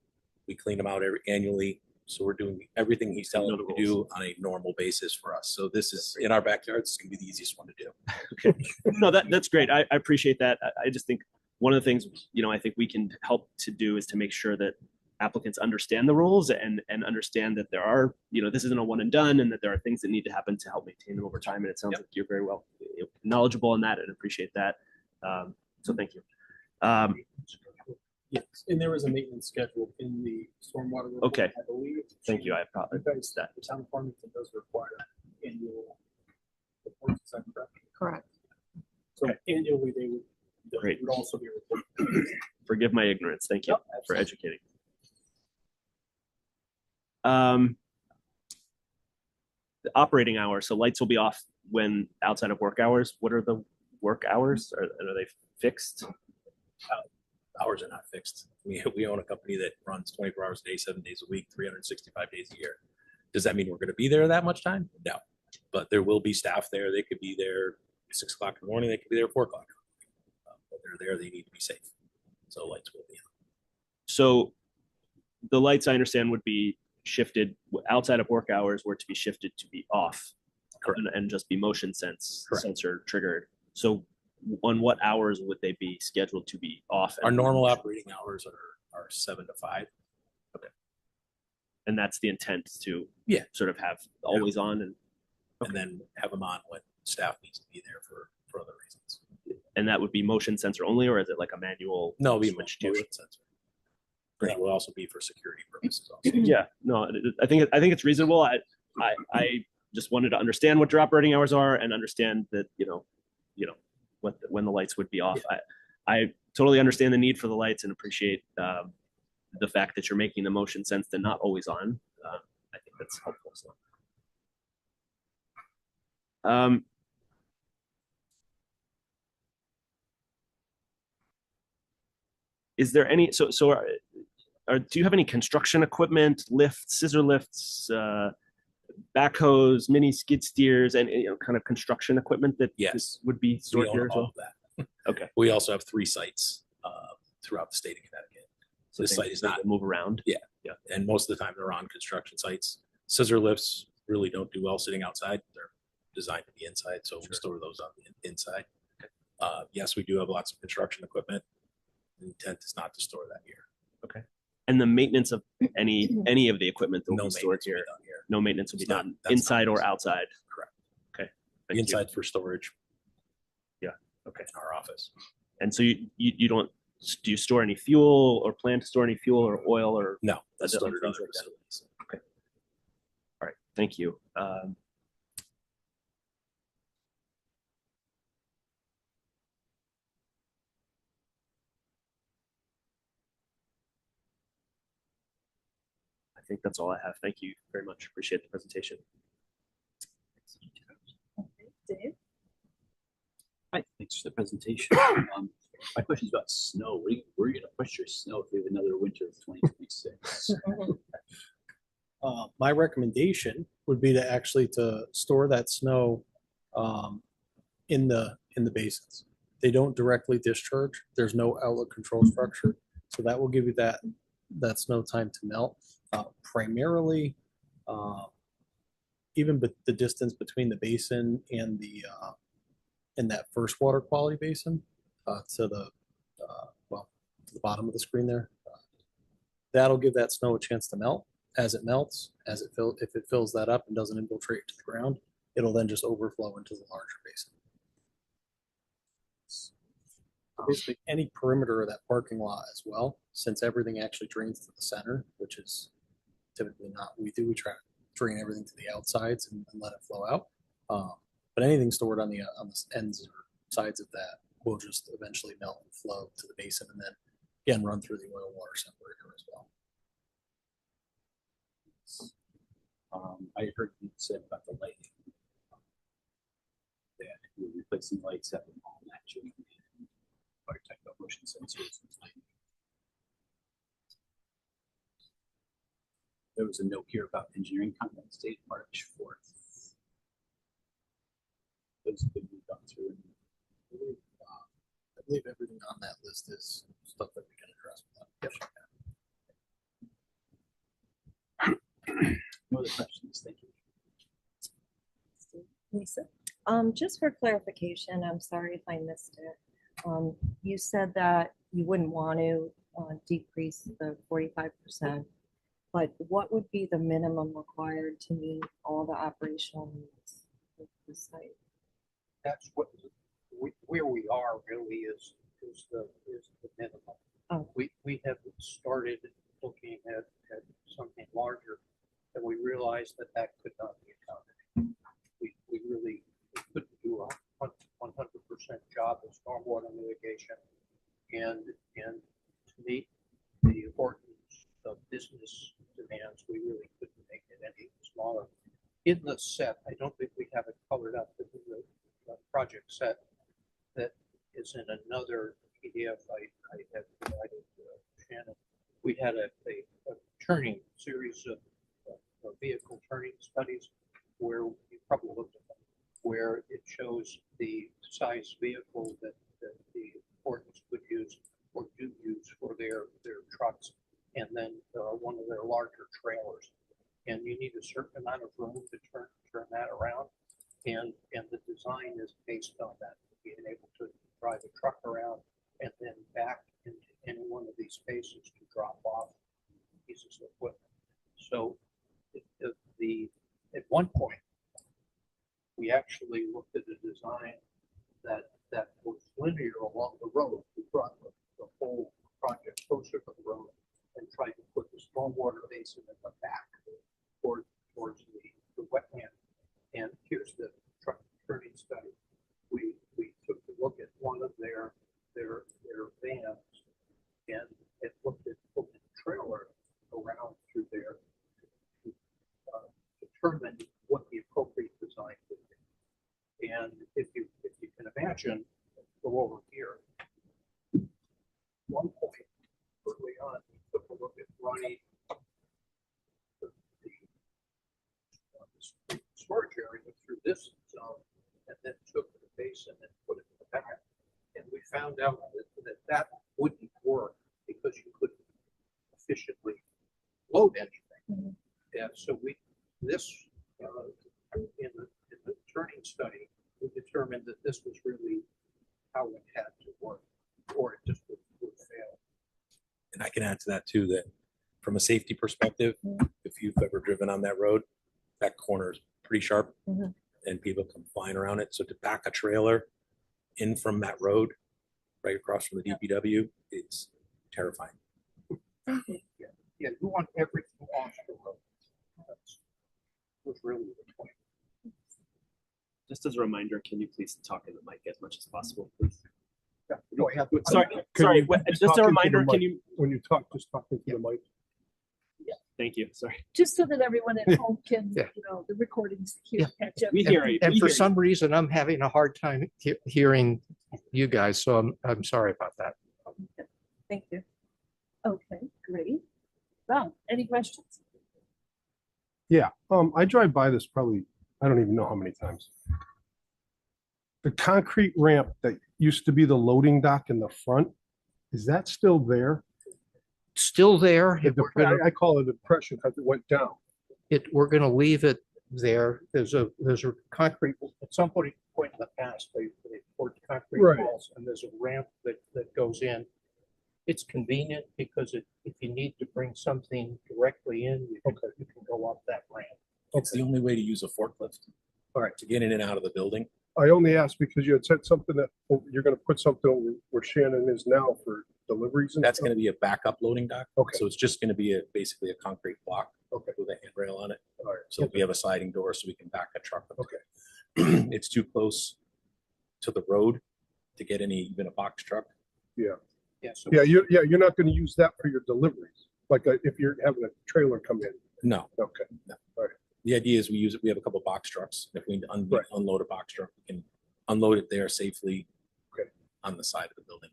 Speaker 14: we clean them out annually. So we're doing everything he's telling us to do on a normal basis for us. So this is in our backyard. It's going to be the easiest one to do.
Speaker 5: Okay. No, that's great. I appreciate that. I just think one of the things, I think we can help to do is to make sure that applicants understand the rules and understand that there are, this isn't a one and done, and that there are things that need to happen to help maintain them over time. And it sounds like you're very well knowledgeable in that and appreciate that. So thank you.
Speaker 14: Yes, and there is a maintenance schedule in the stormwater report.
Speaker 5: Okay.
Speaker 14: I believe.
Speaker 5: Thank you. I apologize.
Speaker 14: That the town of Farmington does require annual reports. Is that correct?
Speaker 1: Correct.
Speaker 14: So annually, they
Speaker 5: Great.
Speaker 14: would also be reported.
Speaker 5: Forgive my ignorance. Thank you
Speaker 14: Yep,
Speaker 5: for
Speaker 14: absolutely.
Speaker 5: educating. The operating hours. So lights will be off when outside of work hours. What are the work hours? Are they fixed?
Speaker 14: Hours are not fixed. We own a company that runs 24 hours a day, 7 days a week, 365 days a year. Does that mean we're going to be there that much time? No, but there will be staff there. They could be there 6 o'clock in the morning. They could be there 4 o'clock. But they're there. They need to be safe. So lights will be on.
Speaker 5: So the lights, I understand, would be shifted outside of work hours, were to be shifted to be off.
Speaker 14: Correct.
Speaker 5: And just be motion
Speaker 14: Correct.
Speaker 5: sensor triggered. So on what hours would they be scheduled to be off?
Speaker 14: Our normal operating hours are 7 to 5.
Speaker 5: And that's the intent to sort of have always on and
Speaker 14: then have them on when staff needs to be there for other reasons.
Speaker 5: And that would be motion sensor only, or is it like a manual?
Speaker 14: No, it'll be
Speaker 5: switch to
Speaker 14: motion sensor. It will also be for security purposes. Also.
Speaker 5: Yeah, no, I think it's reasonable. I just wanted to understand what your operating hours are and understand that when the lights would be off.
Speaker 14: Yeah.
Speaker 5: I totally understand the need for the lights and appreciate the fact that you're making the motion sense and not always on. I think that's helpful. So. Is there any, do you have any construction equipment, lifts, scissor lifts, backhoes, mini skid steers, and kind of construction equipment that
Speaker 15: Yes.
Speaker 5: would be
Speaker 15: We
Speaker 5: stored
Speaker 15: own
Speaker 5: here as
Speaker 15: all
Speaker 5: well?
Speaker 15: of that.
Speaker 5: Okay.
Speaker 15: We also have 3 sites throughout the state of Connecticut. So this
Speaker 5: things
Speaker 15: site is
Speaker 5: that
Speaker 15: not
Speaker 5: move around.
Speaker 15: Yeah.
Speaker 5: Yeah.
Speaker 15: And most of the time they're on construction sites. Scissor lifts really don't do well sitting outside. They're designed to be inside, so we store those on the inside. Yes, we do have lots of construction equipment. The intent is not to store that here.
Speaker 5: Okay. And the maintenance of any of the equipment that will
Speaker 15: No
Speaker 5: be stored
Speaker 15: maintenance will be
Speaker 5: here,
Speaker 15: done here.
Speaker 5: no maintenance will be
Speaker 15: It's not-
Speaker 5: done
Speaker 15: that's not
Speaker 5: inside or
Speaker 15: inside.
Speaker 5: outside.
Speaker 15: Correct.
Speaker 5: Okay.
Speaker 15: The
Speaker 5: Thank you.
Speaker 15: inside for storage.
Speaker 5: Yeah. Okay.
Speaker 15: In our office.
Speaker 5: And so you don't, do you store any fuel or plan to store any fuel or oil or?
Speaker 15: No, that's
Speaker 5: other
Speaker 15: stored at
Speaker 5: things
Speaker 15: other
Speaker 5: like that?
Speaker 15: facilities.
Speaker 5: Okay. All right. Thank you. I think that's all I have. Thank you very much. Appreciate the presentation.
Speaker 3: Dave?
Speaker 2: Hi, thanks for the presentation. My question is about snow. Where are you gonna push your snow if we have another winter of 2026?
Speaker 14: My recommendation would be to actually to store that snow in the basins. They don't directly discharge. There's no outlet control structure, so that will give you that snow time to melt. Primarily, even the distance between the basin and the and that first water quality basin to the to the bottom of the screen there. That'll give that snow a chance to melt. As it melts, if it fills that up and doesn't infiltrate to the ground, it'll then just overflow into the larger basin. Basically, any perimeter of that parking lot as well, since everything actually drains to the center, which is typically not what we do. We try to drain everything to the outsides and let it flow out. But anything stored on the ends or sides of that will just eventually melt and flow to the basin, and then again run through the oil water separator as well.
Speaker 2: I heard you said about the lighting. That you're replacing lights that will all matching and architectural motion sensors and lighting. There was a note here about engineering comments dated March 4th. Those have been gone through.
Speaker 14: I believe everything on that list is stuff that we can address without.
Speaker 2: No other questions. Thank you.
Speaker 7: Lisa, just for clarification, I'm sorry if I missed it. You said that you wouldn't want to decrease the 45%, but what would be the minimum required to meet all the operational needs of the site?
Speaker 13: That's what, where we are really is the minimum.
Speaker 7: Oh.
Speaker 13: We have started looking at something larger, and we realized that could not be accommodated. We really couldn't do a 100% job of stormwater mitigation, and to meet the importance of business demands, we really couldn't make it any smaller. In the set, I don't think we have it colored up, but in the project set that is in another PDF I have provided Shannon, we had a turning series of vehicle turning studies where you probably looked at them, where it shows the size vehicle that the Hortons would use or do use for their trucks, and then one of their larger trailers. And you need a certain amount of room to turn that around, and the design is based on that, being able to drive a truck around and then back into any one of these spaces to drop off pieces of equipment. So at one point, we actually looked at a design that was linear along the road. We brought the whole project closer to the road and tried to put the stormwater basin in the back towards the wetland. And here's the truck turning study. We took a look at one of their vans, and it looked at putting a trailer around through there to determine what the appropriate design would be. And if you can imagine, go over here. One point early on, we took a look at the storage area through this zone and then took the basin and put it in the back. And we found out that wouldn't work because you couldn't efficiently load anything. And so in the turning study, we determined that this was really how it had to work, or it just would fail.
Speaker 15: And I can add to that too, that from a safety perspective, if you've ever driven on that road, that corner is pretty sharp and people come flying around it. So to back a trailer in from that road, right across from the DPW, it's terrifying.
Speaker 13: Yeah, you want everything off the road. Was really the point.
Speaker 5: Just as a reminder, can you please talk in the mic as much as possible, please?
Speaker 13: Yeah. No, I have to-
Speaker 5: Sorry,
Speaker 4: Can
Speaker 5: sorry.
Speaker 4: you
Speaker 5: Just
Speaker 4: talk
Speaker 5: a
Speaker 4: into the
Speaker 5: reminder, can
Speaker 4: mic?
Speaker 5: you?
Speaker 4: When you talk, just talk into the mic.
Speaker 5: Yeah, thank you. Sorry.
Speaker 3: Just so that everyone at home can,
Speaker 13: Yeah.
Speaker 3: the recordings
Speaker 13: Yeah.
Speaker 3: catch up.
Speaker 5: We hear you.
Speaker 13: And
Speaker 5: we
Speaker 13: for
Speaker 5: hear you.
Speaker 13: some reason, I'm having a hard time hearing you guys, so I'm sorry about that.
Speaker 7: Thank you.
Speaker 3: Okay, great. Ron, any questions?
Speaker 4: Yeah, I drive by this probably, I don't even know how many times. The concrete ramp that used to be the loading dock in the front, is that still there?
Speaker 13: Still there.
Speaker 4: I call it a depression because it went down.
Speaker 13: We're gonna leave it there. There's a concrete, at some point in the past, they poured concrete
Speaker 4: Right.
Speaker 13: walls and there's a ramp that goes in. It's convenient because if you need to bring something directly in, you can go up that ramp.
Speaker 15: It's the only way to use a forklift.
Speaker 4: All right.
Speaker 15: To get in and out of the building.
Speaker 4: I only asked because you had said something that you're gonna put something over where Shannon is now for deliveries and
Speaker 15: That's
Speaker 4: stuff.
Speaker 15: going to be a backup loading dock.
Speaker 4: Okay.
Speaker 15: So it's just going to be basically a concrete block.
Speaker 4: Okay.
Speaker 15: With a handrail on it.
Speaker 4: All right.
Speaker 15: So we have a sliding door so we can back a truck up.
Speaker 4: Okay.
Speaker 15: It's too close to the road to get even a box truck.
Speaker 4: Yeah.
Speaker 13: Yeah, so
Speaker 4: Yeah, you're not gonna use that for your deliveries, like if you're having a trailer come in.
Speaker 15: No.
Speaker 4: Okay.
Speaker 15: No.
Speaker 4: All right.
Speaker 15: The idea is we have a couple box trucks. If we need to
Speaker 4: Right.
Speaker 15: unload a box truck, we can unload it there safely.
Speaker 4: Okay.
Speaker 15: On the side of the building.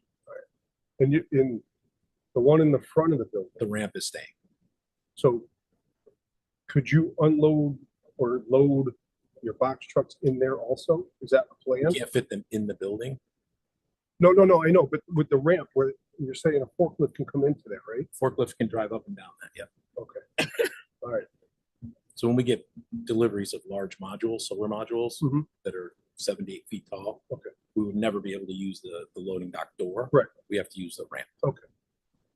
Speaker 4: And in the one in the front of the building,
Speaker 15: The ramp is staying.
Speaker 4: so could you unload or load your box trucks in there also? Is that a plan?
Speaker 15: You can't fit them in the building.
Speaker 4: No, I know, but with the ramp where you're saying a forklift can come into there, right?
Speaker 15: Forklift can drive up and down that, yeah.
Speaker 4: Okay. All right.
Speaker 15: So when we get deliveries of large modules, solar modules
Speaker 4: Mhm.
Speaker 15: that are 7 to 8 feet tall,
Speaker 4: Okay.
Speaker 15: we would never be able to use the loading dock door.
Speaker 4: Right.
Speaker 15: We have to use the ramp.
Speaker 4: Okay.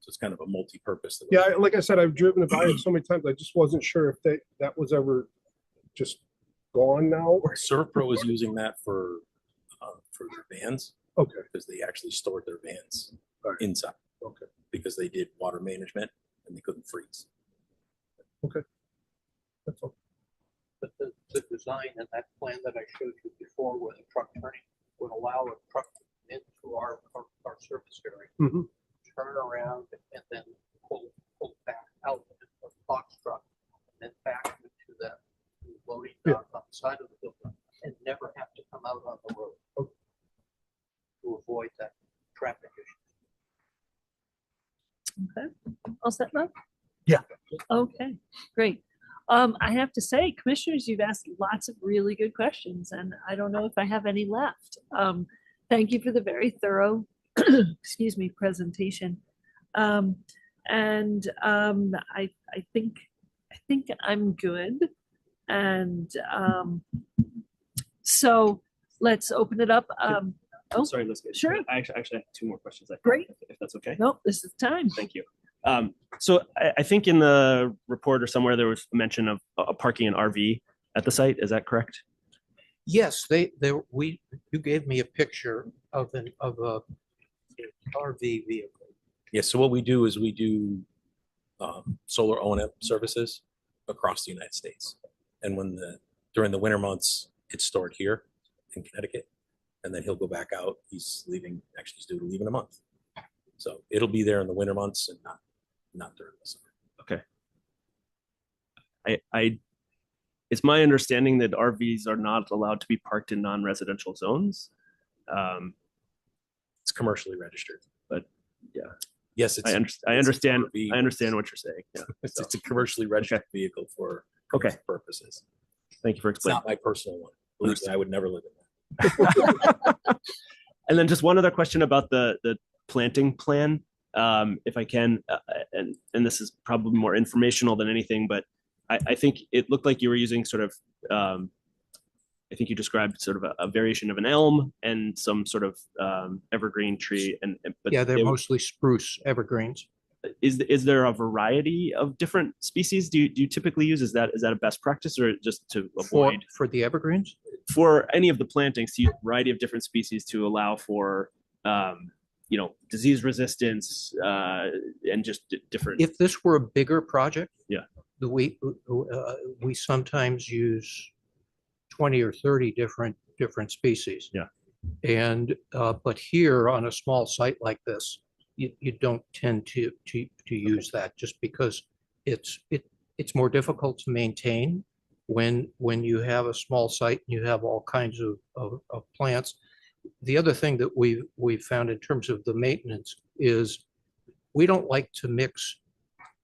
Speaker 15: So it's kind of a multi-purpose.
Speaker 4: Yeah, like I said, I've driven it by it so many times. I just wasn't sure if that was ever just gone now.
Speaker 15: Servpro is using that for their vans
Speaker 4: Okay.
Speaker 15: because they actually stored their vans
Speaker 4: All right.
Speaker 15: inside
Speaker 4: Okay.
Speaker 15: because they did water management and they couldn't freeze.
Speaker 4: That's all.
Speaker 13: But the design and that plan that I showed you before where the truck turning would allow a truck to come into our service area,
Speaker 4: Mhm.
Speaker 13: turn around and then pull back out of the box truck and then back into the loading dock on the side of the building and never have to come out on the road to avoid that traffic issue.
Speaker 3: Okay, all set, Ron?
Speaker 4: Yeah.
Speaker 3: Okay, great. I have to say, commissioners, you've asked lots of really good questions, and I don't know if I have any left. Thank you for the very thorough, excuse me, presentation. I think I'm good. And so let's open it up. Oh,
Speaker 5: Sorry, let's get.
Speaker 3: sure.
Speaker 5: I actually have two more questions.
Speaker 3: Great.
Speaker 5: If that's okay.
Speaker 3: Nope, this is time.
Speaker 5: Thank you. So I think in the report or somewhere there was mention of parking an RV at the site. Is that correct?
Speaker 13: Yes, you gave me a picture of an RV vehicle.
Speaker 15: Yeah, so what we do is we do solar O&M services across the United States. And during the winter months, it's stored here in Connecticut. And then he'll go back out. He's due to leave in a month. So it'll be there in the winter months and not during the summer.
Speaker 5: Okay. It's my understanding that RVs are not allowed to be parked in non-residential zones.
Speaker 15: It's commercially registered.
Speaker 5: But yeah.
Speaker 15: Yes,
Speaker 5: I understand what you're saying. Yeah.
Speaker 15: It's a commercially registered vehicle for commercial purposes.
Speaker 5: Thank you for
Speaker 15: It's
Speaker 5: explaining.
Speaker 15: not my personal one. Believe me, I would never live in that.
Speaker 5: And then just one other question about the planting plan, if I can, and this is probably more informational than anything, but I think it looked like you were using sort of, I think you described sort of a variation of an elm and some sort of evergreen tree, but
Speaker 13: Yeah, they're
Speaker 5: they-
Speaker 13: mostly spruce evergreens.
Speaker 5: Is there a variety of different species? Do you typically use? Is that a best practice, or just to avoid
Speaker 13: For the evergreens?
Speaker 5: for any of the plantings to use a variety of different species to allow for disease resistance and just different?
Speaker 13: If this were a bigger project,
Speaker 5: Yeah.
Speaker 13: we sometimes use 20 or 30 different species.
Speaker 5: Yeah.
Speaker 13: And but here on a small site like this, you don't tend to use that just because it's more difficult to maintain when you have a small site and you have all kinds of plants. The other thing that we've found in terms of the maintenance is we don't like to mix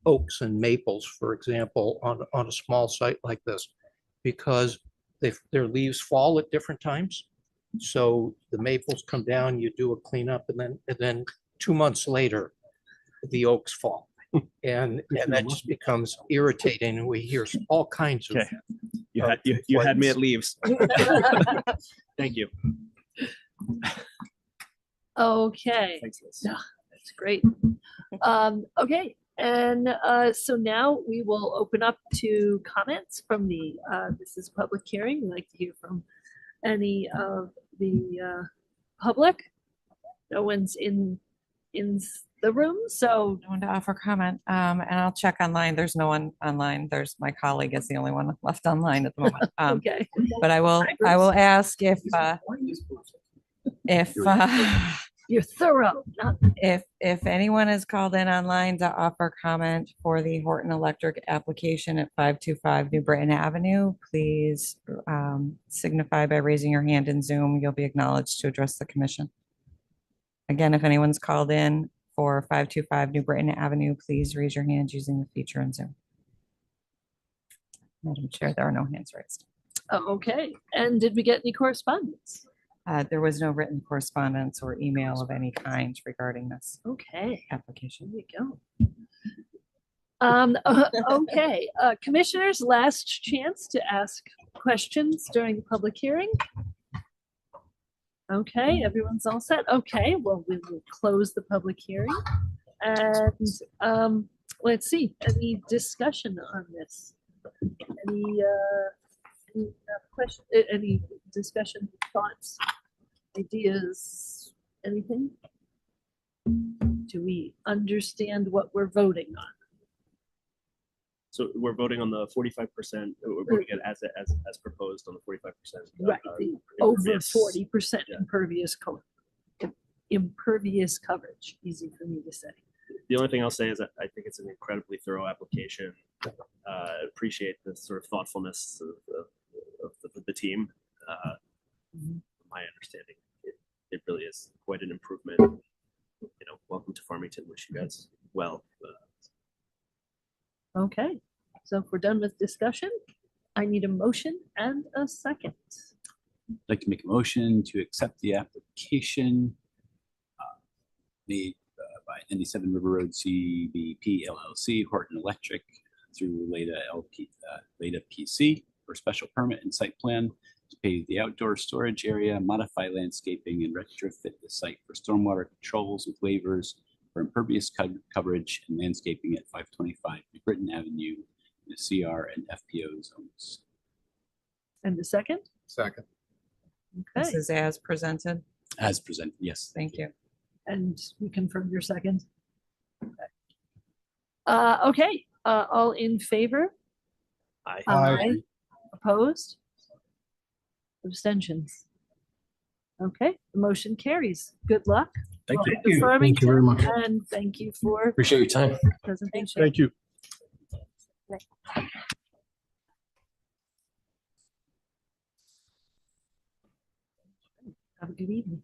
Speaker 13: oaks and maples, for example, on a small site like this, because their leaves fall at different times. So the maples come down, you do a cleanup, and then 2 months later, the oaks fall. And that just becomes irritating, and we hear all kinds of.
Speaker 5: Okay. You had me at leaves. Thank you.
Speaker 3: Okay.
Speaker 5: Thanks, Liz.
Speaker 3: Yeah, that's great. Okay, and so now we will open up to comments from this is a public hearing. We'd like to hear from any of the public. No one's in the room, so
Speaker 1: No one to offer comment. And I'll check online. There's no one online. There's my colleague is the only one left online at the moment.
Speaker 3: okay.
Speaker 1: But I will ask if
Speaker 3: You're thorough. Not
Speaker 1: if anyone is called in online to offer comment for the Horton Electric application at 525 New Britain Avenue, please signify by raising your hand in Zoom. You'll be acknowledged to address the commission. Again, if anyone's called in for 525 New Britain Avenue, please raise your hand using the feature in Zoom. Madam Chair, there are no hands raised.
Speaker 3: okay. And did we get any correspondence?
Speaker 1: There was no written correspondence or email of any kind regarding this
Speaker 3: Okay.
Speaker 1: application.
Speaker 3: There you go. Okay, commissioners, last chance to ask questions during the public hearing. Okay, everyone's all set. Okay, well, we will close the public hearing. And let's see, any discussion on this? Any question, any discussion, thoughts, ideas, anything? Do we understand what we're voting on?
Speaker 5: So we're voting on the 45%. We're voting it as proposed on the 45%.
Speaker 3: Right, the over 40% impervious coverage, easy for me to say.
Speaker 5: The only thing I'll say is that I think it's an incredibly thorough application. Appreciate the sort of thoughtfulness of the team. My understanding, it really is quite an improvement. Welcome to Farmington. Wish you guys well.
Speaker 3: Okay, so if we're done with discussion, I need a motion and a second.
Speaker 2: I'd like to make a motion to accept the application made by 97 River Road CBP LLC, Horton Electric, through Leda PC for special permit and site plan to pave the outdoor storage area, modify landscaping, and retrofit the site for stormwater controls with waivers for impervious coverage and landscaping at 525 New Britain Avenue in the CR and FPO zones.
Speaker 3: And the second?
Speaker 8: Second.
Speaker 1: This
Speaker 3: Okay,
Speaker 1: is as presented.
Speaker 2: As presented, yes.
Speaker 1: Thank you.
Speaker 3: and you confirm your second? Okay, all in favor?
Speaker 5: Aye.
Speaker 3: Aye. Opposed? Abstentions? Okay, the motion carries. Good luck.
Speaker 15: Thank you.
Speaker 3: Welcome to
Speaker 14: Thank you very much.
Speaker 3: Farmington, and thank you for
Speaker 10: Appreciate your time.
Speaker 3: presentation.
Speaker 4: Thank you.
Speaker 3: Have a good evening.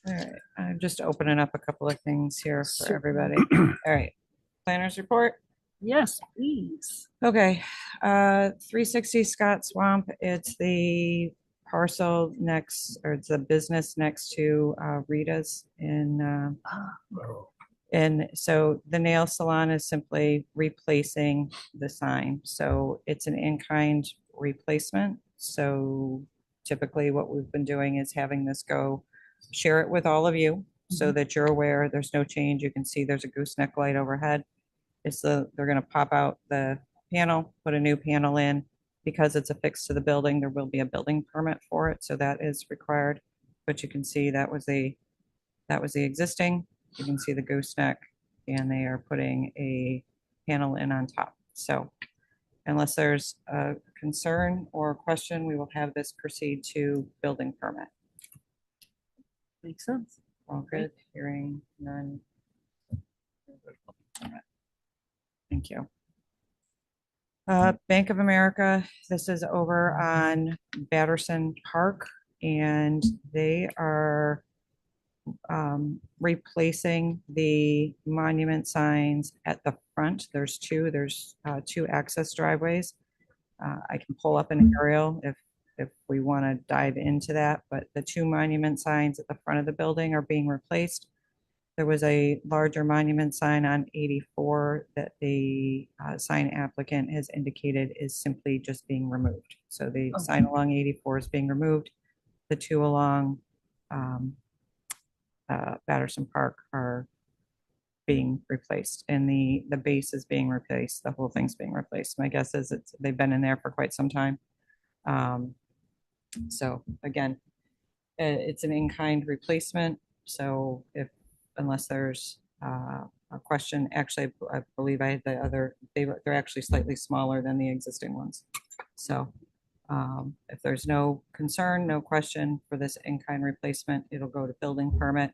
Speaker 1: All right, I'm just opening up a couple of things here for everybody. All right, planners report.
Speaker 3: Yes, please.
Speaker 1: Okay, 360 Scott Swamp, it's the parcel next, or it's a business next to Rita's and so the nail salon is simply replacing the sign. So it's an in-kind replacement. So typically what we've been doing is having this go, share it with all of you so that you're aware there's no change. You can see there's a gooseneck light overhead. They're gonna pop out the panel, put a new panel in. Because it's affixed to the building, there will be a building permit for it, so that is required. But you can see that was the existing. You can see the gooseneck, and they are putting a panel in on top. So unless there's a concern or question, we will have this proceed to building permit.
Speaker 3: Makes sense.
Speaker 1: All good, hearing none. Thank you. Bank of America, this is over on Batterson Park, and they are replacing the monument signs at the front. There's two access driveways. I can pull up an aerial if we want to dive into that, but the two monument signs at the front of the building are being replaced. There was a larger monument sign on 84 that the sign applicant has indicated is simply just being removed. So the sign along 84 is being removed. The two along Batterson Park are being replaced, and the base is being replaced. The whole thing's being replaced. My guess is they've been in there for quite some time. So again, it's an in-kind replacement. So unless there's a question, actually, I believe I had the other. They're actually slightly smaller than the existing ones. So if there's no concern, no question for this in-kind replacement, it'll go to building permit.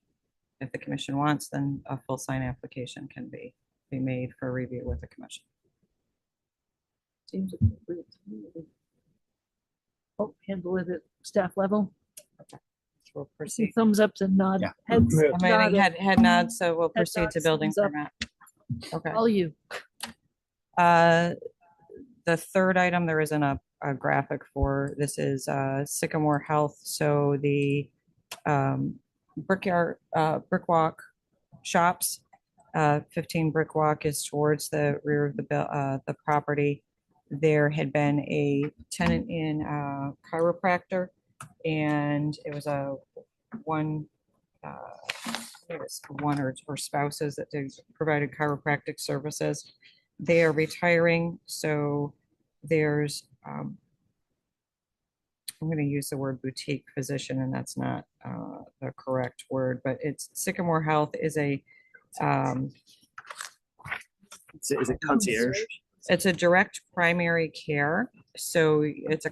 Speaker 1: If the commission wants, then a full sign application can be made for review with the commission.
Speaker 3: Seems appropriate to me. Oh, handle it at staff level.
Speaker 1: Okay. So we'll
Speaker 3: See
Speaker 1: proceed.
Speaker 3: thumbs ups and nod.
Speaker 2: Yeah.
Speaker 3: Heads
Speaker 1: I'm getting
Speaker 3: nodded.
Speaker 1: head nods, so we'll
Speaker 3: Head
Speaker 1: proceed to
Speaker 3: nods,
Speaker 1: building
Speaker 3: thumbs up.
Speaker 1: permit. Okay.
Speaker 3: All you.
Speaker 1: The third item, there isn't a graphic for, this is Sycamore Health. So the Brickwalk shops, 15 Brickwalk is towards the rear of the property. There had been a tenant in chiropractor, and it was one or spouses that they provided chiropractic services. They are retiring, so there's I'm going to use the word boutique physician, and that's not the correct word, but it's Sycamore Health is a
Speaker 5: Is it concierge?
Speaker 1: it's a direct primary care. So it's a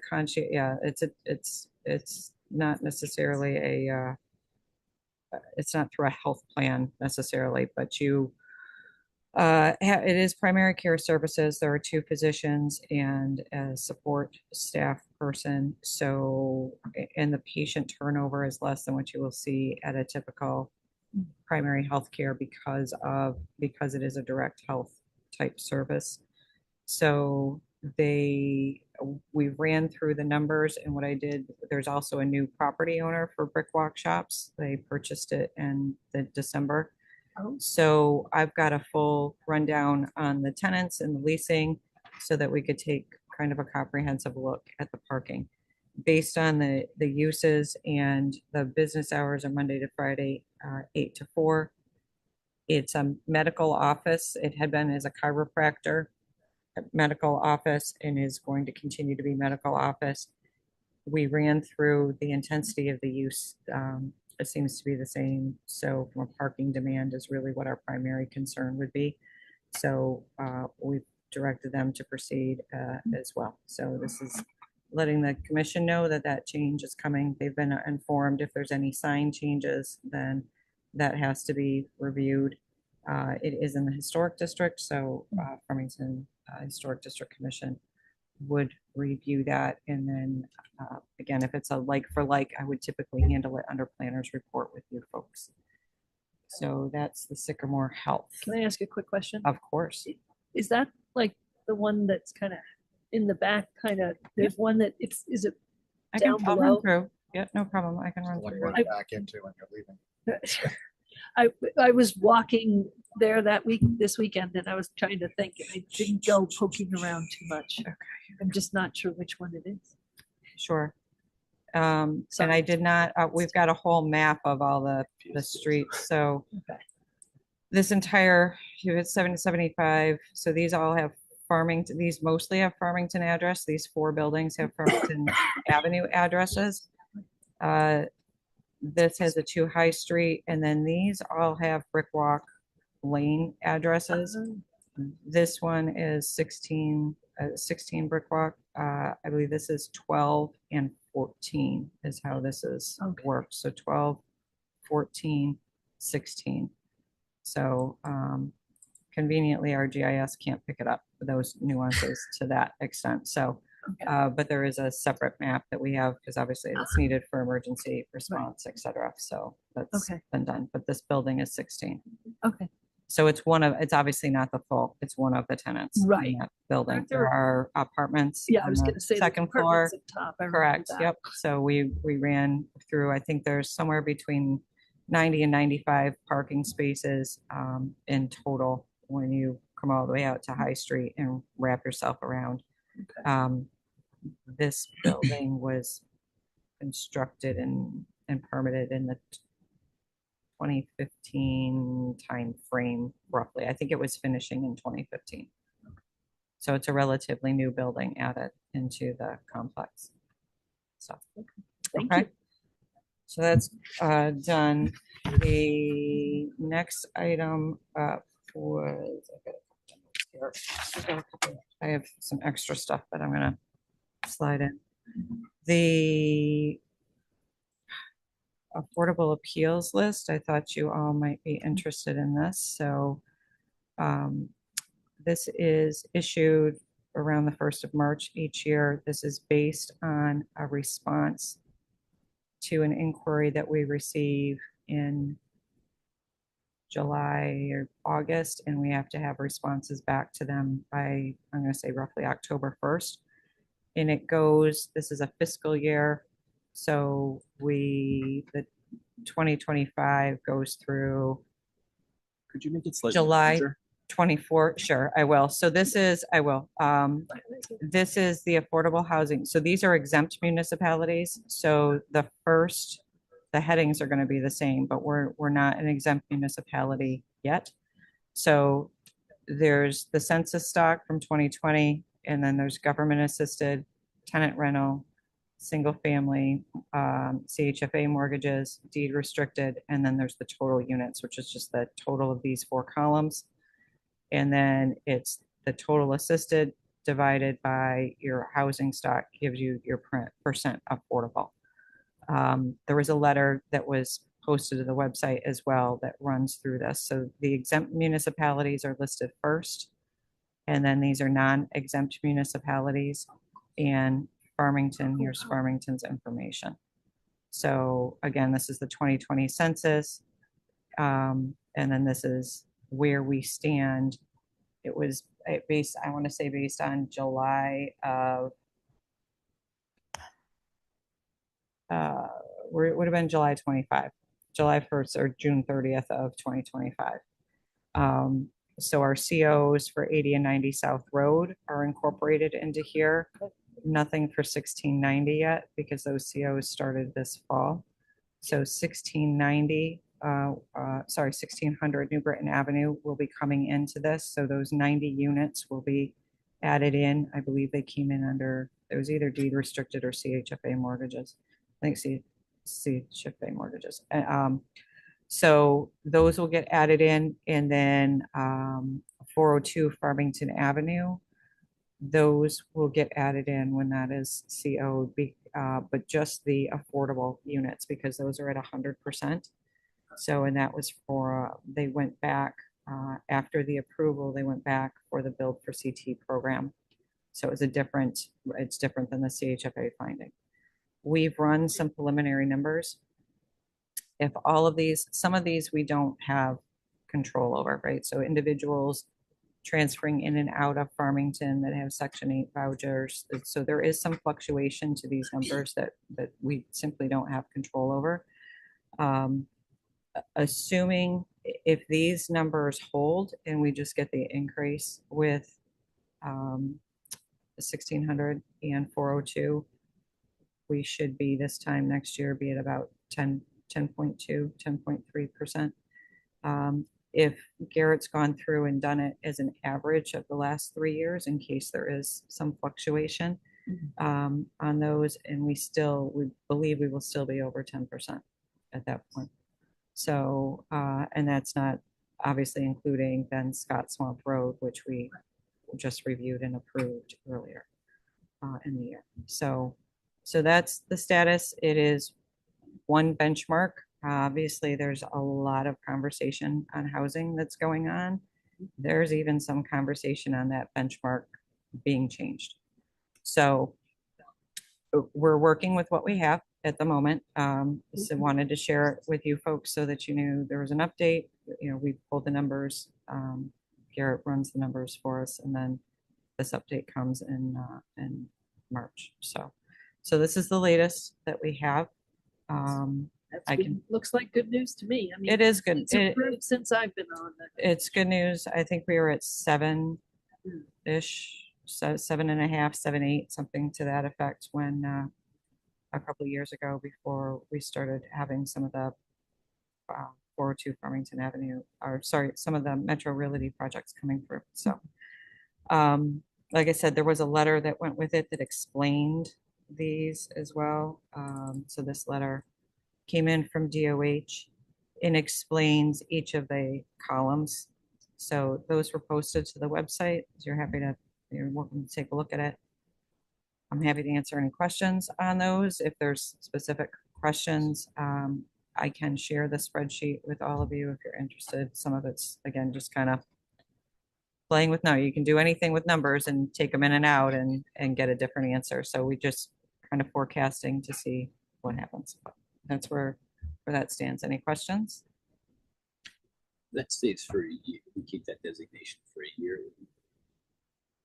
Speaker 1: it's not necessarily it's not through a health plan necessarily, but it is primary care services. There are two physicians and a support staff person. So, and the patient turnover is less than what you will see at a typical primary health care because it is a direct health type service. So we ran through the numbers, and what I did, there's also a new property owner for Brickwalk Shops. They purchased it in December. So I've got a full rundown on the tenants and the leasing so that we could take kind of a comprehensive look at the parking. Based on the uses and the business hours are Monday to Friday, 8 to 4. It's a medical office. It had been as a chiropractor medical office and is going to continue to be medical office. We ran through the intensity of the use. It seems to be the same. So from a parking demand is really what our primary concern would be. So we've directed them to proceed as well. So this is letting the commission know that change is coming. They've been informed if there's any sign changes, then that has to be reviewed. It is in the historic district, so Farmington Historic District Commission would review that. And then again, if it's a like for like, I would typically handle it under planner's report with you folks. So that's the Sycamore Health.
Speaker 3: Can I ask a quick question?
Speaker 1: Of course.
Speaker 3: Is that like the one that's kind of in the back, kind of, there's one that is it
Speaker 1: I can,
Speaker 3: down
Speaker 1: I'll run
Speaker 3: below?
Speaker 1: through. Yeah, no problem. I can run
Speaker 8: What
Speaker 1: through.
Speaker 8: you run back into when you're leaving.
Speaker 3: I was walking there this weekend and I was trying to think, and I didn't go poking around too much. I'm just not sure which one it is.
Speaker 1: Sure. And I did not, we've got a whole map of all the streets, so
Speaker 3: Okay.
Speaker 1: this entire, it's 775, so these all have Farmington, these mostly have Farmington address, these 4 buildings have Farmington Avenue addresses. This has a 2 High Street, and then these all have Brick Walk Lane addresses. This one is 16 Brick Walk. I believe this is 12 and 14 is how this is works. So 12, 14, 16. So conveniently, our GIS can't pick it up for those nuances to that extent. So, but there is a separate map that we have because obviously it's needed for emergency response, et cetera. So that's been done. But this building is 16.
Speaker 3: Okay.
Speaker 1: So it's obviously not the full, it's one of the tenants in that building.
Speaker 3: Aren't
Speaker 1: There
Speaker 3: there-
Speaker 1: are apartments.
Speaker 3: Yeah, I
Speaker 1: on
Speaker 3: was
Speaker 1: the
Speaker 3: going to say the
Speaker 1: second floor.
Speaker 3: apartments up top. I remember
Speaker 1: Correct.
Speaker 3: that.
Speaker 1: Yep. So we ran through, I think there's somewhere between 90 and 95 parking spaces in total when you come all the way out to High Street and wrap yourself around. This building was constructed and permitted in the 2015 time frame, roughly. I think it was finishing in 2015. So it's a relatively new building added into the complex. So,
Speaker 3: Thank
Speaker 1: okay.
Speaker 3: you.
Speaker 1: So that's done. The next item was, I have some extra stuff that I'm gonna slide in. The affordable appeals list, I thought you all might be interested in this. So this is issued around the 1st of March each year. This is based on a response to an inquiry that we receive in July or August, and we have to have responses back to them by, I'm going to say roughly October 1st. And it goes, this is a fiscal year, so the 2025 goes through
Speaker 5: Could you make it slightly
Speaker 1: July
Speaker 5: larger?
Speaker 1: 24. Sure, I will. So this is, this is the affordable housing. So these are exempt municipalities. So the headings are going to be the same, but we're not an exempt municipality yet. So there's the census stock from 2020, and then there's government assisted, tenant rental, single family, CHFA mortgages, deed restricted, and then there's the total units, which is just the total of these 4 columns. And then it's the total assisted divided by your housing stock gives you your percent affordable. There was a letter that was posted to the website as well that runs through this. So the exempt municipalities are listed first, and then these are non-exempt municipalities. And Farmington, here's Farmington's information. So again, this is the 2020 census. And then this is where we stand. It was based, I want to say based on July of, it would have been July 25, July 1st or June 30th of 2025. So our COs for 80 and 90 South Road are incorporated into here. Nothing for 1690 yet because those COs started this fall. So 1600 New Britain Avenue will be coming into this. So those 90 units will be added in. I believe they came in under, it was either deed restricted or CHFA mortgages. I think CHFA mortgages. So those will get added in, and then 402 Farmington Avenue, those will get added in when that is CO'd, but just the affordable units because those are at 100%. So, and that was for, they went back after the approval, they went back for the Build for CT program. So it's different than the CHFA finding. We've run some preliminary numbers. if all of these, some of these we don't have control over, right? So individuals transferring in and out of Farmington that have Section 8 vouchers. So there is some fluctuation to these numbers that we simply don't have control over. Assuming if these numbers hold and we just get the increase with 1,600 and 402, we should be this time next year be at about 10.2, 10.3%. If Garrett's gone through and done it as an average of the last 3 years, in case there is some fluctuation on those, and we believe we will still be over 10% at that point. So, and that's not obviously including then Scott Swamp Road, which we just reviewed and approved earlier in the year. So that's the status. It is one benchmark. Obviously, there's a lot of conversation on housing that's going on. There's even some conversation on that benchmark being changed. So we're working with what we have at the moment. So wanted to share it with you folks so that you knew there was an update. You know, we pulled the numbers. Garrett runs the numbers for us, and then this update comes in March. So this is the latest that we have.
Speaker 3: Looks like good news to me. I mean,
Speaker 1: it is good.
Speaker 3: It's improved since I've been on.
Speaker 1: It's good news. I think we were at 7-ish, so 7.5, 7.8, something to that effect when a couple of years ago before we started having some of the 402 Farmington Avenue, or sorry, some of the Metro Realty projects coming through. So like I said, there was a letter that went with it that explained these as well. So this letter came in from DOH and explains each of the columns. So those were posted to the website. You're welcome to take a look at it. I'm happy to answer any questions on those. If there's specific questions, I can share the spreadsheet with all of you if you're interested. Some of it's, again, just kind of playing with numbers. You can do anything with numbers and take them in and out and get a different answer. So we just kind of forecasting to see what happens. That's where that stands. Any questions?
Speaker 2: That stays for a year. We keep that designation for a year.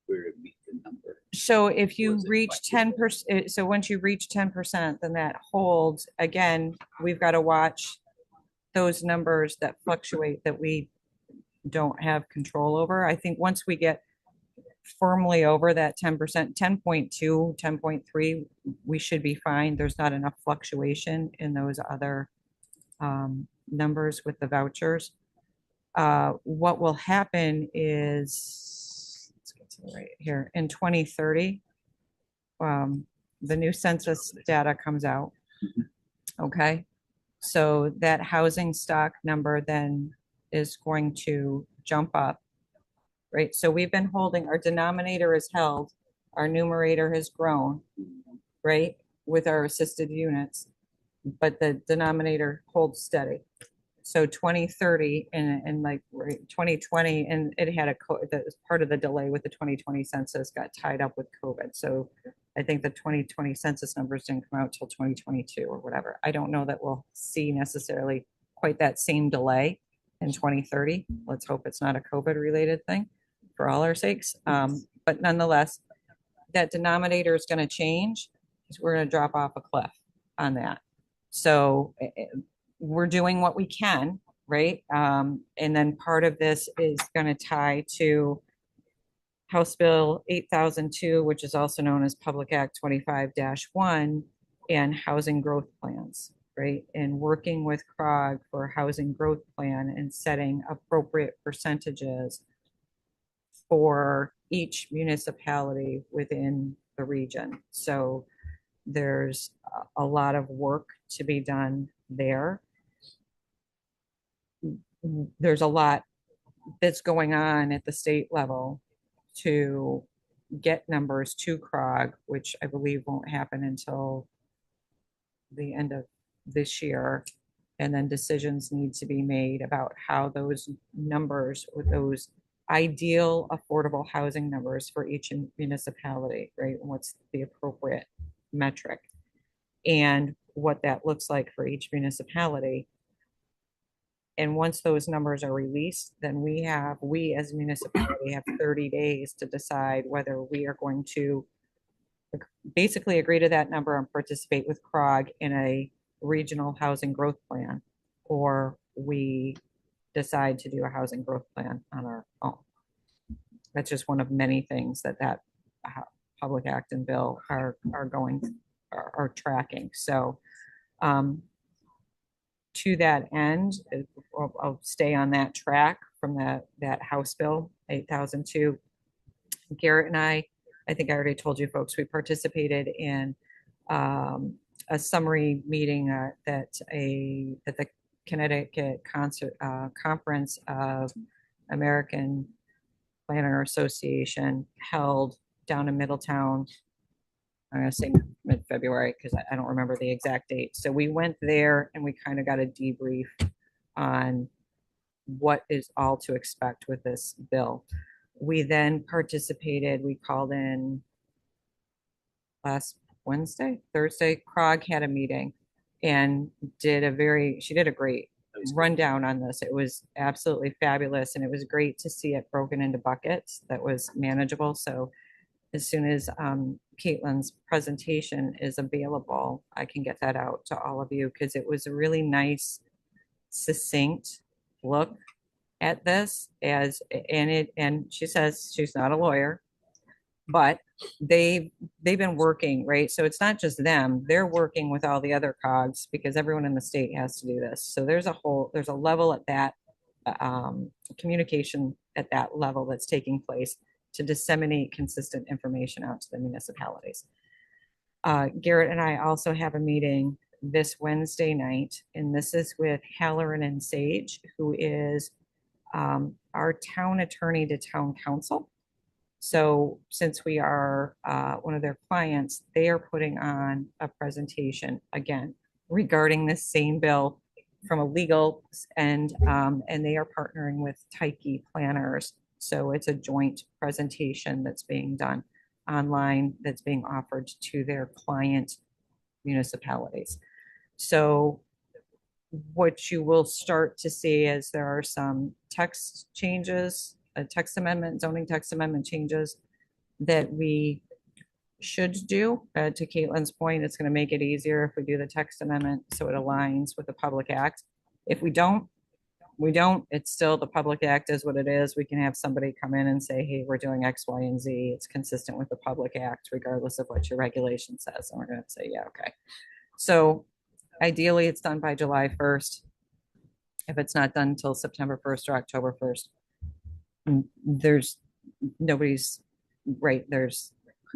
Speaker 2: Where it meet the number.
Speaker 1: So if you reach 10%, so once you reach 10%, then that holds. Again, we've got to watch those numbers that fluctuate that we don't have control over. I think once we get firmly over that 10%, 10.2, 10.3, we should be fine. There's not enough fluctuation in those other numbers with the vouchers. What will happen is, let's get to the right here, in 2030, the new census data comes out. Okay, so that housing stock number then is going to jump up. Right, so we've been holding, our denominator is held, our numerator has grown, right, with our assisted units, but the denominator holds steady. So 2030 and like 2020, and it had that was part of the delay with the 2020 census got tied up with COVID. So I think the 2020 census numbers didn't come out till 2022 or whatever. I don't know that we'll see necessarily quite that same delay in 2030. Let's hope it's not a COVID related thing for all our sakes. But nonetheless, that denominator is going to change because we're going to drop off a cliff on that. So we're doing what we can, right? And then part of this is going to tie to House Bill 8002, which is also known as Public Act 25-1, and housing growth plans, right? And working with CROG for a housing growth plan and setting appropriate percentages for each municipality within the region. So there's a lot of work to be done there. There's a lot that's going on at the state level to get numbers to CROG, which I believe won't happen until the end of this year. And then decisions need to be made about how those numbers or those ideal affordable housing numbers for each municipality, right? And what's the appropriate metric and what that looks like for each municipality And once those numbers are released, then we as a municipality have 30 days to decide whether we are going to basically agree to that number and participate with CROG in a regional housing growth plan, or we decide to do a housing growth plan on our own. That's just one of many things that Public Act and bill are tracking. So to that end, I'll stay on that track from that House Bill 8002. Garrett and I think I already told you folks, we participated in a summary meeting that the Connecticut Conference of American Planner Association held down in Middletown. I'm going to say mid-February because I don't remember the exact date. So we went there and we kind of got a debrief on what is all to expect with this bill. We then participated, we called in last Thursday, CROG had a meeting and she did a great rundown on this. It was absolutely fabulous. And it was great to see it broken into buckets that was manageable. So as soon as Caitlin's presentation is available, I can get that out to all of you because it was a really nice, succinct look at this and she says she's not a lawyer, but they've been working, right? So it's not just them, they're working with all the other COGs because everyone in the state has to do this. So there's a level at that communication at that level that's taking place to disseminate consistent information out to the municipalities. Garrett and I also have a meeting this Wednesday night, and this is with Halloran and Sage, who is our town attorney to town council. So since we are one of their clients, they are putting on a presentation again regarding this same bill from a legal end, and they are partnering with Tyche Planners. So it's a joint presentation that's being done online that's being offered to their client municipalities. So what you will start to see is there are some text changes, zoning text amendment changes that we should do. To Caitlin's point, it's going to make it easier if we do the text amendment so it aligns with the Public Act. If we don't, it's still the Public Act is what it is. We can have somebody come in and say, hey, we're doing X, Y, and Z. It's consistent with the Public Act, regardless of what your regulation says. And we're going to say, yeah, okay. So ideally, it's done by July 1st. If it's not done until September 1st or October 1st, there's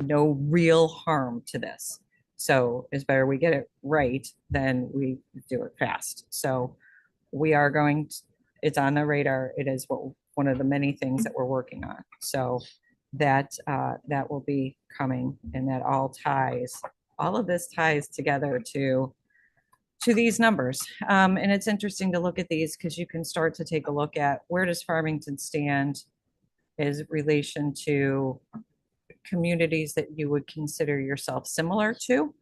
Speaker 1: no real harm to this. So it's better we get it right than we do it fast. So we are it's on the radar. It is one of the many things that we're working on. So that will be coming, and that all of this ties together to these numbers. And it's interesting to look at these because you can start to take a look at where does Farmington stand as relation to communities that you would consider yourself similar to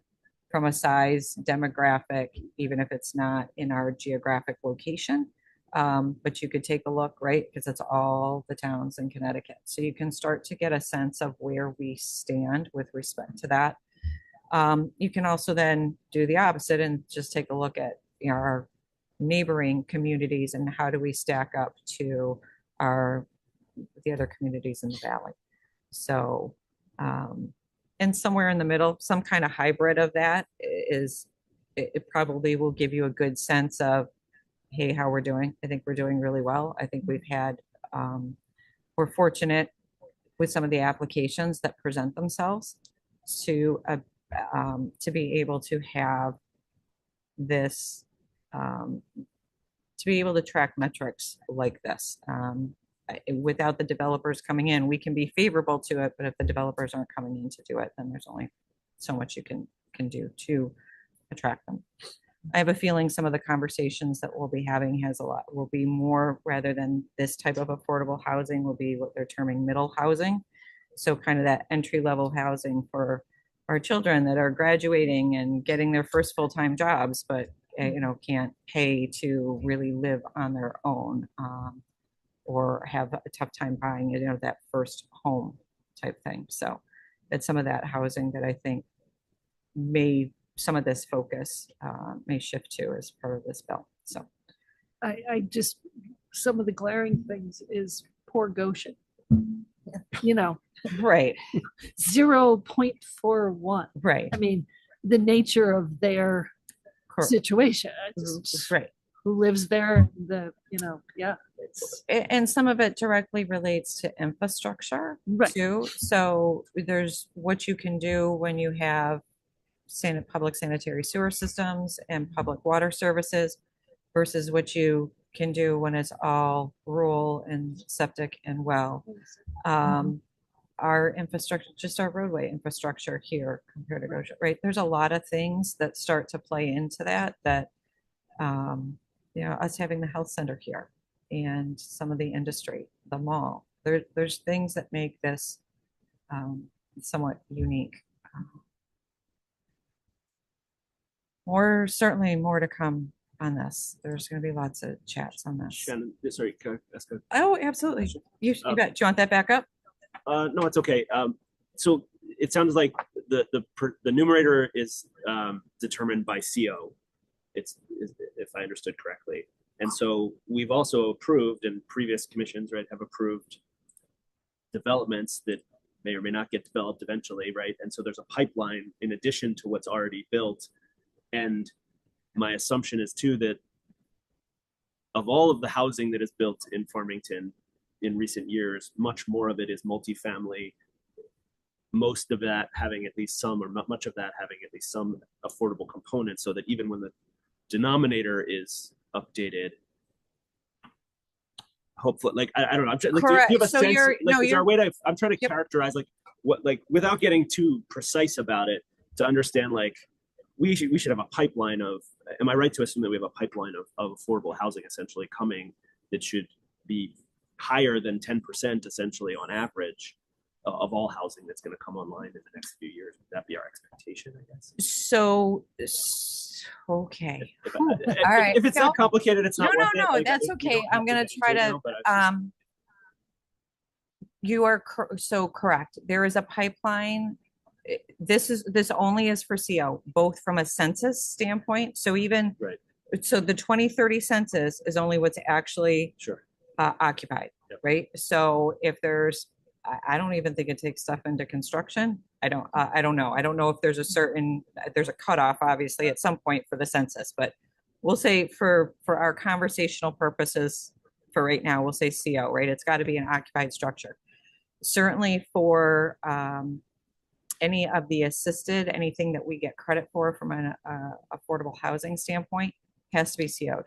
Speaker 1: from a size, demographic, even if it's not in our geographic location. But you could take a look, right? Because it's all the towns in Connecticut. So you can start to get a sense of where we stand with respect to that. You can also then do the opposite and just take a look at our neighboring communities and how do we stack up to the other communities in the valley. So, and somewhere in the middle, some kind of hybrid of that it probably will give you a good sense of, hey, how we're doing. I think we're doing really well. I think we're fortunate with some of the applications that present themselves to be able to have this, to be able to track metrics like this. Without the developers coming in, we can be favorable to it, but if the developers aren't coming in to do it, then there's only so much you can do to attract them. I have a feeling some of the conversations that we'll be having will be more, rather than this type of affordable housing, will be what they're terming middle housing. So kind of that entry-level housing for our children that are graduating and getting their first full-time jobs, but can't pay to really live on their own, or have a tough time buying, that first home type thing. So it's some of that housing that I think some of this focus may shift to as part of this bill. So
Speaker 3: I just, some of the glaring things is poor Goshen.
Speaker 1: Right.
Speaker 3: 0.41.
Speaker 1: Right.
Speaker 3: I mean, the nature of their situation.
Speaker 1: Right.
Speaker 3: Who lives there?
Speaker 1: And some of it directly relates to infrastructure too. So there's what you can do when you have public sanitary sewer systems and public water services versus what you can do when it's all rural and septic and well. Our infrastructure, just our roadway infrastructure here compared to Goshen, right? There's a lot of things that start to play into that, us having the health center here and some of the industry, the mall, there's things that make this somewhat unique. Certainly more to come on this. There's going to be lots of chats on this.
Speaker 5: Shannon, sorry, can I ask
Speaker 1: Oh, absolutely. You bet. Do you want that back up?
Speaker 5: No, it's okay. So it sounds like the numerator is determined by CO. If I understood correctly. And so we've also approved, and previous commissions, right, have approved developments that may or may not get developed eventually, right? And so there's a pipeline in addition to what's already built. And my assumption is too that of all of the housing that is built in Farmington in recent years, much more of it is multifamily, most of that having at least some, or much of that having at least some affordable component, so that even when the denominator is updated, hopefully, like I don't know, I'm trying, like, do you have a sense, like, is there a way to, I'm trying to characterize, like, what, like, without getting too precise about it, to understand, like, we should have a pipeline of, am I right to assume that we have a pipeline of affordable housing essentially coming that should be higher than 10% essentially on average of all housing that's going to come online in the next few years? Would that be our expectation, I guess?
Speaker 1: So, okay.
Speaker 5: All right. If it's not complicated, it's not.
Speaker 1: No, that's okay. I'm going to try to, you are so correct. There is a pipeline. This only is for CO, both from a census standpoint. So even, so the 2030 census is only what's actually occupied, right? So if there's, I don't even think it takes stuff into construction. I don't know. I don't know if there's there's a cutoff, obviously, at some point for the census, but we'll say for our conversational purposes for right now, we'll say CO, right? It's got to be an occupied structure. Certainly for any of the assisted, anything that we get credit for from an affordable housing standpoint has to be CO'd.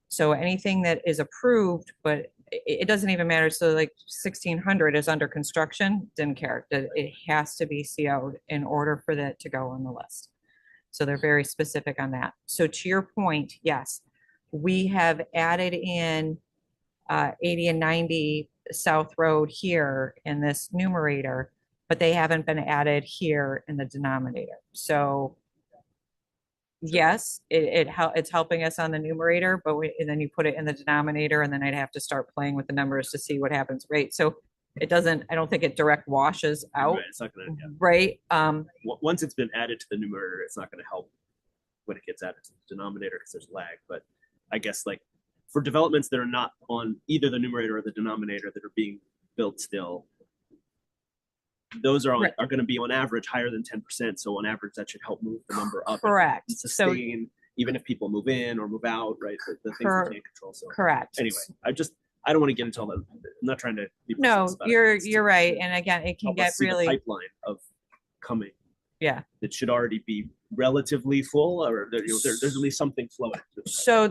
Speaker 1: So anything that is approved, but it doesn't even matter. So like 1600 is under construction, didn't care. It has to be CO'd in order for that to go on the list. So they're very specific on that. So to your point, yes, we have added in 80 and 90 South Road here in this numerator, but they haven't been added here in the denominator. So yes, it's helping us on the numerator, but and then you put it in the denominator, and then I'd have to start playing with the numbers to see what happens, right? So it doesn't, I don't think it direct washes out,
Speaker 5: Right, it's not gonna,
Speaker 1: right?
Speaker 5: Once it's been added to the numerator, it's not going to help when it gets added to the denominator because there's lag. But I guess, like, for developments that are not on either the numerator or the denominator that are being built still, those are going to be on average higher than 10%. So on average, that should help move the number up.
Speaker 1: Correct.
Speaker 5: And sustain, even if people move in or move out, right? The things we can't control. So
Speaker 1: correct.
Speaker 5: Anyway, I don't want to get into all that. I'm not trying to be
Speaker 1: No,
Speaker 5: precise about
Speaker 1: you're right. And again, it can
Speaker 5: help
Speaker 1: get
Speaker 5: us see the
Speaker 1: really
Speaker 5: pipeline of coming.
Speaker 1: Yeah.
Speaker 5: That should already be relatively full, or there's at least something flowing.
Speaker 1: So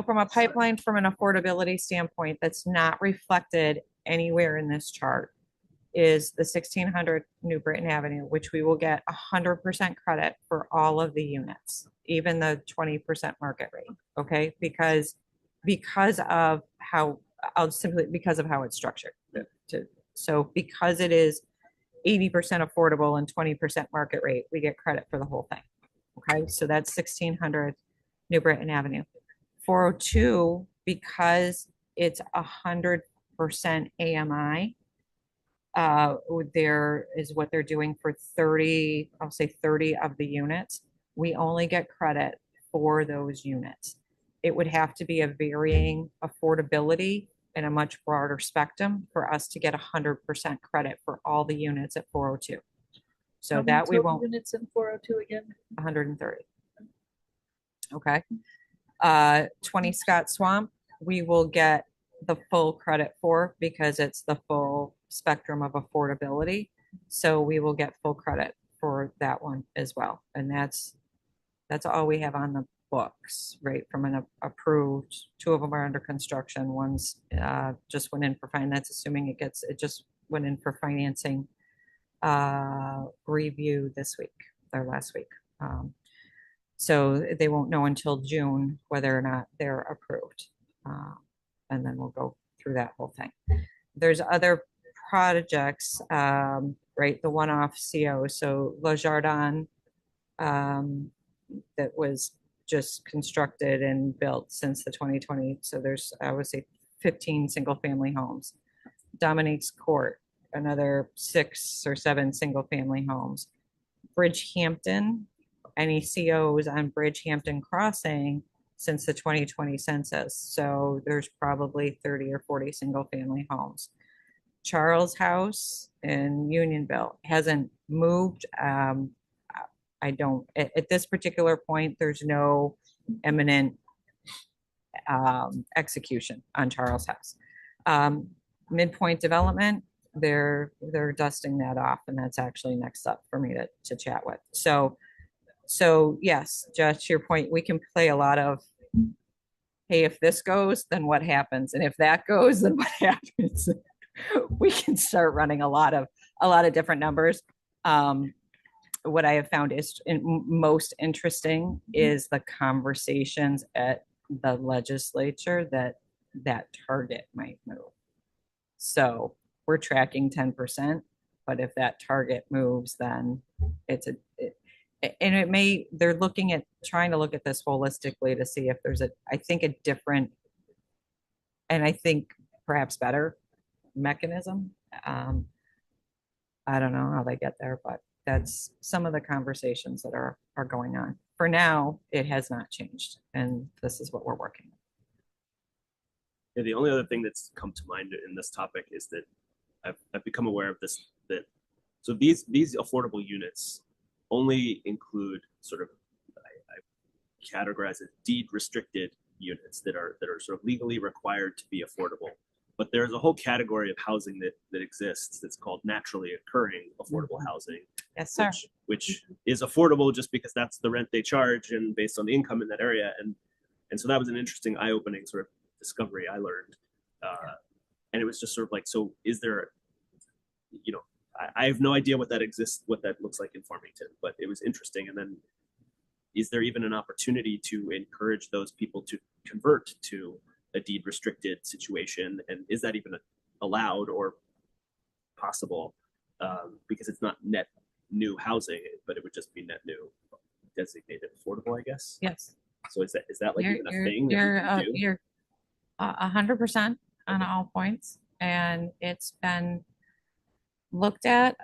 Speaker 1: from a pipeline, from an affordability standpoint, that's not reflected anywhere in this chart is the 1600 New Britain Avenue, which we will get 100% credit for all of the units, even the 20% market rate. Okay. Because of how it's structured. So because it is 80% affordable and 20% market rate, we get credit for the whole thing. Okay. So that's 1600 New Britain Avenue. 402, because it's 100% AMI, there is what they're doing for 30, I'll say 30 of the units. We only get credit for those units. It would have to be a varying affordability and a much broader spectrum for us to get 100% credit for all the units at 402. So
Speaker 3: How many
Speaker 1: that we
Speaker 3: total
Speaker 1: won't,
Speaker 3: Units in 402 again?
Speaker 1: 130. Okay. 20 Scott Swamp, we will get the full credit for because it's the full spectrum of affordability. So we will get full credit for that one as well. And that's all we have on the books, right? From an approved, 2 of them are under construction. One's just went in for that's assuming it just went in for financing review this week or last week. So they won't know until June whether or not they're approved. And then we'll go through that whole thing. There's other projects, right? The one-off CO. So Le Jardin, that was just constructed and built since the 2020. So there's, I would say, 15 single-family homes. Dominique's Court, another 6 or 7 single-family homes. Bridgehampton, any COs on Bridgehampton Crossing since the 2020 census. So there's probably 30 or 40 single-family homes. Charles House in Unionville hasn't moved. I don't, at this particular point, there's no imminent execution on Charles House. Midpoint Development, they're dusting that off, and that's actually next up for me to chat with. So yes, Josh, to your point, we can play a lot of, hey, if this goes, then what happens? And if that goes, then what happens? We can start running a lot of different numbers. What I have found is most interesting is the conversations at the legislature that target might move. So we're tracking 10%, but if that target moves, then they're trying to look at this holistically to see if there's a different, and I think perhaps better mechanism. I don't know how they get there, but that's some of the conversations that are going on. For now, it has not changed, and this is what we're working on.
Speaker 5: Yeah, the only other thing that's come to mind in this topic is that I've become aware of this, that so these affordable units only include sort of, I categorize as deed restricted units that are sort of legally required to be affordable. But there's a whole category of housing that exists that's called naturally occurring affordable housing.
Speaker 1: Yes, sir.
Speaker 5: Which is affordable just because that's the rent they charge and based on the income in that area. And so that was an interesting eye-opening sort of discovery I learned. And it was just sort of like, so is there, I have no idea what that looks like in Farmington, but it was interesting. And then is there even an opportunity to encourage those people to convert to a deed restricted situation? And is that even allowed or possible? Because it's not net new housing, but it would just be net new designated affordable, I guess.
Speaker 1: Yes.
Speaker 5: So is that like even a thing?
Speaker 1: You're 100% on all points, and it's been looked at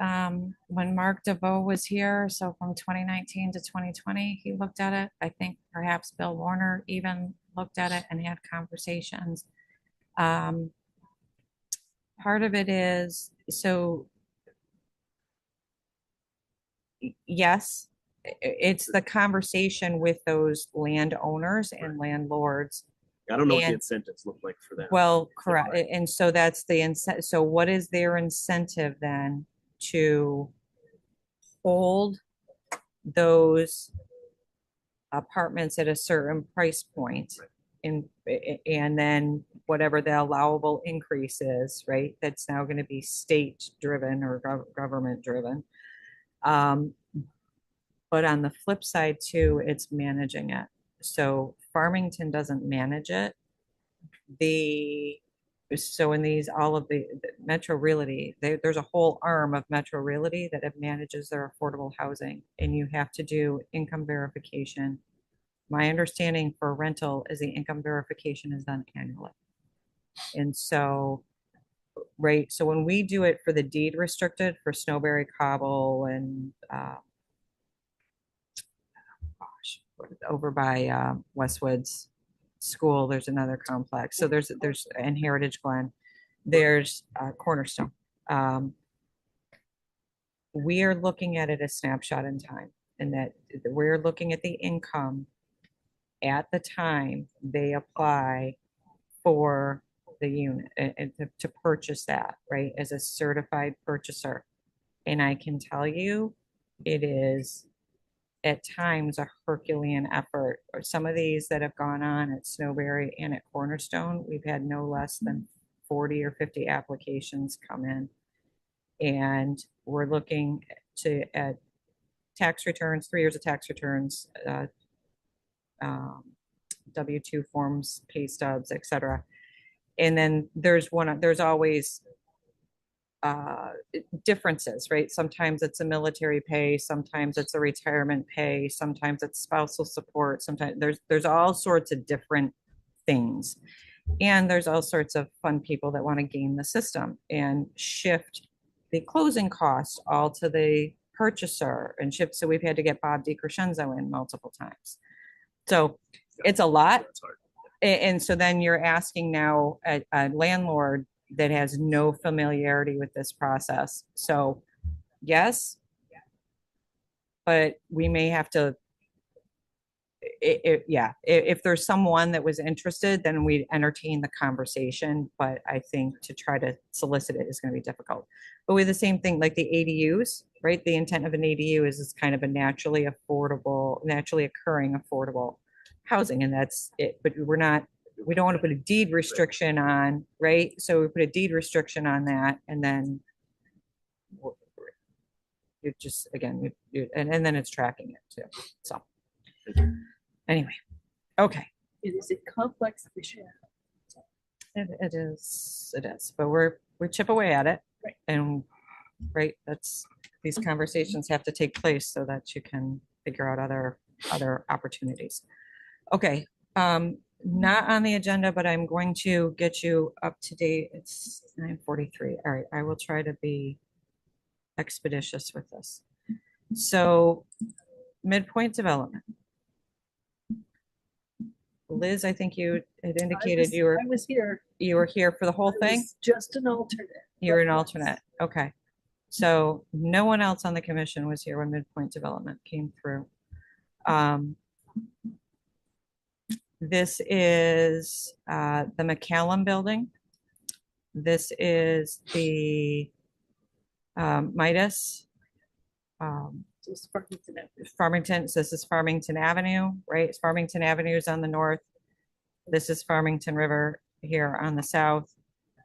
Speaker 1: when Mark DeVoe was here. So from 2019 to 2020, he looked at it. I think perhaps Bill Warner even looked at it and had conversations. Part of it is, so yes, it's the conversation with those landowners and landlords.
Speaker 5: I don't know what the incentives look like for them.
Speaker 1: Well, correct. And so that's the incentive. So what is their incentive then to hold those apartments at a certain price point? And then whatever the allowable increase is, right? That's now going to be state driven or government driven. But on the flip side too, it's managing it. So Farmington doesn't manage it. So in all of the Metro Realty, there's a whole arm of Metro Realty that manages their affordable housing, and you have to do income verification My understanding for rental is the income verification is done annually. And so, right, so when we do it for the deed restricted for Snowberry Cobble and, gosh, over by Westwood's school, there's another complex. So there's and Heritage Glen, there's Cornerstone. We are looking at it a snapshot in time, and that we're looking at the income at the time they apply for the unit and to purchase that, right, as a certified purchaser. And I can tell you, it is at times a Herculean effort. Or some of these that have gone on at Snowberry and at Cornerstone, we've had no less than 40 or 50 applications come in. And we're looking at tax returns, 3 years of tax returns, W-2 forms, pay stubs, etc. And then there's always differences, right? Sometimes it's a military pay, sometimes it's a retirement pay, sometimes it's spousal support, sometimes there's all sorts of different things. And there's all sorts of fun people that want to game the system and shift the closing costs all to the purchaser and shift. So we've had to get Bob DiCrescenzo in multiple times. So it's a lot. And so then you're asking now a landlord that has no familiarity with this process. So yes, but we may have to, if there's someone that was interested, then we'd entertain the conversation. But I think to try to solicit it is going to be difficult. But with the same thing, like the ADUs, right? The intent of an ADU is it's kind of a naturally affordable, naturally occurring affordable housing. And that's it. But we don't want to put a deed restriction on, right? So we put a deed restriction on that, and then you just, again, and then it's tracking it too. So anyway, okay.
Speaker 3: It is a complex issue.
Speaker 1: It is, but we chip away at it.
Speaker 3: Right.
Speaker 1: And these conversations have to take place so that you can figure out other opportunities. Okay. Not on the agenda, but I'm going to get you up to date. It's 9:43. All right, I will try to be expeditious with this. So Midpoint Development. Liz, I think you had indicated
Speaker 3: I was here.
Speaker 1: You were here for the whole
Speaker 3: I
Speaker 1: thing?
Speaker 3: was just an alternate.
Speaker 1: You're an alternate. Okay. So no one else on the commission was here when Midpoint Development came through. This is the McCallum Building. This is the Midas. Farmington. So this is Farmington Avenue, right? Farmington Avenue is on the north. This is Farmington River here on the south.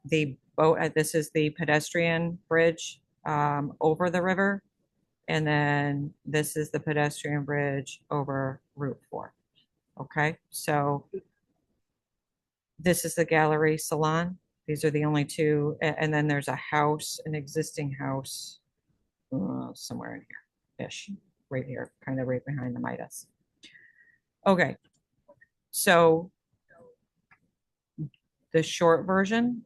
Speaker 1: The boat. This is the pedestrian bridge over the river, and then this is the pedestrian bridge over Route 4. Okay, so this is the Gallery Salon. These are the only two. And then there's a house, an existing house somewhere in here-ish, right here, kind of right behind the Midas. Okay, so the short version,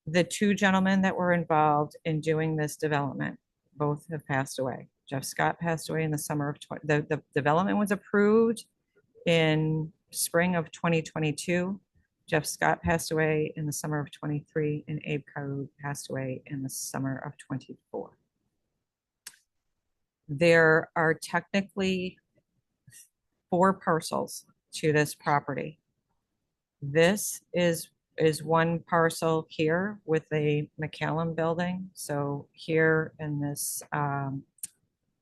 Speaker 1: the two gentlemen that were involved in doing this development, both have passed away. Jeff Scott passed away in the summer of, the development was approved in spring of 2022. Jeff Scott passed away in the summer of 23, and Abe Carew passed away in the summer of 24. There are technically 4 parcels to this property. This is one parcel here with a McCallum Building. So here in this,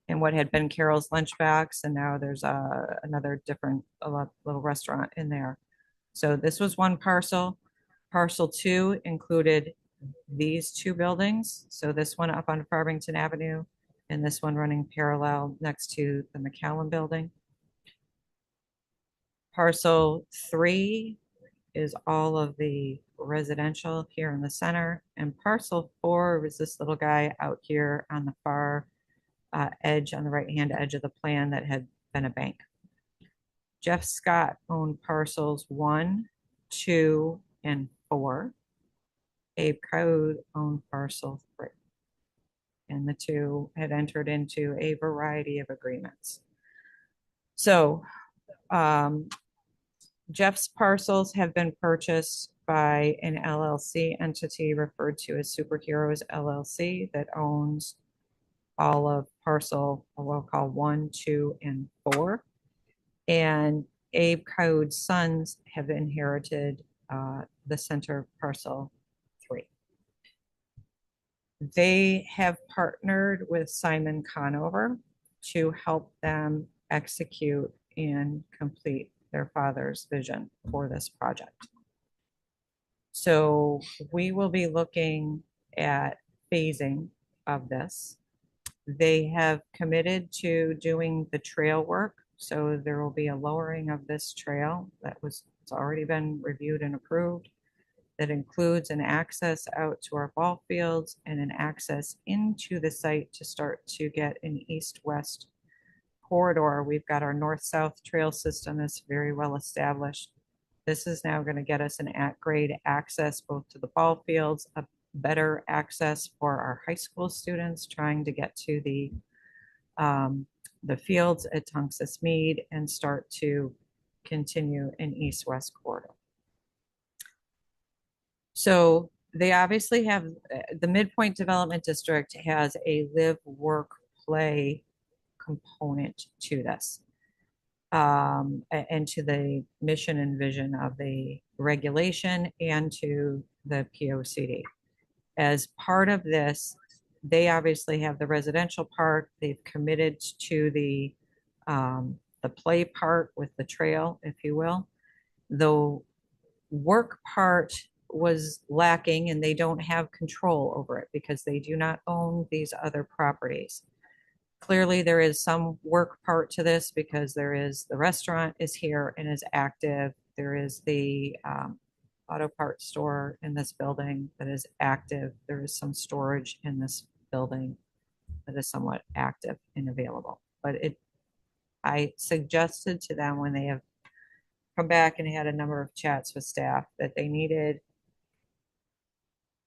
Speaker 1: in what had been Carol's Lunchbox, and now there's another different little restaurant in there. So this was one parcel. Parcel 2 included these 2 buildings. So this one up on Farmington Avenue and this one running parallel next to the McCallum Building. Parcel 3 is all of the residential here in the center, and parcel 4 was this little guy out here on the far edge, on the right hand edge of the plan, that had been a bank. Jeff Scott owned parcels 1, 2, and 4. Abe Code owned parcel 3. And the two had entered into a variety of agreements. So Jeff's parcels have been purchased by an LLC entity referred to as Superheroes LLC that owns all of parcel, we'll call 1, 2, and 4. And Abe Code's sons have inherited the center parcel 3. They have partnered with Simon Conover to help them execute and complete their father's vision for this project. So we will be looking at phasing of this. They have committed to doing the trail work. So there will be a lowering of this trail it's already been reviewed and approved. That includes an access out to our ball fields and an access into the site to start to get an east-west corridor. We've got our north-south trail system that's very well established. This is now going to get us an at-grade access both to the ball fields, a better access for our high school students trying to get to the fields at Tungus Mead and start to continue an east-west corridor. So they obviously have, the Midpoint Development District has a live, work, play component to this, and to the mission and vision of the regulation and to the POCD. As part of this, they obviously have the residential part. They've committed to the play part with the trail, if you will. The work part was lacking and they don't have control over it because they do not own these other properties. Clearly there is some work part to this because there is the restaurant is here and is active. There is the auto parts store in this building that is active. There is some storage in this building that is somewhat active and available. But I suggested to them when they have come back and had a number of chats with staff that they needed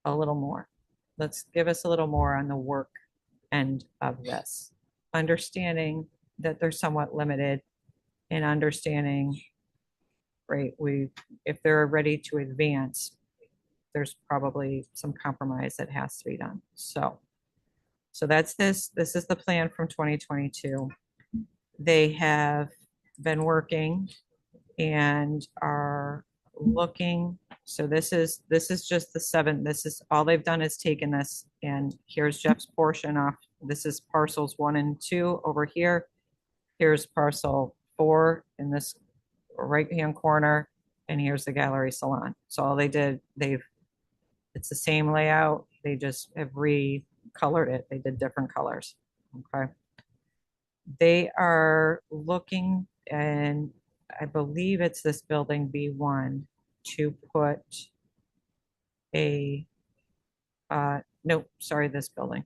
Speaker 1: a little more. Let's give us a little more on the work end of this. Understanding that they're somewhat limited and understanding, right, if they're ready to advance, there's probably some compromise that has to be done. So that's this. This is the plan from 2022. They have been working and are looking. So this is just the 7. This is all they've done is taken this, and here's Jeff's portion off. This is parcels 1 and 2 over here. Here's parcel 4 in this right-hand corner, and here's the gallery salon. So all they did, it's the same layout. They just have recolored it. They did different colors. Okay. They are looking, and I believe it's this building B1 to put a, no, sorry, this building.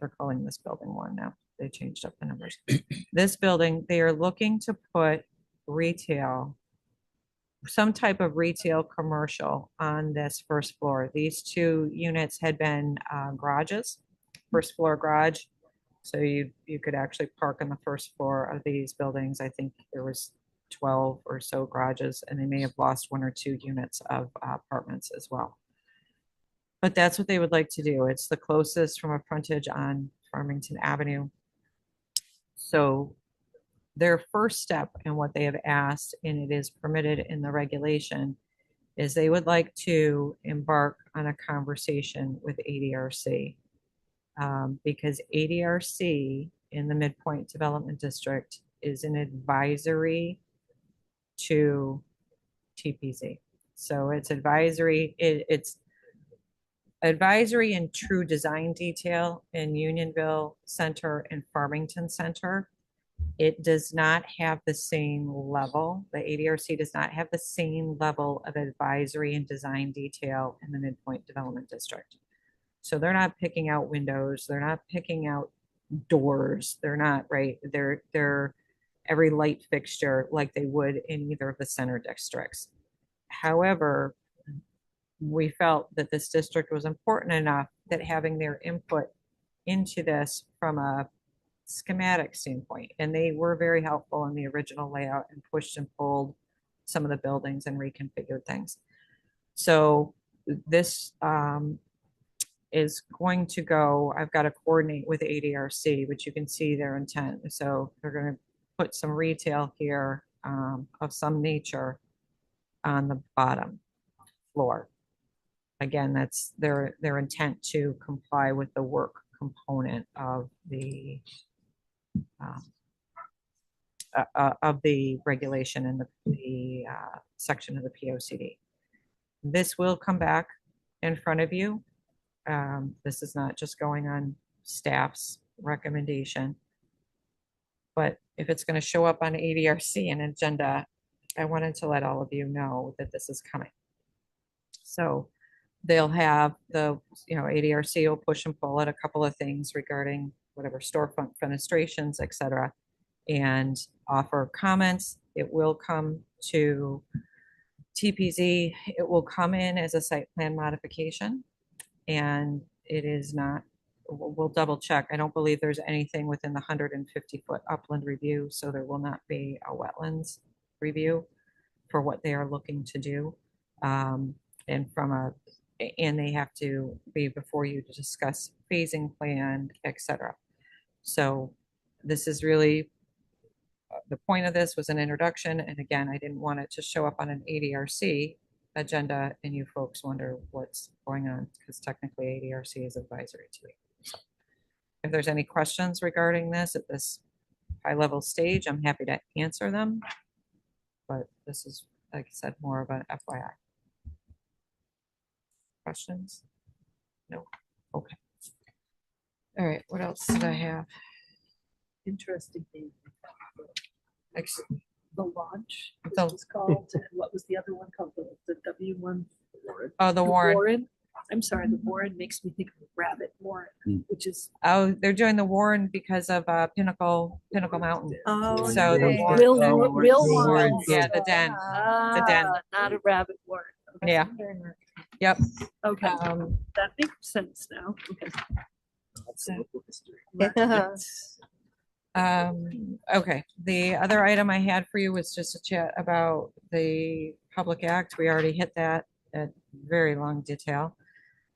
Speaker 1: They're calling this building 1 now. They changed up the numbers. This building, they are looking to put retail, some type of retail commercial on this first floor. These 2 units had been garages, first floor garage. So you could actually park on the first floor of these buildings. I think there was 12 or so garages, and they may have lost 1 or 2 units of apartments as well. But that's what they would like to do. It's the closest from a frontage on Farmington Avenue. So their first step and what they have asked, and it is permitted in the regulation, is they would like to embark on a conversation with ADRC. Because ADRC in the Midpoint Development District is an advisory to TPZ. So it's advisory, it's advisory in true design detail in Unionville Center and Farmington Center. It does not have the same level. The ADRC does not have the same level of advisory and design detail in the Midpoint Development District. So they're not picking out windows. They're not picking out doors. They're not, right. They're every light fixture like they would in either of the center districts. However, we felt that this district was important enough that having their input into this from a schematic standpoint, and they were very helpful in the original layout and pushed and pulled some of the buildings and reconfigured things. So this is going to go, I've got to coordinate with ADRC, which you can see their intent. So they're going to put some retail here of some nature on the bottom floor. Again, that's their intent to comply with the work component of the regulation in the section of the POCD. This will come back in front of you. This is not just going on staff's recommendation, but if it's going to show up on ADRC and agenda, I wanted to let all of you know that this is coming. So they'll have the, ADRC will push and pull at a couple of things regarding whatever storefront fenestrations, et cetera, and offer comments. It will come to TPZ. It will come in as a site plan modification, and it is not, we'll double check. I don't believe there's anything within the 150-foot upland review, so there will not be a wetlands review for what they are looking to do. And they have to be before you to discuss phasing plan, et cetera. So this is really, the point of this was an introduction. And again, I didn't want it to show up on an ADRC agenda and you folks wonder what's going on, because technically ADRC is advisory to you. So if there's any questions regarding this at this high level stage, I'm happy to answer them. But this is, like I said, more of an FYI. Questions? No. Okay. All right. What else did I have?
Speaker 3: Interesting thing.
Speaker 1: Ex-
Speaker 3: The launch,
Speaker 1: The-
Speaker 3: was called, and what was the other one called? The W1?
Speaker 1: Oh, the Warren.
Speaker 3: I'm sorry, the Warren makes me think of Rabbit Warren, which is.
Speaker 1: Oh, they're doing the Warren because of Pinnacle Mountain.
Speaker 7: Oh,
Speaker 1: So the
Speaker 7: nice.
Speaker 1: Warren.
Speaker 3: Real Warren.
Speaker 1: Yeah, the den. The den.
Speaker 3: Not a Rabbit Warren. Okay.
Speaker 1: Yeah. Yep.
Speaker 3: Okay, that makes sense now. Okay.
Speaker 1: Okay, the other item I had for you was just a chat about the Public Act. We already hit that at very long detail.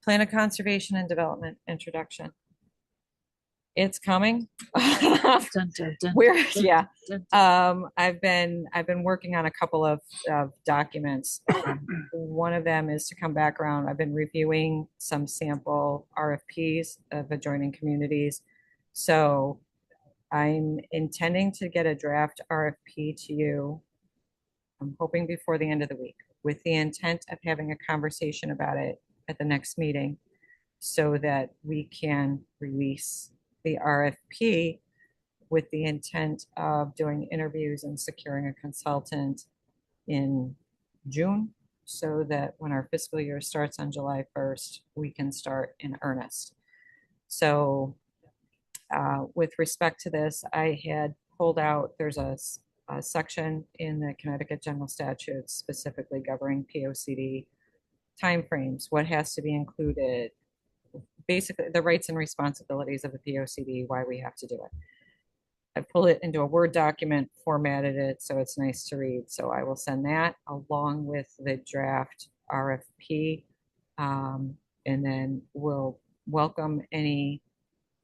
Speaker 1: Plan of Conservation and Development Introduction. It's coming.
Speaker 3: Dun, dun, dun,
Speaker 1: We're,
Speaker 3: dun,
Speaker 1: yeah.
Speaker 3: dun, dun.
Speaker 1: I've been working on a couple of documents. One of them is to come back around. I've been reviewing some sample RFPs of adjoining communities. So I'm intending to get a draft RFP to you. I'm hoping before the end of the week, with the intent of having a conversation about it at the next meeting so that we can release the RFP with the intent of doing interviews and securing a consultant in June, so that when our fiscal year starts on July 1st, we can start in earnest. So with respect to this, I had pulled out, there's a section in the Connecticut General Statutes specifically governing POCD timeframes, what has to be included, basically the rights and responsibilities of the POCD, why we have to do it. I pulled it into a Word document, formatted it so it's nice to read. So I will send that along with the draft RFP, and then we'll welcome any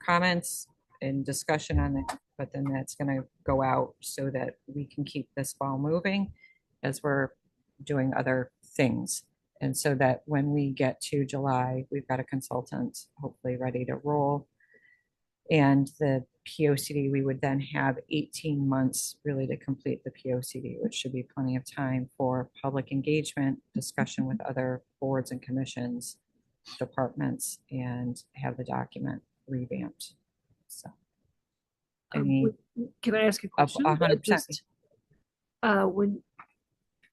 Speaker 1: comments and discussion on it. But then that's going to go out so that we can keep this ball moving as we're doing other things. And so that when we get to July, we've got a consultant hopefully ready to roll. And the POCD, we would then have 18 months really to complete the POCD, which should be plenty of time for public engagement, discussion with other boards and commissions, departments, and have the document revamped. So.
Speaker 3: Can I ask a question?
Speaker 1: 100%.
Speaker 3: Just,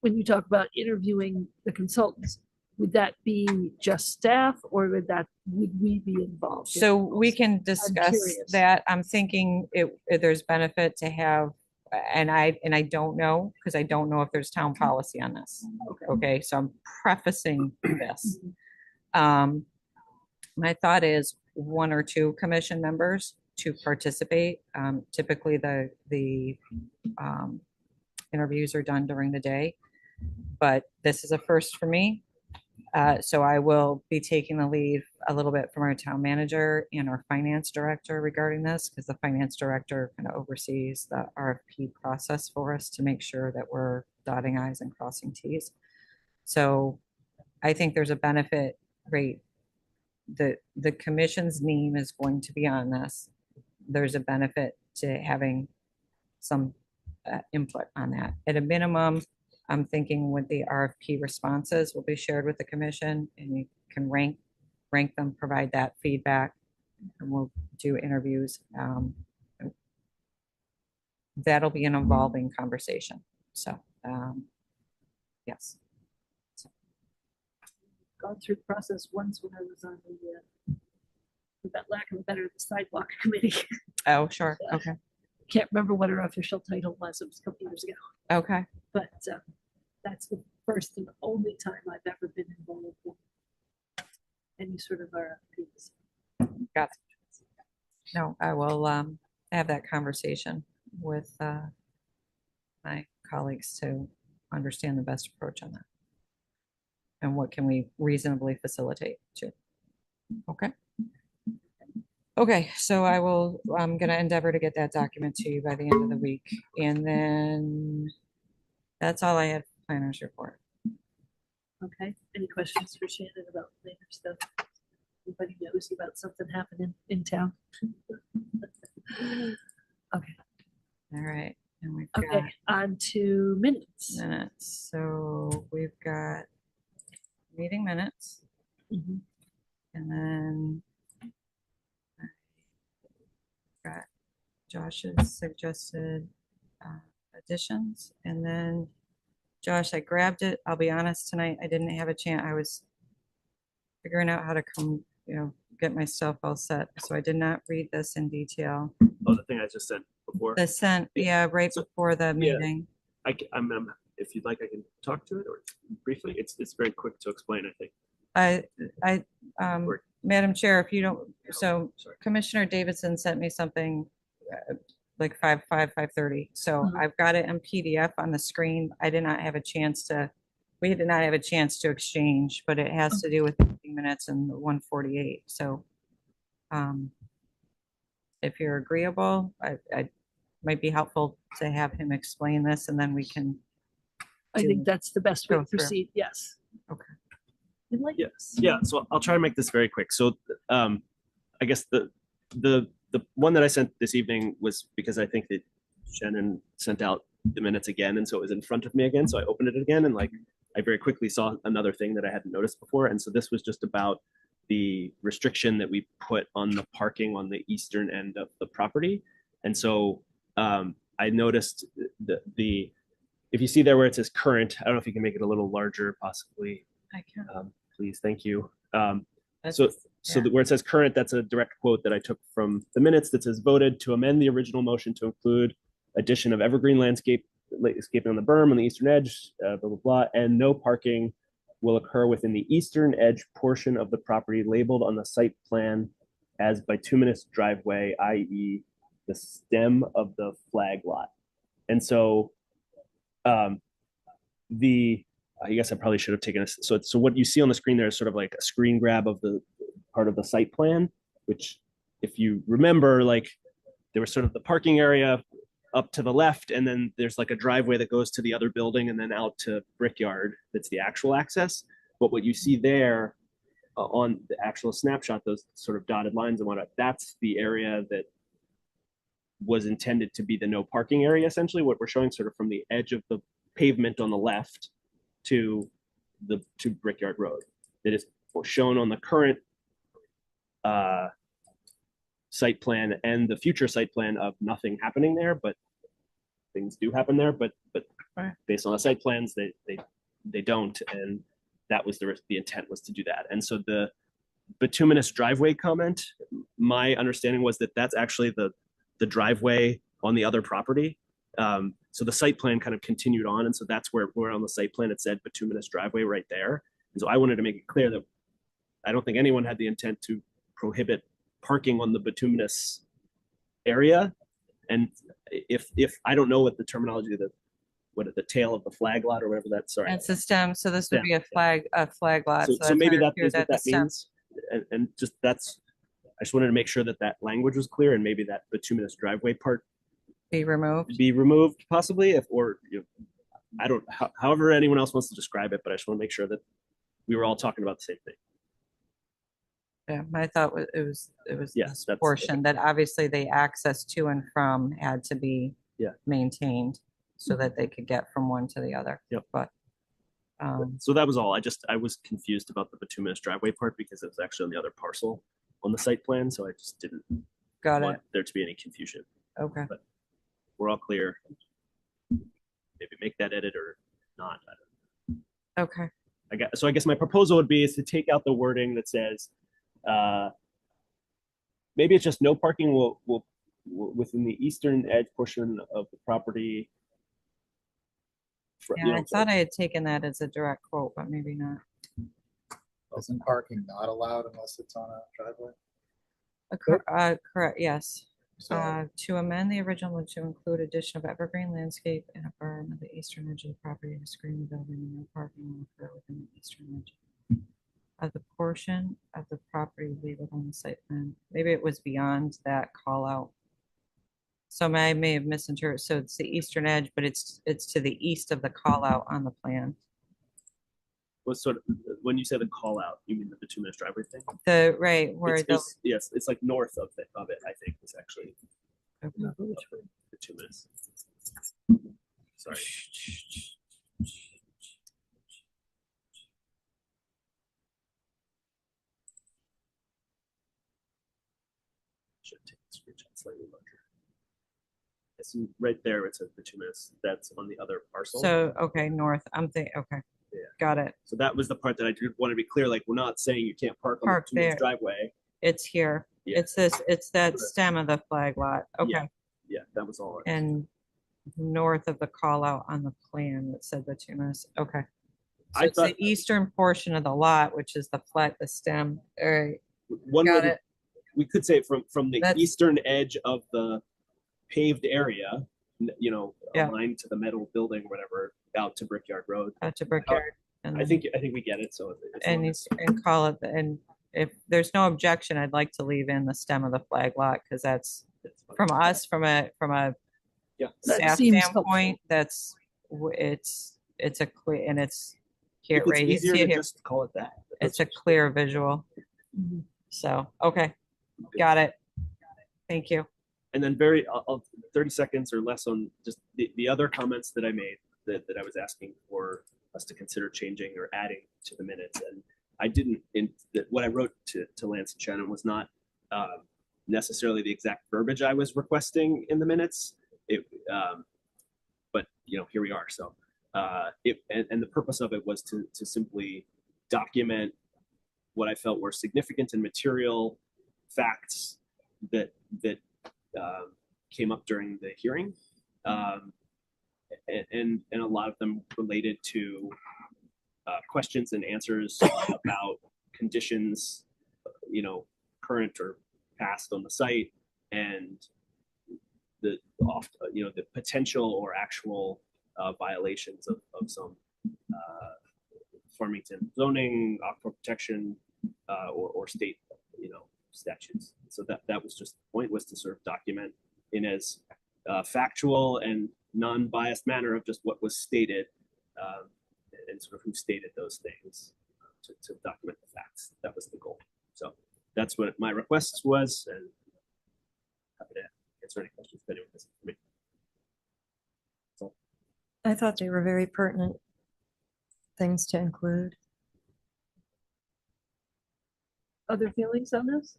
Speaker 3: when you talk about interviewing the consultants, would that be just staff, or would we be involved?
Speaker 1: So we can discuss
Speaker 3: curious.
Speaker 1: that. I'm thinking there's benefit to have and I don't know, because I don't know if there's town policy on this. Okay, so I'm prefacing this. My thought is 1 or 2 commission members to participate. Typically, the interviews are done during the day, but this is a first for me. So I will be taking the lead a little bit from our town manager and our finance director regarding this, because the finance director kind of oversees the RFP process for us to make sure that we're dotting i's and crossing t's. So I think there's a benefit rate. The commission's name is going to be on this. There's a benefit to having some input on that. At a minimum, I'm thinking with the RFP responses will be shared with the commission, and you can rank them, provide that feedback, and we'll do interviews. That'll be an evolving conversation. So, yes.
Speaker 3: Gone through the process once when I was on the, for that lack of a better, the sidewalk committee.
Speaker 1: Oh, sure. Okay.
Speaker 3: Can't remember what her official title was. It was a couple years ago.
Speaker 1: Okay.
Speaker 3: But that's the first and only time I've ever been involved in any sort of RFPs.
Speaker 1: Got it. No, I will have that conversation with my colleagues to understand the best approach on that. And what can we reasonably facilitate too. Okay. Okay, so I'm gonna endeavor to get that document to you by the end of the week. And then that's all I had for planners report.
Speaker 3: Okay, any questions for Shannon about planner stuff? Anybody knows about something happening in town? Okay.
Speaker 1: All right, and we've
Speaker 3: Okay,
Speaker 1: got
Speaker 3: on to minutes.
Speaker 1: minutes. So we've got meeting minutes,
Speaker 3: Mhm.
Speaker 1: and then got Josh's suggested additions, and then Josh, I grabbed it. I'll be honest, tonight I didn't have a chance. I was figuring out how to get myself all set, so I did not read this in detail.
Speaker 5: Oh, the thing I just said before.
Speaker 1: The sent, yeah, right before the meeting.
Speaker 5: I'm if you'd like, I can talk to it or briefly. It's very quick to explain, I think.
Speaker 1: Madam Chair, if you don't, so Commissioner Davidson sent me something like 5:30. So I've got it in PDF on the screen. We did not have a chance to exchange, but it has to do with 15 minutes and 148. So if you're agreeable, I might be helpful to have him explain this, and then we can.
Speaker 3: I think that's the best way
Speaker 1: go
Speaker 3: to
Speaker 1: through.
Speaker 3: proceed. Yes.
Speaker 1: Okay.
Speaker 5: Yes. Yeah. So I'll try to make this very quick. So I guess the one that I sent this evening was because I think that Shannon sent out the minutes again, and so it was in front of me again. So I opened it again, and I very quickly saw another thing that I hadn't noticed before. And so this was just about the restriction that we put on the parking on the eastern end of the property. And so I noticed the if you see there where it says current, I don't know if you can make it a little larger, possibly.
Speaker 1: I can.
Speaker 5: Please, thank you. So where it says current, that's a direct quote that I took from the minutes that says voted to amend the original motion to include addition of evergreen landscaping on the berm on the eastern edge, blah, blah, blah, and no parking will occur within the eastern edge portion of the property labeled on the site plan as bituminous driveway, i.e. the stem of the flag lot. And so I guess I probably should have taken this. So what you see on the screen there is sort of like a screen grab of the part of the site plan, which if you remember, there was sort of the parking area up to the left, and then there's like a driveway that goes to the other building and then out to Brickyard. That's the actual access. But what you see there on the actual snapshot, those sort of dotted lines and whatnot, that's the area that was intended to be the no parking area. Essentially what we're showing sort of from the edge of the pavement on the left to Brickyard Road. It is shown on the current site plan and the future site plan of nothing happening there, but things do happen there. But based on the site plans, they don't, and that was the intent was to do that. And so the bituminous driveway comment, my understanding was that that's actually the driveway on the other property, So the site plan kind of continued on, and so that's where on the site plan it said bituminous driveway right there. And so I wanted to make it clear that I don't think anyone had the intent to prohibit parking on the bituminous area. And if I don't know what the terminology, the tail of the flag lot or whatever that's, sorry.
Speaker 1: It's a stem, so this would be a flag lot.
Speaker 5: So maybe that
Speaker 1: appears
Speaker 5: is what
Speaker 1: at the
Speaker 5: that
Speaker 1: stem.
Speaker 5: means. And just that's, I just wanted to make sure that that language was clear, and maybe that bituminous driveway part
Speaker 1: Be removed.
Speaker 5: be removed possibly, if, or, you know, I don't, however anyone else wants to describe it, but I just want to make sure that we were all talking about the same thing.
Speaker 1: Yeah, my thought was it was
Speaker 5: Yes,
Speaker 1: this
Speaker 5: that's-
Speaker 1: portion that obviously the access to and from had to be
Speaker 5: Yeah.
Speaker 1: maintained so that they could get from one to the other.
Speaker 5: Yep.
Speaker 1: But
Speaker 5: So that was all. I was confused about the bituminous driveway part because it was actually on the other parcel on the site plan, so I just didn't
Speaker 1: got
Speaker 5: want
Speaker 1: it.
Speaker 5: there to be any confusion.
Speaker 1: Okay.
Speaker 5: But we're all clear. Maybe make that edit or not. I don't know.
Speaker 1: Okay.
Speaker 5: I guess my proposal would be is to take out the wording that says, maybe it's just no parking will within the eastern edge portion of the property.
Speaker 1: Yeah, I thought I had taken that as a direct quote, but maybe not.
Speaker 8: Isn't parking not allowed unless it's on a driveway?
Speaker 1: Correct, yes.
Speaker 8: So
Speaker 1: To amend the original to include addition of evergreen landscape and a berm of the eastern edge of the property to screen the building and no parking will occur within the eastern edge of the portion of the property labeled on the site plan. Maybe it was beyond that call out. So I may have misinterpreted. So it's the eastern edge, but it's to the east of the call out on the plan.
Speaker 5: What sort of, when you say the call out, you mean the bituminous driveway thing?
Speaker 1: The right where
Speaker 5: Yes, it's like north of it, I think, is actually
Speaker 1: the
Speaker 5: bituminous. Sorry. Should take the screenshot slightly larger. It's right there. It says bituminous. That's on the other parcel.
Speaker 1: So okay, north. I'm thinking okay.
Speaker 5: Yeah.
Speaker 1: Got it.
Speaker 5: So that was the part that I did want to be clear. Like, we're not saying you can't park on
Speaker 1: Park
Speaker 5: the bituminous
Speaker 1: there.
Speaker 5: driveway.
Speaker 1: It's here.
Speaker 5: Yeah.
Speaker 1: It's that stem of the flag lot. Okay.
Speaker 5: Yeah, that was all.
Speaker 1: And north of the call out on the plan that said bituminous. Okay. So
Speaker 5: I
Speaker 1: it's
Speaker 5: thought
Speaker 1: the eastern portion of the lot, which is the stem. All right.
Speaker 5: one
Speaker 1: Got
Speaker 5: way
Speaker 1: it.
Speaker 5: we could say from the
Speaker 1: That's-
Speaker 5: eastern edge of the paved area, you know,
Speaker 1: Yeah.
Speaker 5: aligned to the metal building, or whatever, out to Brickyard Road.
Speaker 1: Out to Brickyard.
Speaker 5: I think we get it. So
Speaker 1: and call it, and if there's no objection, I'd like to leave in the stem of the flag lot, because that's from us, from a
Speaker 5: yeah.
Speaker 3: That
Speaker 1: staff
Speaker 3: seems
Speaker 1: standpoint, it's a clear, and it's here,
Speaker 5: If it's
Speaker 1: right? You
Speaker 5: easier
Speaker 1: see
Speaker 5: to
Speaker 1: it here.
Speaker 5: just call it that.
Speaker 1: It's a clear visual.
Speaker 3: Mhm.
Speaker 1: So, okay, got it. Thank you.
Speaker 5: And then I'll 30 seconds or less on just the other comments that I made that I was asking for us to consider changing or adding to the minutes. And I didn't, what I wrote to Lance and Shannon was not necessarily the exact verbiage I was requesting in the minutes. But you know, here we are. So and the purpose of it was to simply document what I felt were significant and material facts that came up during the hearing, and a lot of them related to questions and answers about conditions, you know, current or past on the site, and the potential or actual violations of some Farmington zoning, aquifer protection, or state, you know, statutes. So that was just the point, was to sort of document in as factual and non-biased manner of just what was stated, and sort of who stated those things, to document the facts. That was the goal. So that's what my request was, and happy to answer any questions if anyone has for me.
Speaker 7: I thought they were very pertinent things to include.
Speaker 3: Other feelings on this?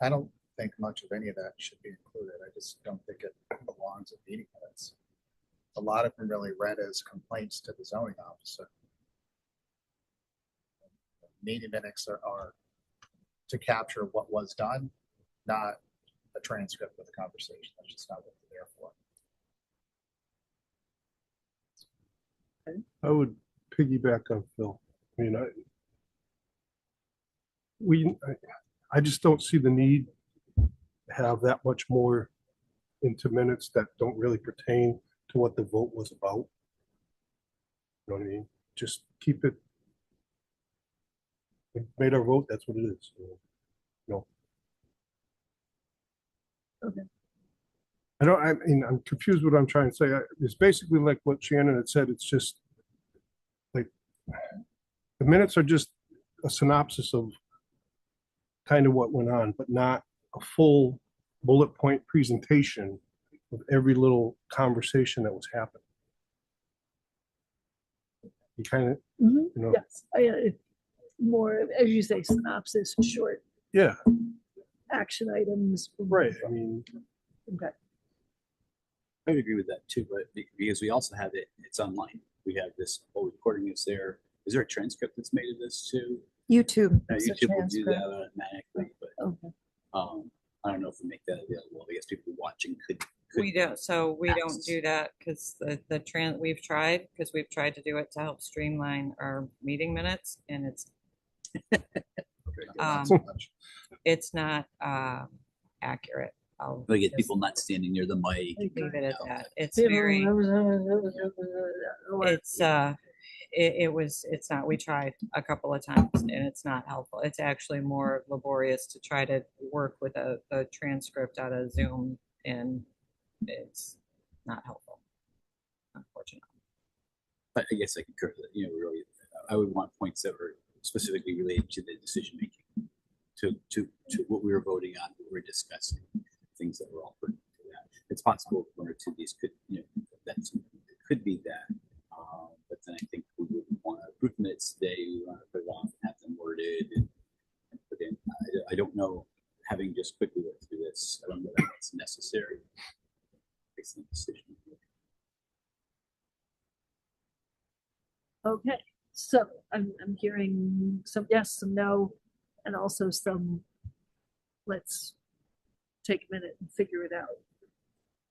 Speaker 8: I don't think much of any of that should be included. I just don't think it belongs in meeting minutes. A lot of them really read as complaints to the zoning officer. Meeting minutes are to capture what was done, not a transcript of the conversation. That's just not what they're there for.
Speaker 4: I would piggyback on Phil. I mean, I just don't see the need to have that much more into minutes that don't really pertain to what the vote was about. You know what I mean? Just keep it. We made our vote, that's what it is. No.
Speaker 3: Okay.
Speaker 4: I mean, I'm confused what I'm trying to say. It's basically like what Shannon had said. It's just like the minutes are just a synopsis of kind of what went on, but not a full bullet point presentation of every little conversation that was happening. You kind of, you know,
Speaker 3: Yes, more, as you say, synopsis, short
Speaker 4: yeah,
Speaker 3: action items.
Speaker 4: right. I mean,
Speaker 3: Okay.
Speaker 2: I would agree with that too, but because we also have it's online. We have this whole recording is there. Is there a transcript that's made of this too?
Speaker 7: YouTube.
Speaker 2: YouTube will do that automatically, but
Speaker 3: Okay.
Speaker 2: I don't know if we make that available. I guess people watching could.
Speaker 1: We don't, so we don't do that because we've tried to do it to help streamline our meeting minutes and it's not accurate. I'll
Speaker 2: Like get people not standing near the mic.
Speaker 1: leave it at that. It's very, it's not, we tried a couple of times and it's not helpful. It's actually more laborious to try to work with a transcript out of Zoom and it's not helpful, unfortunately.
Speaker 2: But I guess I concur that, really, I would want points that were specifically related to the decision making, to what we were voting on, what we were discussing, things that were all pertinent to that. It's possible one or two of these could, it could be that. But then I think we would want to approve minutes today. We want to put it off and have them worded and put in. I don't know, having just quickly looked through this, I don't know that it's necessary. Excellent decision.
Speaker 3: Okay, so I'm hearing some yes, some no, and also some let's take a minute and figure it out.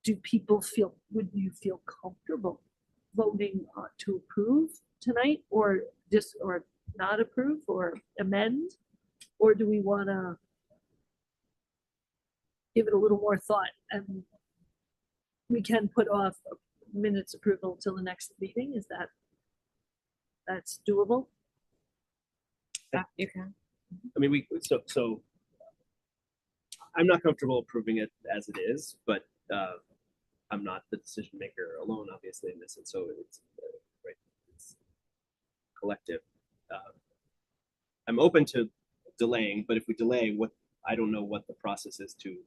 Speaker 3: Would you feel comfortable voting to approve tonight or not approve or amend? Or do we want to give it a little more thought and we can put off minutes approval till the next meeting? Is that's doable?
Speaker 1: Yeah, you can.
Speaker 5: I mean, so I'm not comfortable approving it as it is, but I'm not the decision maker alone, obviously, in this, and so it's right. It's collective. I'm open to delaying, but if we delay, I don't know what the process is to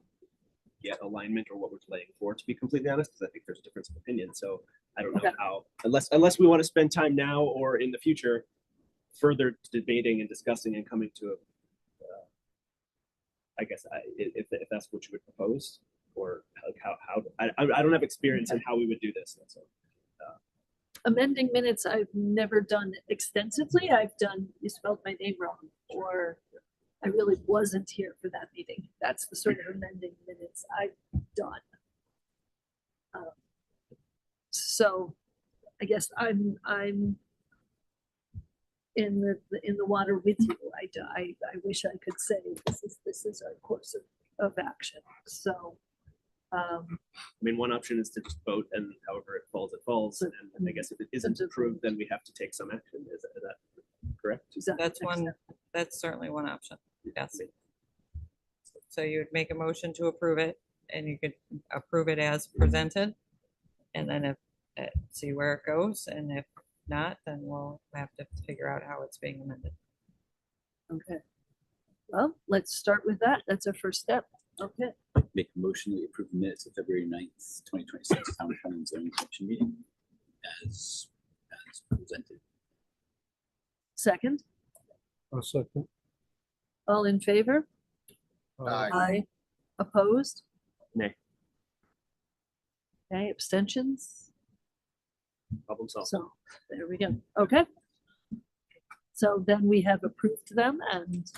Speaker 5: get alignment or what we're delaying for. To be completely honest, because I think there's a difference of opinion. So I don't know how, unless we want to spend time now or in the future, further debating and discussing and coming to a. I guess if that's what you would propose, or like how I don't have experience in how we would do this. That's all.
Speaker 3: Amending minutes I've never done extensively. I've done you spelled my name wrong, or I really wasn't here for that meeting. That's the sort of amending minutes I've done. So I guess I'm in the water with you. I wish I could say this is our course of action. So
Speaker 5: I mean, one option is to just vote, and however it falls. And I guess if it isn't approved, then we have to take some action. Is that correct?
Speaker 1: That's certainly one option. Yes. So you would make a motion to approve it, and you could approve it as presented, and then see where it goes, and if not, then we'll have to figure out how it's being amended.
Speaker 3: Okay. Well, let's start with that. That's our first step. Okay.
Speaker 2: Make a motion that we approve the minutes of February 9th, 2026 Town Planning and Zoning Commission meeting as presented.
Speaker 3: Second.
Speaker 4: a second.
Speaker 3: All in favor?
Speaker 8: Aye.
Speaker 3: Opposed?
Speaker 5: Nay.
Speaker 3: Okay, abstentions?
Speaker 5: Problem solved.
Speaker 3: So there we go. Okay. So then we have approved them and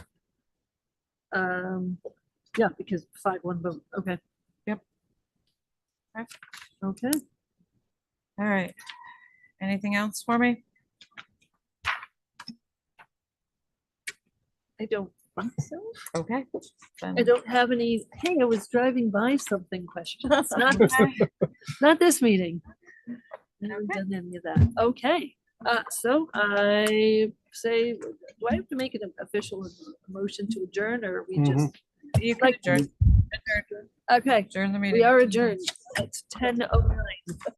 Speaker 3: yeah, because 5-1 vote. Okay.
Speaker 1: Yep.
Speaker 3: Okay.
Speaker 1: All right. Anything else for me?
Speaker 3: I don't think so.
Speaker 1: Okay.
Speaker 3: I don't have any, hey, I was driving by something questions. Not this meeting. I haven't done any of that. Okay, so I say, do I have to make an official motion to adjourn or we just?
Speaker 1: You can adjourn.
Speaker 3: Okay,
Speaker 1: Adjourn the meeting.
Speaker 3: we are adjourned. It's 10:09.